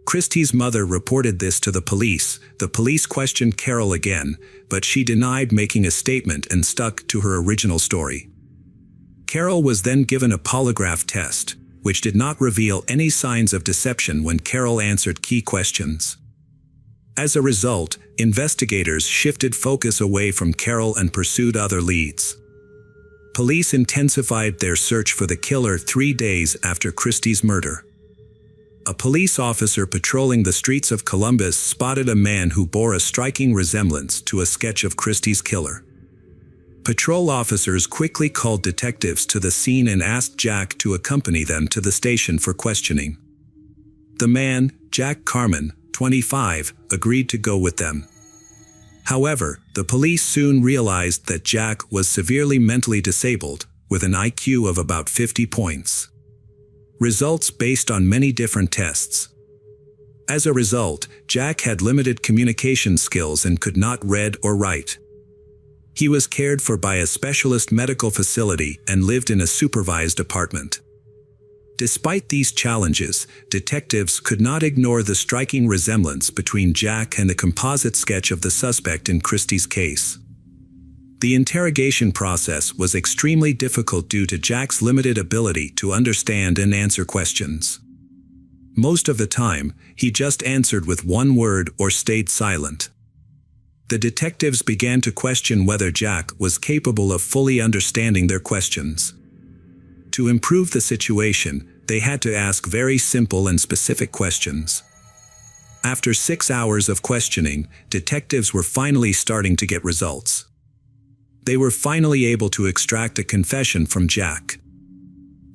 Christie's mother reported this to the police. The police questioned Carol again, but she denied making a statement and stuck to her original story. Carol was then given a polygraph test, which did not reveal any signs of deception when Carol answered key questions. As a result, investigators shifted focus away from Carol and pursued other leads. Police intensified their search for the killer 3 days after Christie's murder. A police officer patrolling the streets of Columbus spotted a man who bore a striking resemblance to a sketch of Christie's killer. Patrol officers quickly called detectives to the scene and asked Jack to accompany them to the station for questioning. The man, Jack Carman, 25, agreed to go with them. However, the police soon realized that Jack was severely mentally disabled, with an IQ of about 50 points. Results based on many different tests. As a result, Jack had limited communication skills and could not read or write. He was cared for by a specialist medical facility and lived in a supervised apartment. Despite these challenges, detectives could not ignore the striking resemblance between Jack and the composite sketch of the suspect in Christie's case. The interrogation process was extremely difficult due to Jack's limited ability to understand and answer questions. Most of the time, he just answered with one word or stayed silent. The detectives began to question whether Jack was capable of fully understanding their questions. To improve the situation, they had to ask very simple and specific questions. After 6 hours of questioning, detectives were finally starting to get results. They were finally able to extract a confession from Jack.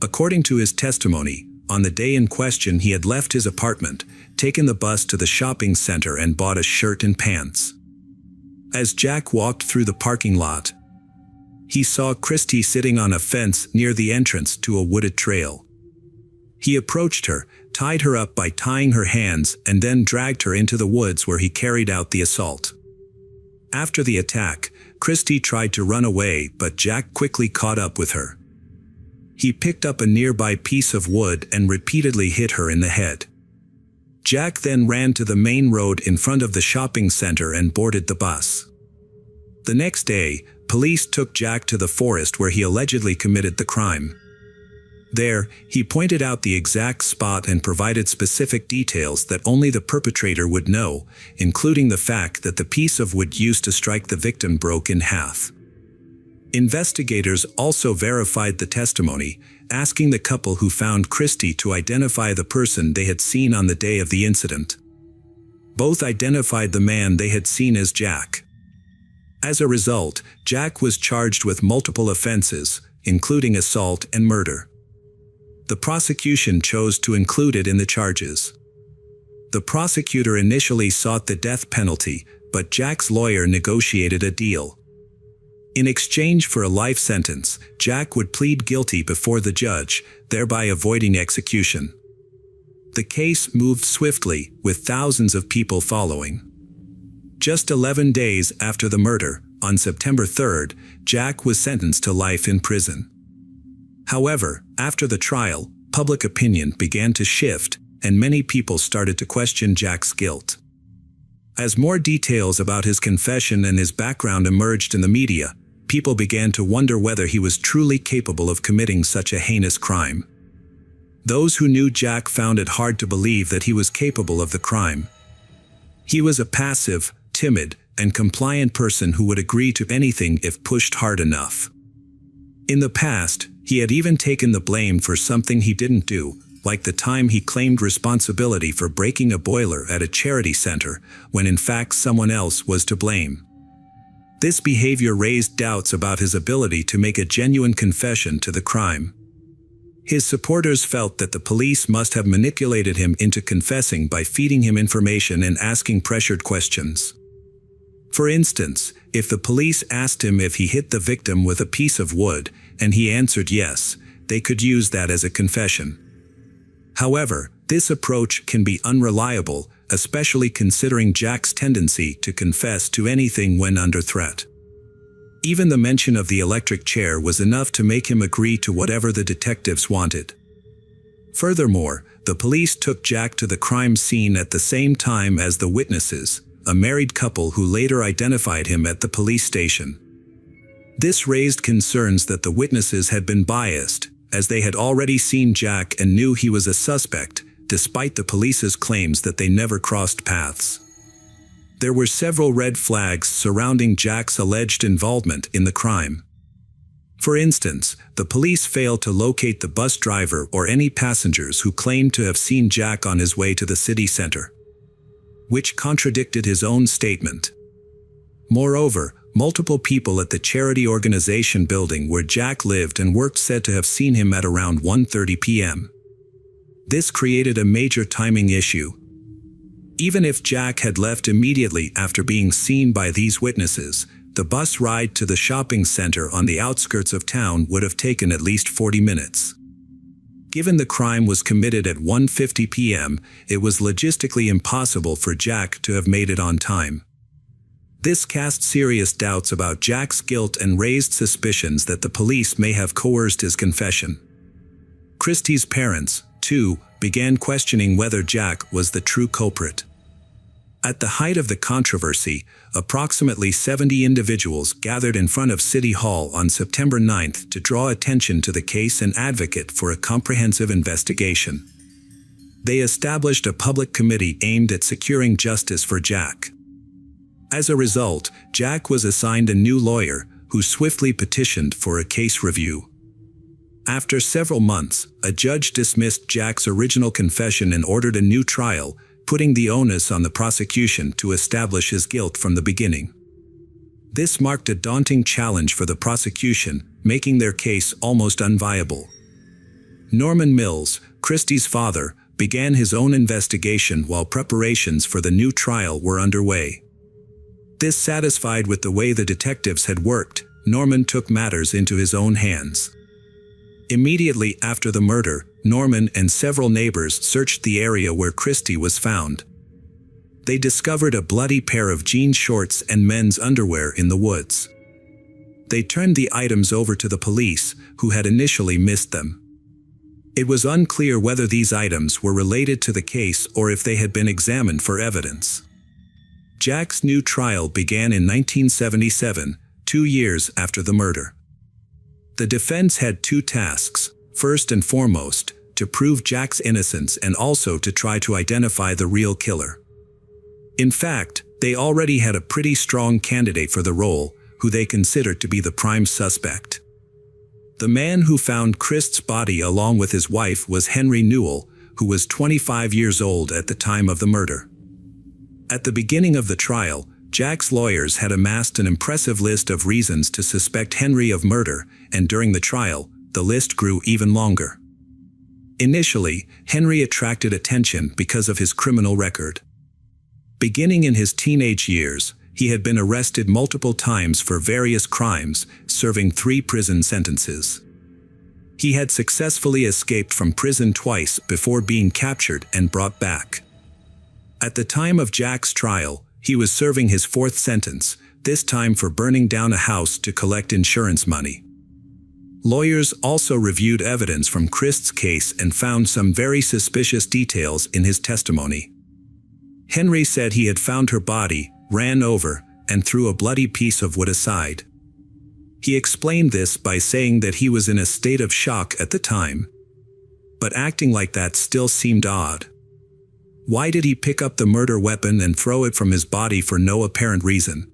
According to his testimony, on the day in question he had left his apartment, taken the bus to the shopping center and bought a shirt and pants. As Jack walked through the parking lot, he saw Christie sitting on a fence near the entrance to a wooded trail. He approached her, tied her up by tying her hands, and then dragged her into the woods where he carried out the assault. After the attack, Christie tried to run away, but Jack quickly caught up with her. He picked up a nearby piece of wood and repeatedly hit her in the head. Jack then ran to the main road in front of the shopping center and boarded the bus. The next day, police took Jack to the forest where he allegedly committed the crime. There, he pointed out the exact spot and provided specific details that only the perpetrator would know, including the fact that the piece of wood used to strike the victim broke in half. Investigators also verified the testimony, asking the couple who found Christie to identify the person they had seen on the day of the incident. Both identified the man they had seen as Jack. As a result, Jack was charged with multiple offenses, including assault and murder. The prosecution chose to include it in the charges. The prosecutor initially sought the death penalty, but Jack's lawyer negotiated a deal. In exchange for a life sentence, Jack would plead guilty before the judge, thereby avoiding execution. The case moved swiftly, with thousands of people following. Just 11 days after the murder, on September 3rd, Jack was sentenced to life in prison. However, after the trial, public opinion began to shift, and many people started to question Jack's guilt. As more details about his confession and his background emerged in the media, people began to wonder whether he was truly capable of committing such a heinous crime. Those who knew Jack found it hard to believe that he was capable of the crime. He was a passive, timid, and compliant person who would agree to anything if pushed hard enough. In the past, he had even taken the blame for something he didn't do, like the time he claimed responsibility for breaking a boiler at a charity center, when in fact someone else was to blame. This behavior raised doubts about his ability to make a genuine confession to the crime. His supporters felt that the police must have manipulated him into confessing by feeding him information and asking pressured questions. For instance, if the police asked him if he hit the victim with a piece of wood, and he answered yes, they could use that as a confession. However, this approach can be unreliable, especially considering Jack's tendency to confess to anything when under threat. Even the mention of the electric chair was enough to make him agree to whatever the detectives wanted. Furthermore, the police took Jack to the crime scene at the same time as the witnesses, a married couple who later identified him at the police station. This raised concerns that the witnesses had been biased, as they had already seen Jack and knew he was a suspect, despite the police's claims that they never crossed paths. There were several red flags surrounding Jack's alleged involvement in the crime. For instance, the police failed to locate the bus driver or any passengers who claimed to have seen Jack on his way to the city center, which contradicted his own statement. Moreover, multiple people at the charity organization building where Jack lived and worked said to have seen him at around 1:30 p.m. This created a major timing issue. Even if Jack had left immediately after being seen by these witnesses, the bus ride to the shopping center on the outskirts of town would have taken at least 40 minutes. Given the crime was committed at 1:50 p.m., it was logistically impossible for Jack to have made it on time. This cast serious doubts about Jack's guilt and raised suspicions that the police may have coerced his confession. Christie's parents, too, began questioning whether Jack was the true culprit. At the height of the controversy, approximately 70 individuals gathered in front of City Hall on September 9th to draw attention to the case and advocate for a comprehensive investigation. They established a public committee aimed at securing justice for Jack. As a result, Jack was assigned a new lawyer, who swiftly petitioned for a case review. After several months, a judge dismissed Jack's original confession and ordered a new trial, putting the onus on the prosecution to establish his guilt from the beginning. This marked a daunting challenge for the prosecution, making their case almost unviable. Norman Mills, Christie's father, began his own investigation while preparations for the new trial were underway. Dissatisfied with the way the detectives had worked, Norman took matters into his own hands. Immediately after the murder, Norman and several neighbors searched the area where Christie was found. They discovered a bloody pair of jean shorts and men's underwear in the woods. They turned the items over to the police, who had initially missed them. It was unclear whether these items were related to the case or if they had been examined for evidence. Jack's new trial began in 1977, 2 years after the murder. The defense had two tasks: first and foremost, to prove Jack's innocence and also to try to identify the real killer. In fact, they already had a pretty strong candidate for the role, who they considered to be the prime suspect. The man who found Christ's body along with his wife was Henry Newell, who was 25 years old at the time of the murder. At the beginning of the trial, Jack's lawyers had amassed an impressive list of reasons to suspect Henry of murder, and during the trial, the list grew even longer. Initially, Henry attracted attention because of his criminal record. Beginning in his teenage years, he had been arrested multiple times for various crimes, serving 3 prison sentences. He had successfully escaped from prison twice before being captured and brought back. At the time of Jack's trial, he was serving his 4th sentence, this time for burning down a house to collect insurance money. Lawyers also reviewed evidence from Christ's case and found some very suspicious details in his testimony. Henry said he had found her body, ran over, and threw a bloody piece of wood aside. He explained this by saying that he was in a state of shock at the time. But acting like that still seemed odd. Why did he pick up the murder weapon and throw it from his body for no apparent reason?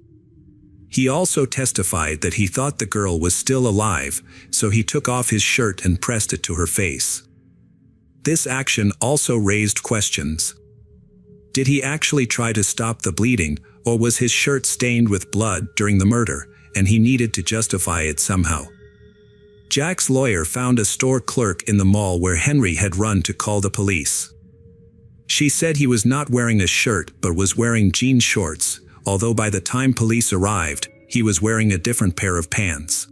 He also testified that he thought the girl was still alive, so he took off his shirt and pressed it to her face. This action also raised questions. Did he actually try to stop the bleeding, or was his shirt stained with blood during the murder, and he needed to justify it somehow? Jack's lawyer found a store clerk in the mall where Henry had run to call the police. She said he was not wearing a shirt but was wearing jean shorts, although by the time police arrived, he was wearing a different pair of pants.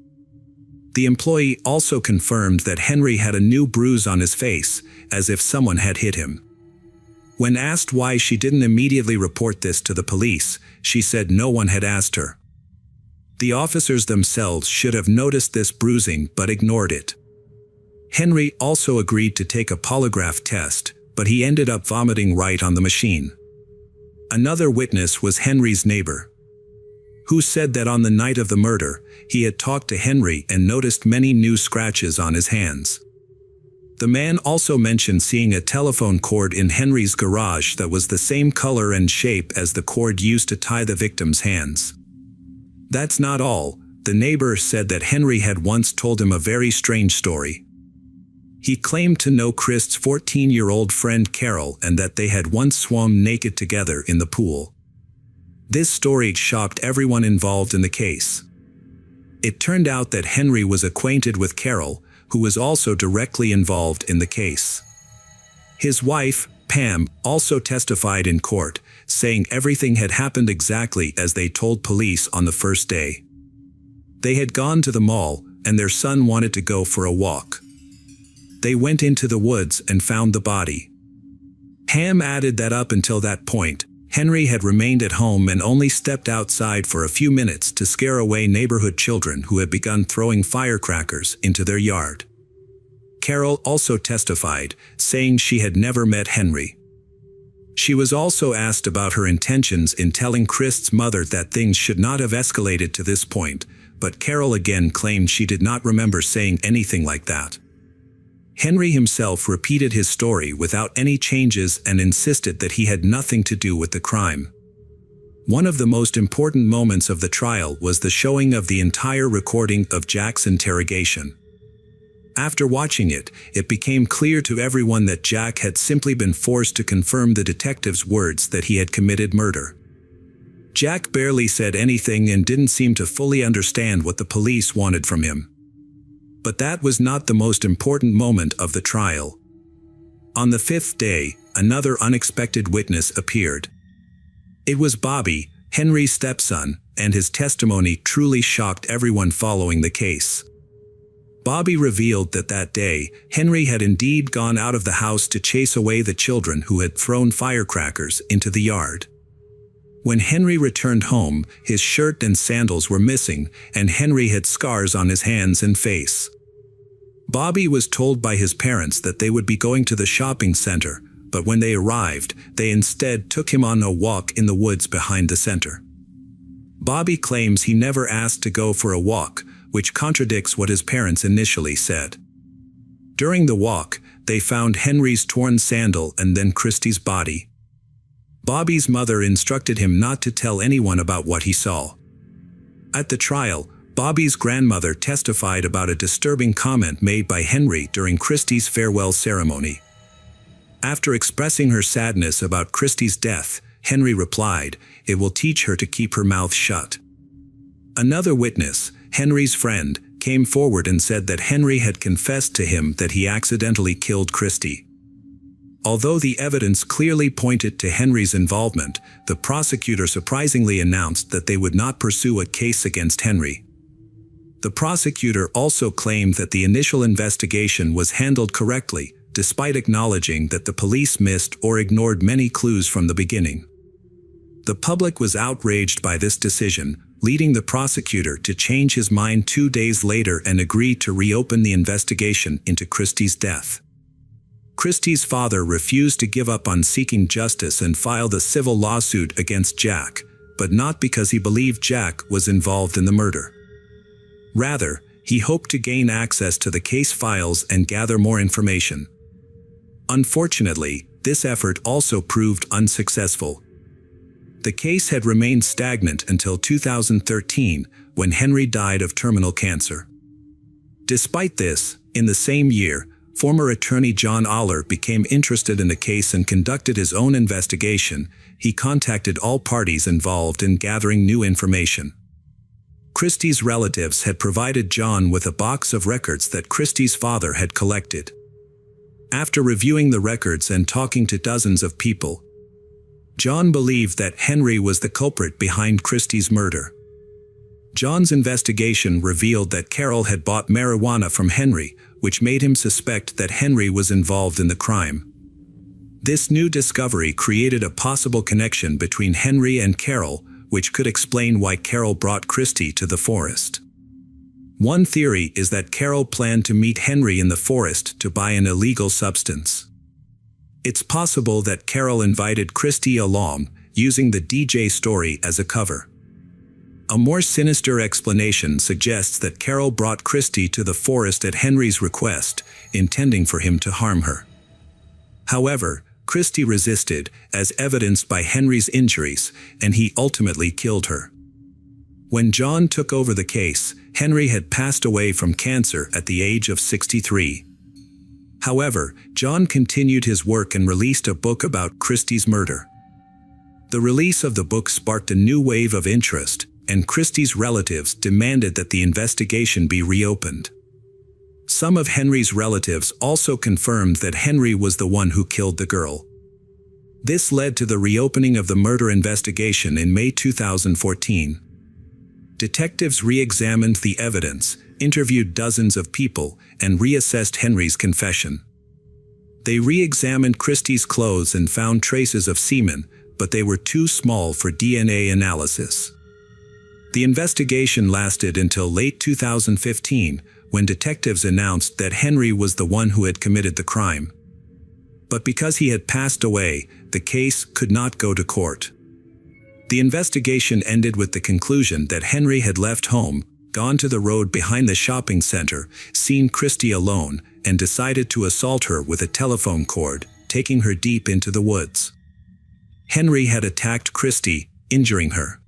The employee also confirmed that Henry had a new bruise on his face, as if someone had hit him. When asked why she didn't immediately report this to the police, she said no one had asked her. The officers themselves should have noticed this bruising but ignored it. Henry also agreed to take a polygraph test, but he ended up vomiting right on the machine. Another witness was Henry's neighbor, who said that on the night of the murder, he had talked to Henry and noticed many new scratches on his hands. The man also mentioned seeing a telephone cord in Henry's garage that was the same color and shape as the cord used to tie the victim's hands. That's not all. The neighbor said that Henry had once told him a very strange story. He claimed to know Chris's 14-year-old friend Carol and that they had once swum naked together in the pool. This story shocked everyone involved in the case. It turned out that Henry was acquainted with Carol, who was also directly involved in the case. His wife, Pam, also testified in court, saying everything had happened exactly as they told police on the first day. They had gone to the mall, and their son wanted to go for a walk. They went into the woods and found the body. Pam added that up until that point, Henry had remained at home and only stepped outside for a few minutes to scare away neighborhood children who had begun throwing firecrackers into their yard. Carol also testified, saying she had never met Henry. She was also asked about her intentions in telling Chris's mother that things should not have escalated to this point, but Carol again claimed she did not remember saying anything like that. Henry himself repeated his story without any changes and insisted that he had nothing to do with the crime. One of the most important moments of the trial was the showing of the entire recording of Jack's interrogation. After watching it, it became clear to everyone that Jack had simply been forced to confirm the detective's words that he had committed murder. Jack barely said anything and didn't seem to fully understand what the police wanted from him. But that was not the most important moment of the trial. On the fifth day, another unexpected witness appeared. It was Bobby, Henry's stepson, and his testimony truly shocked everyone following the case. Bobby revealed that that day, Henry had indeed gone out of the house to chase away the children who had thrown firecrackers into the yard. When Henry returned home, his shirt and sandals were missing, and Henry had scars on his hands and face. Bobby was told by his parents that they would be going to the shopping center, but when they arrived, they instead took him on a walk in the woods behind the center. Bobby claims he never asked to go for a walk, which contradicts what his parents initially said. During the walk, they found Henry's torn sandal and then Christy's body. Bobby's mother instructed him not to tell anyone about what he saw. At the trial, Bobby's grandmother testified about a disturbing comment made by Henry during Christy's farewell ceremony. After expressing her sadness about Christy's death, Henry replied, "It will teach her to keep her mouth shut." Another witness, Henry's friend, came forward and said that Henry had confessed to him that he accidentally killed Christy. Although the evidence clearly pointed to Henry's involvement, the prosecutor surprisingly announced that they would not pursue a case against Henry. The prosecutor also claimed that the initial investigation was handled correctly, despite acknowledging that the police missed or ignored many clues from the beginning. The public was outraged by this decision, leading the prosecutor to change his mind 2 days later and agree to reopen the investigation into Christy's death. Christy's father refused to give up on seeking justice and filed a civil lawsuit against Jack, but not because he believed Jack was involved in the murder. Rather, he hoped to gain access to the case files and gather more information. Unfortunately, this effort also proved unsuccessful. The case had remained stagnant until 2013, when Henry died of terminal cancer. Despite this, in the same year, former attorney John Aller became interested in the case and conducted his own investigation. He contacted all parties involved in gathering new information. Christy's relatives had provided John with a box of records that Christy's father had collected. After reviewing the records and talking to dozens of people, John believed that Henry was the culprit behind Christy's murder. John's investigation revealed that Carol had bought marijuana from Henry, which made him suspect that Henry was involved in the crime. This new discovery created a possible connection between Henry and Carol, which could explain why Carol brought Christie to the forest. One theory is that Carol planned to meet Henry in the forest to buy an illegal substance. It's possible that Carol invited Christie along, using the DJ story as a cover. A more sinister explanation suggests that Carol brought Christie to the forest at Henry's request, intending for him to harm her. However, Christie resisted, as evidenced by Henry's injuries, and he ultimately killed her. When John took over the case, Henry had passed away from cancer at the age of 63. However, John continued his work and released a book about Christie's murder. The release of the book sparked a new wave of interest, and Christie's relatives demanded that the investigation be reopened. Some of Henry's relatives also confirmed that Henry was the one who killed the girl. This led to the reopening of the murder investigation in May 2014. Detectives re-examined the evidence, interviewed dozens of people, and reassessed Henry's confession. They re-examined Christie's clothes and found traces of semen, but they were too small for DNA analysis. The investigation lasted until late 2015, when detectives announced that Henry was the one who had committed the crime. But because he had passed away, the case could not go to court. The investigation ended with the conclusion that Henry had left home, gone to the road behind the shopping center, seen Christie alone, and decided to assault her with a telephone cord, taking her deep into the woods. Henry had attacked Christie, injuring her.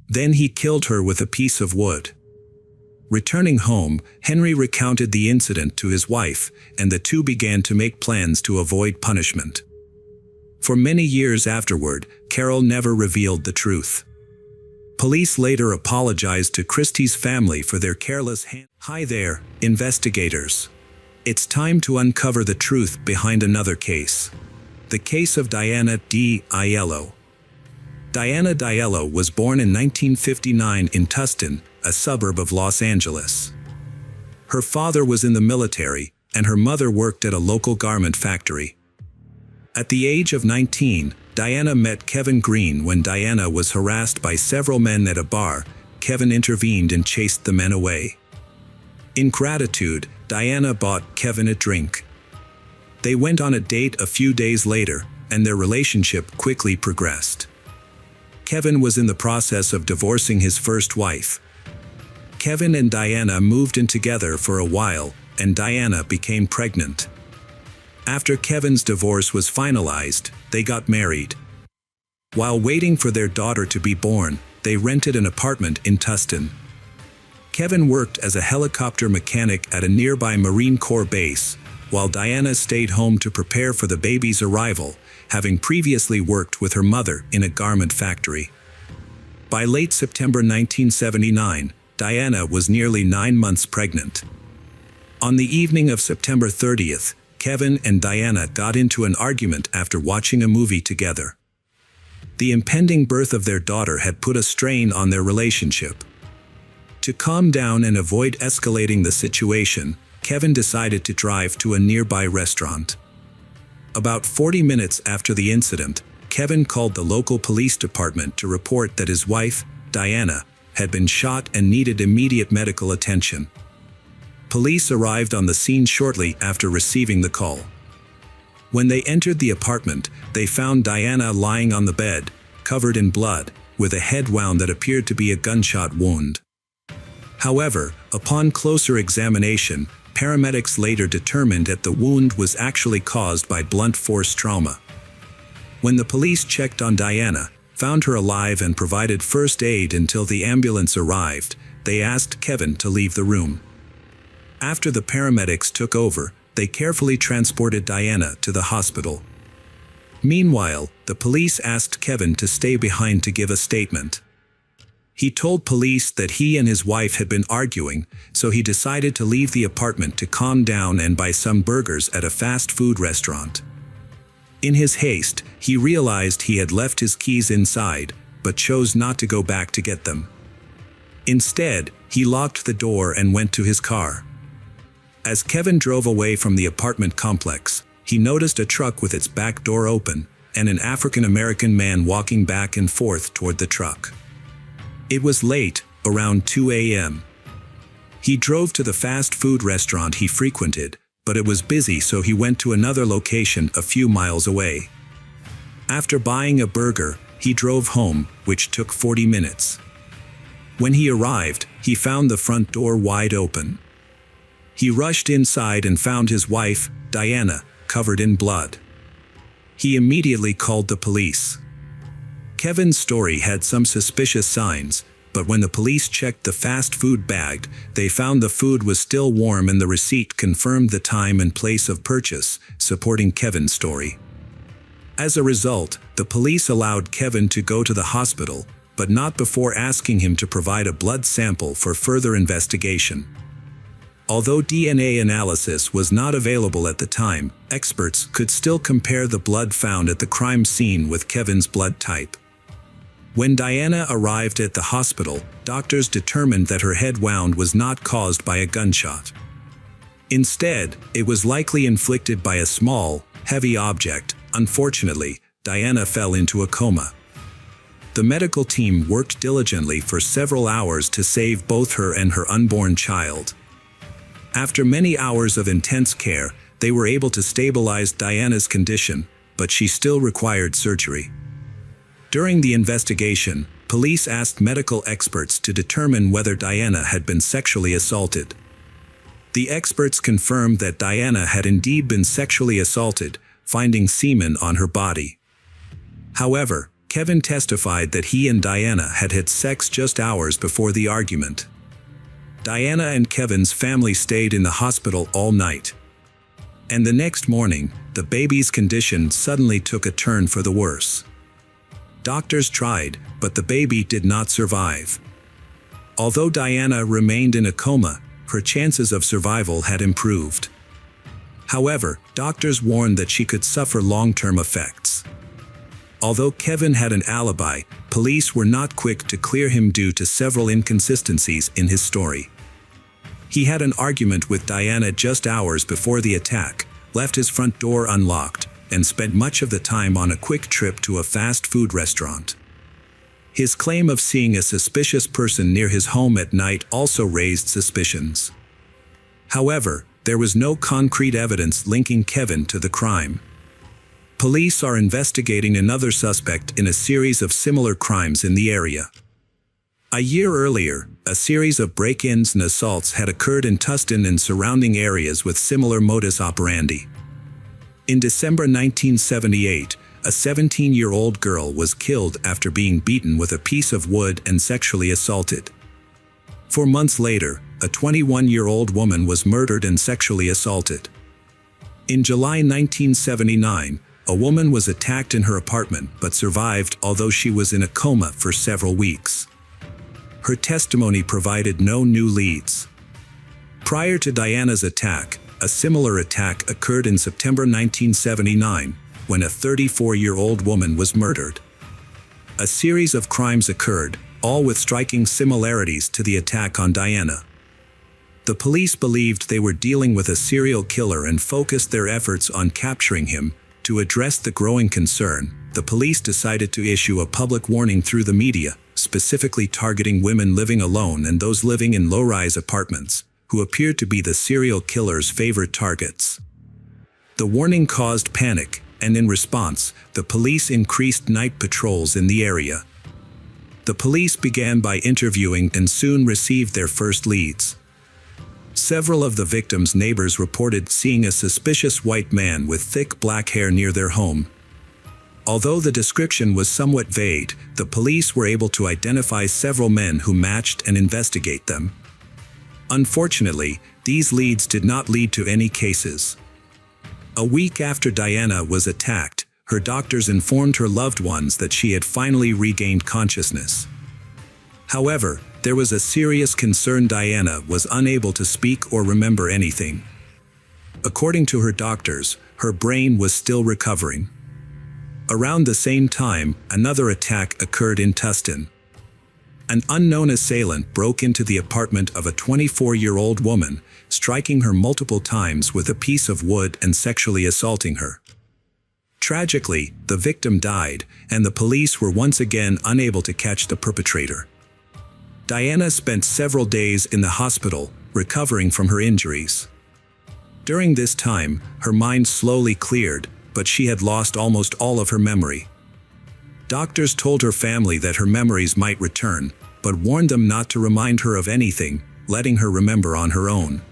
Then he killed her with a piece of wood. Returning home, Henry recounted the incident to his wife, and the two began to make plans to avoid punishment. For many years afterward, Carol never revealed the truth. Police later apologized to Christie's family for their careless hand. Hi there, investigators. It's time to uncover the truth behind another case. The case of Diana D. Aiello. Diana Aiello was born in 1959 in Tustin, a suburb of Los Angeles. Her father was in the military, and her mother worked at a local garment factory. At the age of 19, Diana met Kevin Green. When Diana was harassed by several men at a bar, Kevin intervened and chased the men away. In gratitude, Diana bought Kevin a drink. They went on a date a few days later, and their relationship quickly progressed. Kevin was in the process of divorcing his first wife. Kevin and Diana moved in together for a while, and Diana became pregnant. After Kevin's divorce was finalized, they got married. While waiting for their daughter to be born, they rented an apartment in Tustin. Kevin worked as a helicopter mechanic at a nearby Marine Corps base, while Diana stayed home to prepare for the baby's arrival, having previously worked with her mother in a garment factory. By late September 1979, Diana was nearly 9 months pregnant. On the evening of September 30th, Kevin and Diana got into an argument after watching a movie together. The impending birth of their daughter had put a strain on their relationship. To calm down and avoid escalating the situation, Kevin decided to drive to a nearby restaurant. About 40 minutes after the incident, Kevin called the local police department to report that his wife, Diana, had been shot and needed immediate medical attention. Police arrived on the scene shortly after receiving the call. When they entered the apartment, they found Diana lying on the bed, covered in blood, with a head wound that appeared to be a gunshot wound. However, upon closer examination, paramedics later determined that the wound was actually caused by blunt force trauma. When the police checked on Diana, found her alive and provided first aid until the ambulance arrived, they asked Kevin to leave the room. After the paramedics took over, they carefully transported Diana to the hospital. Meanwhile, the police asked Kevin to stay behind to give a statement. He told police that he and his wife had been arguing, so he decided to leave the apartment to calm down and buy some burgers at a fast food restaurant. In his haste, he realized he had left his keys inside, but chose not to go back to get them. Instead, he locked the door and went to his car. As Kevin drove away from the apartment complex, he noticed a truck with its back door open, and an African-American man walking back and forth toward the truck. It was late, around 2 a.m. He drove to the fast food restaurant he frequented, but it was busy, so he went to another location a few miles away. After buying a burger, he drove home, which took 40 minutes. When he arrived, he found the front door wide open. He rushed inside and found his wife, Diana, covered in blood. He immediately called the police. Kevin's story had some suspicious signs, but when the police checked the fast food bag, they found the food was still warm and the receipt confirmed the time and place of purchase, supporting Kevin's story. As a result, the police allowed Kevin to go to the hospital, but not before asking him to provide a blood sample for further investigation. Although DNA analysis was not available at the time, experts could still compare the blood found at the crime scene with Kevin's blood type. When Diana arrived at the hospital, doctors determined that her head wound was not caused by a gunshot. Instead, it was likely inflicted by a small, heavy object. Unfortunately, Diana fell into a coma. The medical team worked diligently for several hours to save both her and her unborn child. After many hours of intense care, they were able to stabilize Diana's condition, but she still required surgery. During the investigation, police asked medical experts to determine whether Diana had been sexually assaulted. The experts confirmed that Diana had indeed been sexually assaulted, finding semen on her body. However, Kevin testified that he and Diana had had sex just hours before the argument. Diana and Kevin's family stayed in the hospital all night. And the next morning, the baby's condition suddenly took a turn for the worse. Doctors tried, but the baby did not survive. Although Diana remained in a coma, her chances of survival had improved. However, doctors warned that she could suffer long-term effects. Although Kevin had an alibi, police were not quick to clear him due to several inconsistencies in his story. He had an argument with Diana just hours before the attack, left his front door unlocked, and spent much of the time on a quick trip to a fast food restaurant. His claim of seeing a suspicious person near his home at night also raised suspicions. However, there was no concrete evidence linking Kevin to the crime. Police are investigating another suspect in a series of similar crimes in the area. A year earlier, a series of break-ins and assaults had occurred in Tustin and surrounding areas with similar modus operandi. In December 1978, a 17-year-old girl was killed after being beaten with a piece of wood and sexually assaulted. 4 months later, a 21-year-old woman was murdered and sexually assaulted. In July 1979, a woman was attacked in her apartment but survived, although she was in a coma for several weeks. Her testimony provided no new leads. Prior to Diana's attack, a similar attack occurred in September 1979, when a 34-year-old woman was murdered. A series of crimes occurred, all with striking similarities to the attack on Diana. The police believed they were dealing with a serial killer and focused their efforts on capturing him. To address the growing concern, the police decided to issue a public warning through the media, specifically targeting women living alone and those living in low-rise apartments, who appeared to be the serial killer's favorite targets. The warning caused panic, and in response, the police increased night patrols in the area. The police began by interviewing and soon received their first leads. Several of the victims' neighbors reported seeing a suspicious white man with thick black hair near their home. Although the description was somewhat vague, the police were able to identify several men who matched and investigate them. Unfortunately, these leads did not lead to any cases. A week after Diana was attacked, her doctors informed her loved ones that she had finally regained consciousness. However, there was a serious concern: Diana was unable to speak or remember anything. According to her doctors, her brain was still recovering. Around the same time, another attack occurred in Tustin. An unknown assailant broke into the apartment of a 24-year-old woman, striking her multiple times with a piece of wood and sexually assaulting her. Tragically, the victim died, and the police were once again unable to catch the perpetrator. Diana spent several days in the hospital, recovering from her injuries. During this time, her mind slowly cleared, but she had lost almost all of her memory. Doctors told her family that her memories might return, but warned them not to remind her of anything, letting her remember on her own.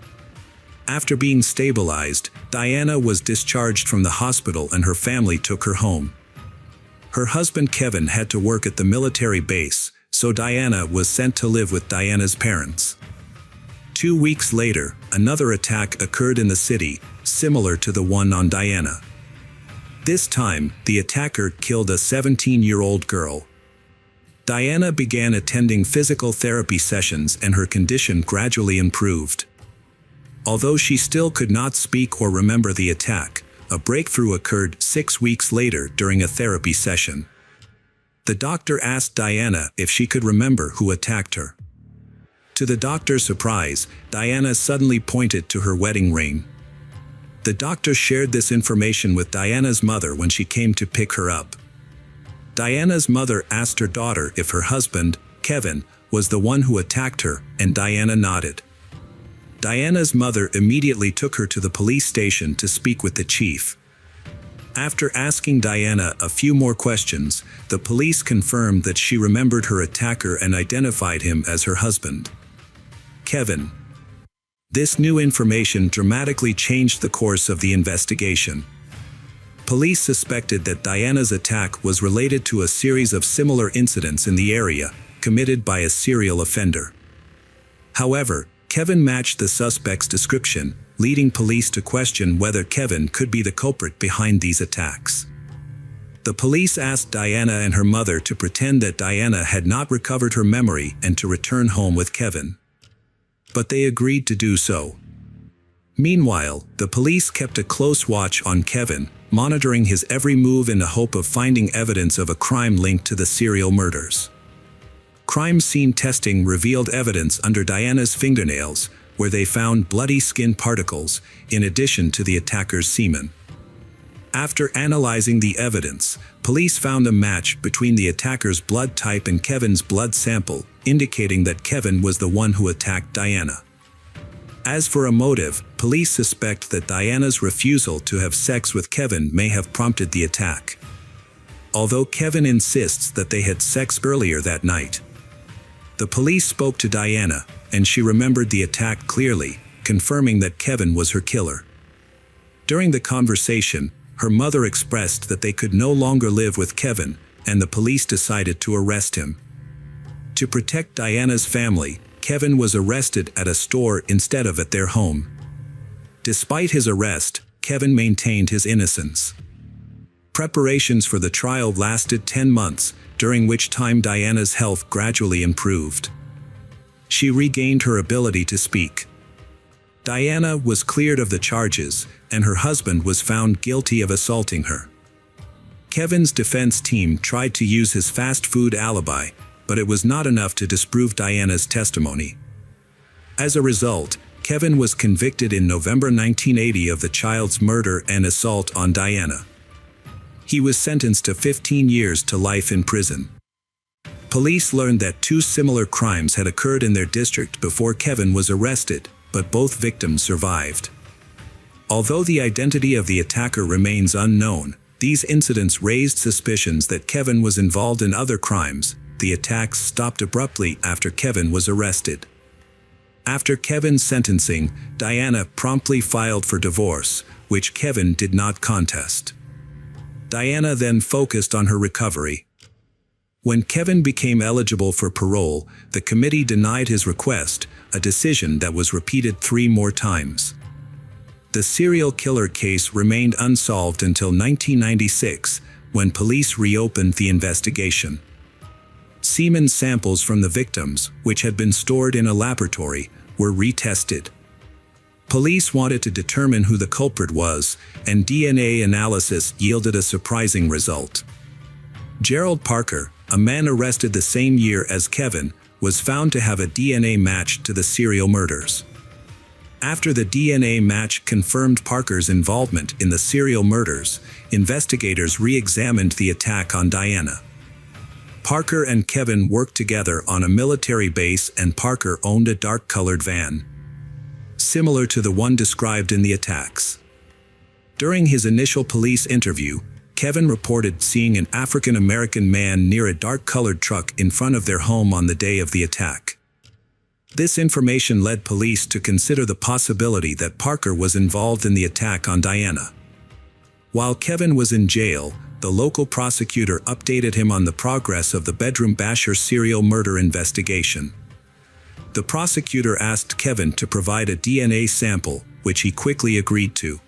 After being stabilized, Diana was discharged from the hospital and her family took her home. Her husband Kevin had to work at the military base, so Diana was sent to live with Diana's parents. 2 weeks later, another attack occurred in the city, similar to the one on Diana. This time, the attacker killed a 17-year-old girl. Diana began attending physical therapy sessions and her condition gradually improved. Although she still could not speak or remember the attack, a breakthrough occurred 6 weeks later during a therapy session. The doctor asked Diana if she could remember who attacked her. To the doctor's surprise, Diana suddenly pointed to her wedding ring. The doctor shared this information with Diana's mother when she came to pick her up. Diana's mother asked her daughter if her husband, Kevin, was the one who attacked her, and Diana nodded. Diana's mother immediately took her to the police station to speak with the chief. After asking Diana a few more questions, the police confirmed that she remembered her attacker and identified him as her husband, Kevin. This new information dramatically changed the course of the investigation. Police suspected that Diana's attack was related to a series of similar incidents in the area, committed by a serial offender. However, Kevin matched the suspect's description, leading police to question whether Kevin could be the culprit behind these attacks. The police asked Diana and her mother to pretend that Diana had not recovered her memory and to return home with Kevin. But they agreed to do so. Meanwhile, the police kept a close watch on Kevin, monitoring his every move in the hope of finding evidence of a crime linked to the serial murders. Crime scene testing revealed evidence under Diana's fingernails, where they found bloody skin particles, in addition to the attacker's semen. After analyzing the evidence, police found a match between the attacker's blood type and Kevin's blood sample, indicating that Kevin was the one who attacked Diana. As for a motive, police suspect that Diana's refusal to have sex with Kevin may have prompted the attack. Although Kevin insists that they had sex earlier that night. The police spoke to Diana, and she remembered the attack clearly, confirming that Kevin was her killer. During the conversation, her mother expressed that they could no longer live with Kevin, and the police decided to arrest him. To protect Diana's family, Kevin was arrested at a store instead of at their home. Despite his arrest, Kevin maintained his innocence. Preparations for the trial lasted 10 months, during which time Diana's health gradually improved. She regained her ability to speak. Diana was cleared of the charges, and her husband was found guilty of assaulting her. Kevin's defense team tried to use his fast food alibi, but it was not enough to disprove Diana's testimony. As a result, Kevin was convicted in November 1980 of the child's murder and assault on Diana. He was sentenced to 15 years to life in prison. Police learned that 2 similar crimes had occurred in their district before Kevin was arrested, but both victims survived. Although the identity of the attacker remains unknown, these incidents raised suspicions that Kevin was involved in other crimes. The attacks stopped abruptly after Kevin was arrested. After Kevin's sentencing, Diana promptly filed for divorce, which Kevin did not contest. Diana then focused on her recovery. When Kevin became eligible for parole, the committee denied his request, a decision that was repeated 3 more times. The serial killer case remained unsolved until 1996, when police reopened the investigation. Semen samples from the victims, which had been stored in a laboratory, were retested. Police wanted to determine who the culprit was, and DNA analysis yielded a surprising result. Gerald Parker, a man arrested the same year as Kevin, was found to have a DNA match to the serial murders. After the DNA match confirmed Parker's involvement in the serial murders, investigators re-examined the attack on Diana. Parker and Kevin worked together on a military base, and Parker owned a dark-colored van, similar to the one described in the attacks. During his initial police interview, Kevin reported seeing an African-American man near a dark-colored truck in front of their home on the day of the attack. This information led police to consider the possibility that Parker was involved in the attack on Diana. While Kevin was in jail, the local prosecutor updated him on the progress of the Bedroom Basher serial murder investigation. The prosecutor asked Kevin to provide a DNA sample, which he quickly agreed to.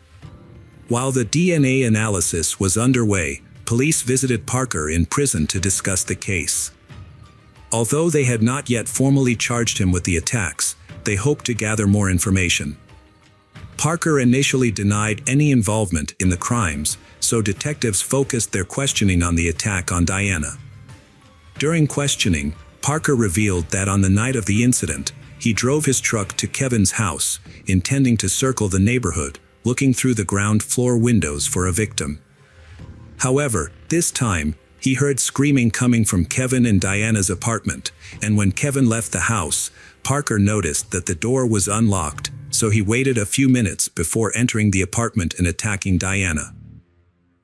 While the DNA analysis was underway, police visited Parker in prison to discuss the case. Although they had not yet formally charged him with the attacks, they hoped to gather more information. Parker initially denied any involvement in the crimes, so detectives focused their questioning on the attack on Diana. During questioning, Parker revealed that on the night of the incident, he drove his truck to Kevin's house, intending to circle the neighborhood, looking through the ground floor windows for a victim. However, this time, he heard screaming coming from Kevin and Diana's apartment, and when Kevin left the house, Parker noticed that the door was unlocked, so he waited a few minutes before entering the apartment and attacking Diana.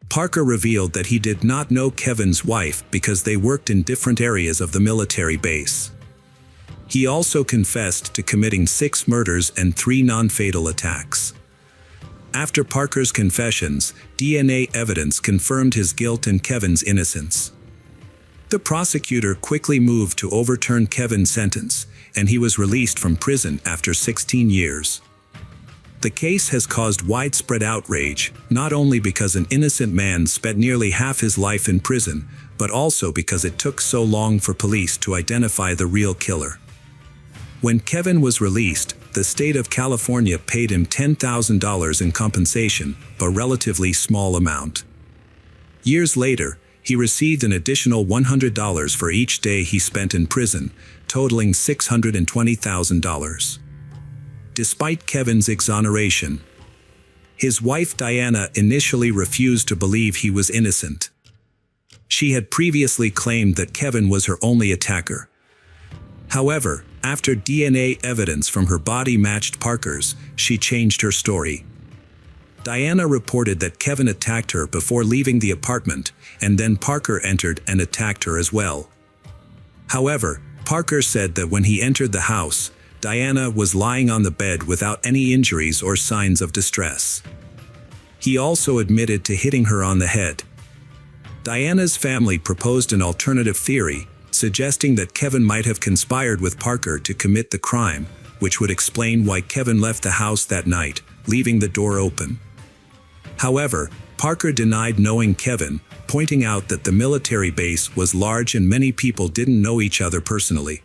Parker revealed that he did not know Kevin's wife because they worked in different areas of the military base. He also confessed to committing 6 murders and 3 non-fatal attacks. After Parker's confessions, DNA evidence confirmed his guilt and Kevin's innocence. The prosecutor quickly moved to overturn Kevin's sentence, and he was released from prison after 16 years. The case has caused widespread outrage, not only because an innocent man spent nearly half his life in prison, but also because it took so long for police to identify the real killer. When Kevin was released, the state of California paid him $10,000 in compensation, a relatively small amount. Years later, he received an additional $100 for each day he spent in prison, totaling $620,000. Despite Kevin's exoneration, his wife Diana initially refused to believe he was innocent. She had previously claimed that Kevin was her only attacker. However, after DNA evidence from her body matched Parker's, she changed her story. Diana reported that Kevin attacked her before leaving the apartment, and then Parker entered and attacked her as well. However, Parker said that when he entered the house, Diana was lying on the bed without any injuries or signs of distress. He also admitted to hitting her on the head. Diana's family proposed an alternative theory, suggesting that Kevin might have conspired with Parker to commit the crime, which would explain why Kevin left the house that night, leaving the door open. However, Parker denied knowing Kevin, pointing out that the military base was large and many people didn't know each other personally.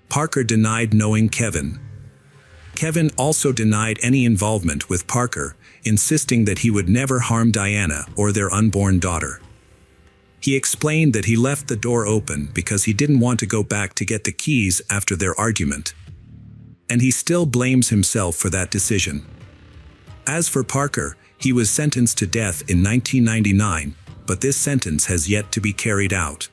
Parker denied knowing Kevin. Kevin also denied any involvement with Parker, insisting that he would never harm Diana or their unborn daughter. He explained that he left the door open because he didn't want to go back to get the keys after their argument. And he still blames himself for that decision. As for Parker, he was sentenced to death in 1999, but this sentence has yet to be carried out.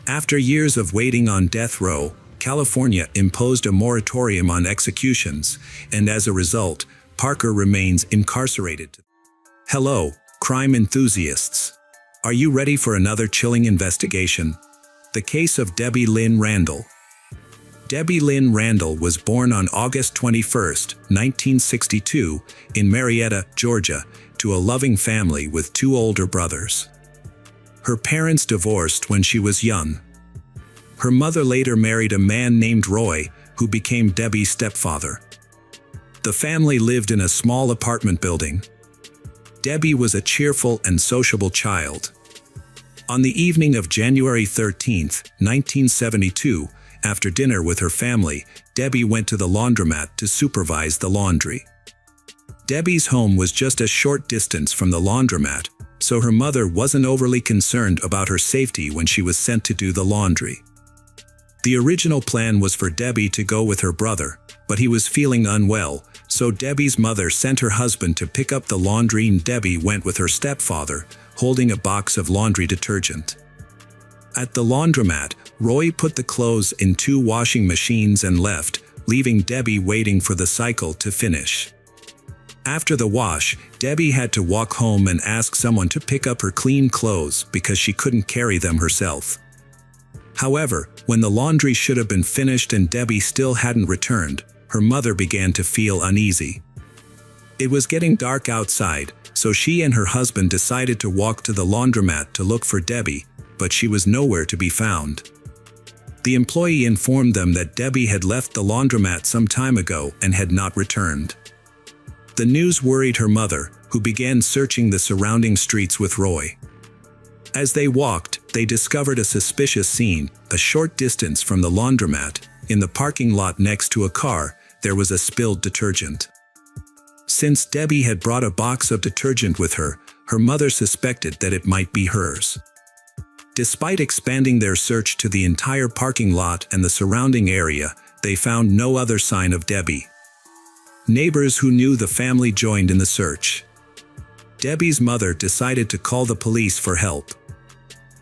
After years of waiting on death row, California imposed a moratorium on executions, and as a result, Parker remains incarcerated. Hello, crime enthusiasts. Are you ready for another chilling investigation? The case of Debbie Lynn Randall. Debbie Lynn Randall was born on August 21, 1962, in Marietta, Georgia, to a loving family with 2 older brothers. Her parents divorced when she was young. Her mother later married a man named Roy, who became Debbie's stepfather. The family lived in a small apartment building. Debbie was a cheerful and sociable child. On the evening of January 13, 1972, after dinner with her family, Debbie went to the laundromat to supervise the laundry. Debbie's home was just a short distance from the laundromat, so her mother wasn't overly concerned about her safety when she was sent to do the laundry. The original plan was for Debbie to go with her brother, but he was feeling unwell, so Debbie's mother sent her husband to pick up the laundry and Debbie went with her stepfather, holding a box of laundry detergent. At the laundromat, Roy put the clothes in 2 washing machines and left, leaving Debbie waiting for the cycle to finish. After the wash, Debbie had to walk home and ask someone to pick up her clean clothes because she couldn't carry them herself. However, when the laundry should have been finished and Debbie still hadn't returned, her mother began to feel uneasy. It was getting dark outside, so she and her husband decided to walk to the laundromat to look for Debbie, but she was nowhere to be found. The employee informed them that Debbie had left the laundromat some time ago and had not returned. The news worried her mother, who began searching the surrounding streets with Roy. As they walked, they discovered a suspicious scene. A short distance from the laundromat, in the parking lot next to a car, there was a spilled detergent. Since Debbie had brought a box of detergent with her, her mother suspected that it might be hers. Despite expanding their search to the entire parking lot and the surrounding area, they found no other sign of Debbie. Neighbors who knew the family joined in the search. Debbie's mother decided to call the police for help.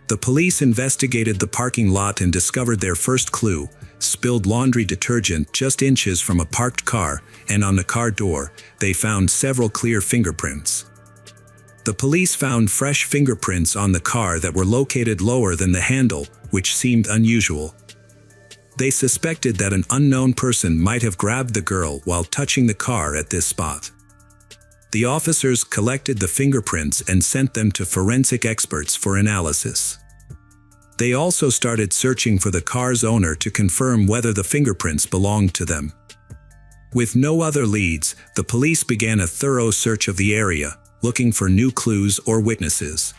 The police investigated the parking lot and discovered their first clue: spilled laundry detergent just inches from a parked car, and on the car door, they found several clear fingerprints. The police found fresh fingerprints on the car that were located lower than the handle, which seemed unusual. They suspected that an unknown person might have grabbed the girl while touching the car at this spot. The officers collected the fingerprints and sent them to forensic experts for analysis. They also started searching for the car's owner to confirm whether the fingerprints belonged to them. With no other leads, the police began a thorough search of the area, looking for new clues or witnesses.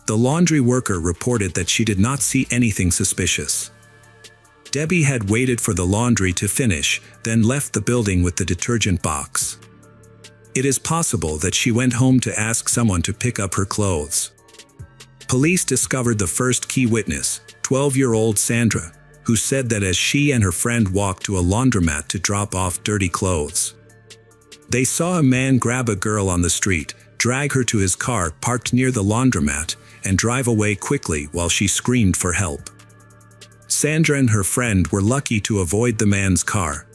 The laundry worker reported that she did not see anything suspicious. Debbie had waited for the laundry to finish, then left the building with the detergent box. It is possible that she went home to ask someone to pick up her clothes. Police discovered the first key witness, 12-year-old Sandra, who said that as she and her friend walked to a laundromat to drop off dirty clothes, they saw a man grab a girl on the street, drag her to his car parked near the laundromat, and drive away quickly while she screamed for help. Sandra and her friend were lucky to avoid the man's car.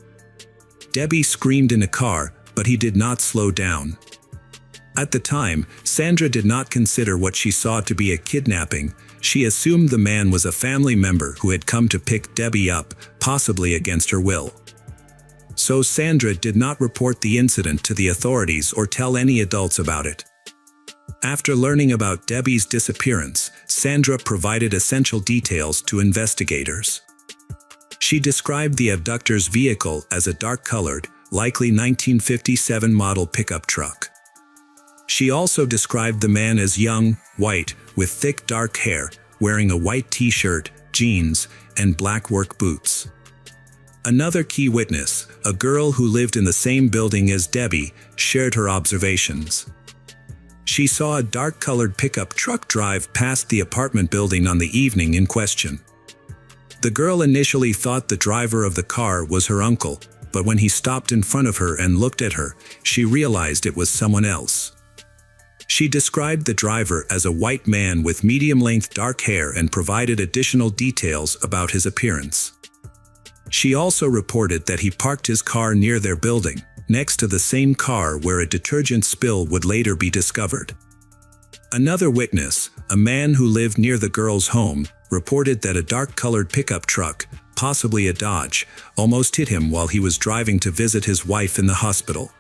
Debbie screamed in a car, but he did not slow down. At the time, Sandra did not consider what she saw to be a kidnapping. She assumed the man was a family member who had come to pick Debbie up, possibly against her will. So Sandra did not report the incident to the authorities or tell any adults about it. After learning about Debbie's disappearance, Sandra provided essential details to investigators. She described the abductor's vehicle as a dark-colored, likely 1957 model pickup truck. She also described the man as young, white, with thick dark hair, wearing a white t-shirt, jeans, and black work boots. Another key witness, a girl who lived in the same building as Debbie, shared her observations. She saw a dark-colored pickup truck drive past the apartment building on the evening in question. The girl initially thought the driver of the car was her uncle, but when he stopped in front of her and looked at her, she realized it was someone else. She described the driver as a white man with medium-length dark hair and provided additional details about his appearance. She also reported that he parked his car near their building, next to the same car where a detergent spill would later be discovered. Another witness, a man who lived near the girl's home, reported that a dark-colored pickup truck, possibly a Dodge, almost hit him while he was driving to visit his wife in the hospital.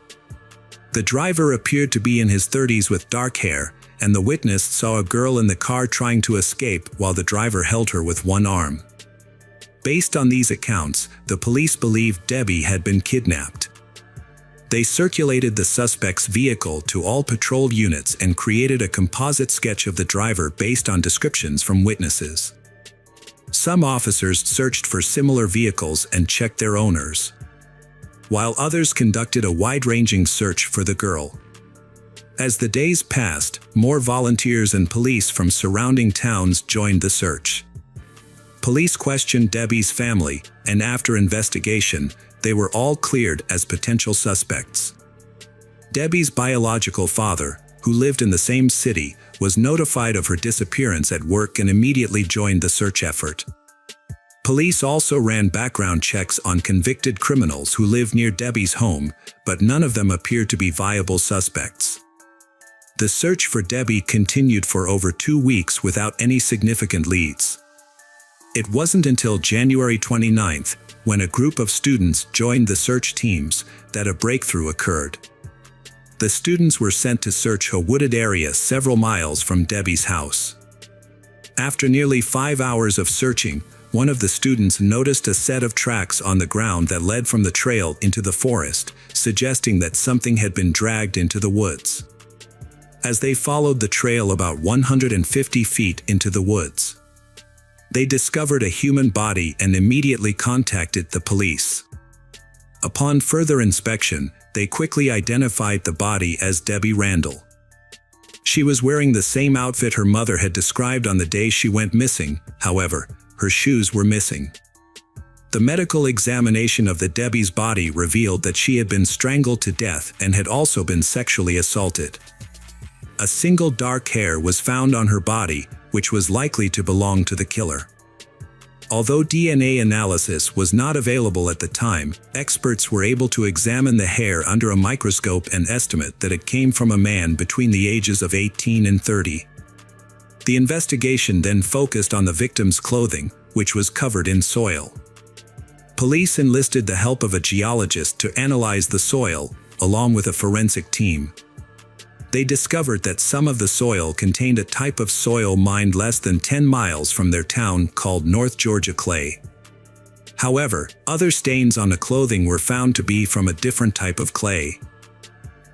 The driver appeared to be in his 30s with dark hair, and the witness saw a girl in the car trying to escape while the driver held her with one arm. Based on these accounts, the police believed Debbie had been kidnapped. They circulated the suspect's vehicle to all patrol units and created a composite sketch of the driver based on descriptions from witnesses. Some officers searched for similar vehicles and checked their owners, while others conducted a wide-ranging search for the girl. As the days passed, more volunteers and police from surrounding towns joined the search. Police questioned Debbie's family, and after investigation, they were all cleared as potential suspects. Debbie's biological father, who lived in the same city, was notified of her disappearance at work and immediately joined the search effort. Police also ran background checks on convicted criminals who lived near Debbie's home, but none of them appeared to be viable suspects. The search for Debbie continued for over 2 weeks without any significant leads. It wasn't until January 29th, when a group of students joined the search teams, that a breakthrough occurred. The students were sent to search a wooded area several miles from Debbie's house. After nearly 5 hours of searching, one of the students noticed a set of tracks on the ground that led from the trail into the forest, suggesting that something had been dragged into the woods. As they followed the trail about 150 feet into the woods, they discovered a human body and immediately contacted the police. Upon further inspection, they quickly identified the body as Debbie Randall. She was wearing the same outfit her mother had described on the day she went missing. However, her shoes were missing. The medical examination of the Debbie's body revealed that she had been strangled to death and had also been sexually assaulted. A single dark hair was found on her body, which was likely to belong to the killer. Although DNA analysis was not available at the time, experts were able to examine the hair under a microscope and estimate that it came from a man between the ages of 18 and 30. The investigation then focused on the victim's clothing, which was covered in soil. Police enlisted the help of a geologist to analyze the soil, along with a forensic team. They discovered that some of the soil contained a type of soil mined less than 10 miles from their town called North Georgia clay. However, other stains on the clothing were found to be from a different type of clay,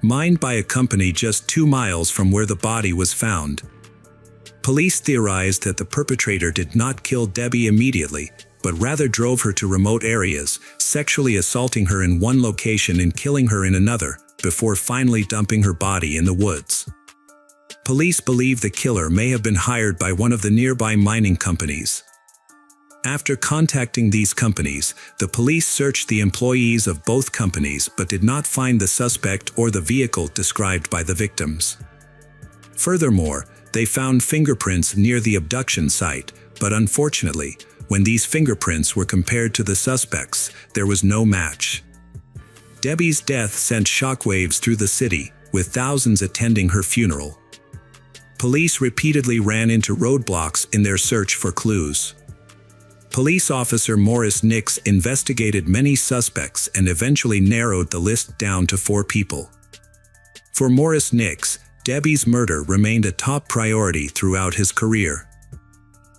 mined by a company just 2 miles from where the body was found. Police theorized that the perpetrator did not kill Debbie immediately, but rather drove her to remote areas, sexually assaulting her in one location and killing her in another, before finally dumping her body in the woods. Police believe the killer may have been hired by one of the nearby mining companies. After contacting these companies, the police searched the employees of both companies but did not find the suspect or the vehicle described by the victims. Furthermore, they found fingerprints near the abduction site, but unfortunately, when these fingerprints were compared to the suspects, there was no match. Debbie's death sent shockwaves through the city, with thousands attending her funeral. Police repeatedly ran into roadblocks in their search for clues. Police officer Morris Nix investigated many suspects and eventually narrowed the list down to 4 people. For Morris Nix, Debbie's murder remained a top priority throughout his career.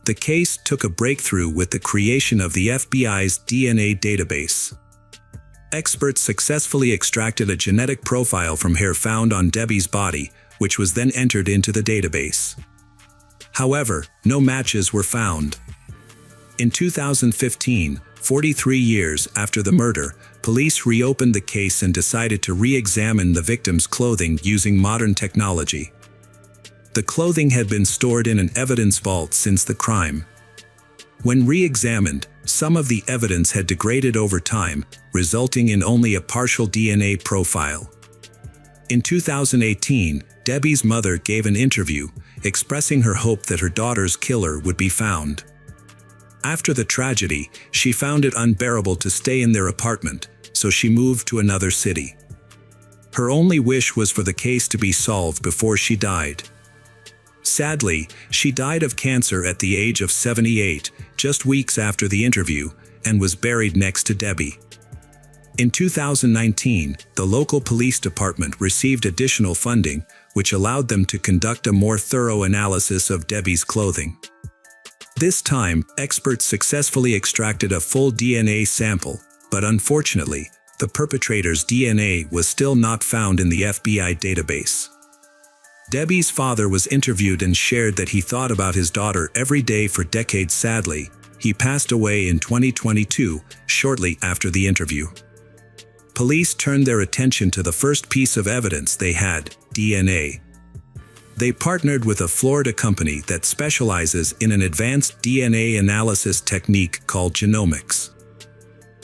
The case took a breakthrough with the creation of the FBI's DNA database. Experts successfully extracted a genetic profile from hair found on Debbie's body, which was then entered into the database. However, no matches were found. In 2015, 43 years after the murder, police reopened the case and decided to re-examine the victim's clothing using modern technology. The clothing had been stored in an evidence vault since the crime. When re-examined, some of the evidence had degraded over time, resulting in only a partial DNA profile. In 2018, Debbie's mother gave an interview, expressing her hope that her daughter's killer would be found. After the tragedy, she found it unbearable to stay in their apartment, so she moved to another city. Her only wish was for the case to be solved before she died. Sadly, she died of cancer at the age of 78, just weeks after the interview, and was buried next to Debbie. In 2019, the local police department received additional funding, which allowed them to conduct a more thorough analysis of Debbie's clothing. This time, experts successfully extracted a full DNA sample, but unfortunately, the perpetrator's DNA was still not found in the FBI database. Debbie's father was interviewed and shared that he thought about his daughter every day for decades. Sadly, he passed away in 2022, shortly after the interview. Police turned their attention to the first piece of evidence they had, DNA. They partnered with a Florida company that specializes in an advanced DNA analysis technique called genomics.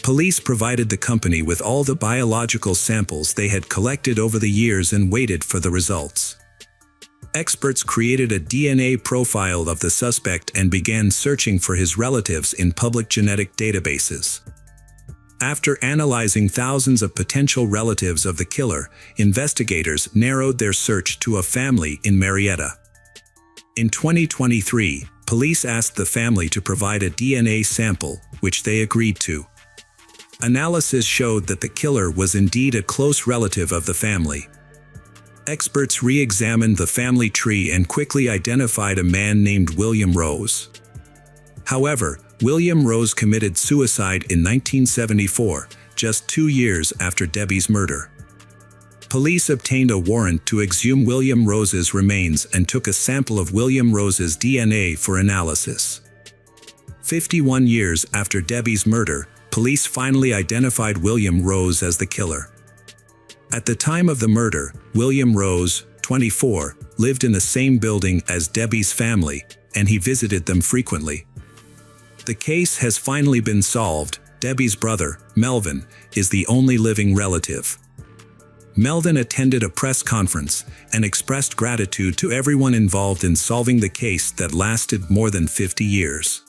Police provided the company with all the biological samples they had collected over the years and waited for the results. Experts created a DNA profile of the suspect and began searching for his relatives in public genetic databases. After analyzing thousands of potential relatives of the killer, investigators narrowed their search to a family in Marietta. In 2023, police asked the family to provide a DNA sample, which they agreed to. Analysis showed that the killer was indeed a close relative of the family. Experts re-examined the family tree and quickly identified a man named William Rose. However, William Rose committed suicide in 1974, just 2 years after Debbie's murder. Police obtained a warrant to exhume William Rose's remains and took a sample of William Rose's DNA for analysis. 51 years after Debbie's murder, police finally identified William Rose as the killer. At the time of the murder, William Rose, 24, lived in the same building as Debbie's family, and he visited them frequently. The case has finally been solved. Debbie's brother, Melvin, is the only living relative. Melvin attended a press conference and expressed gratitude to everyone involved in solving the case that lasted more than 50 years.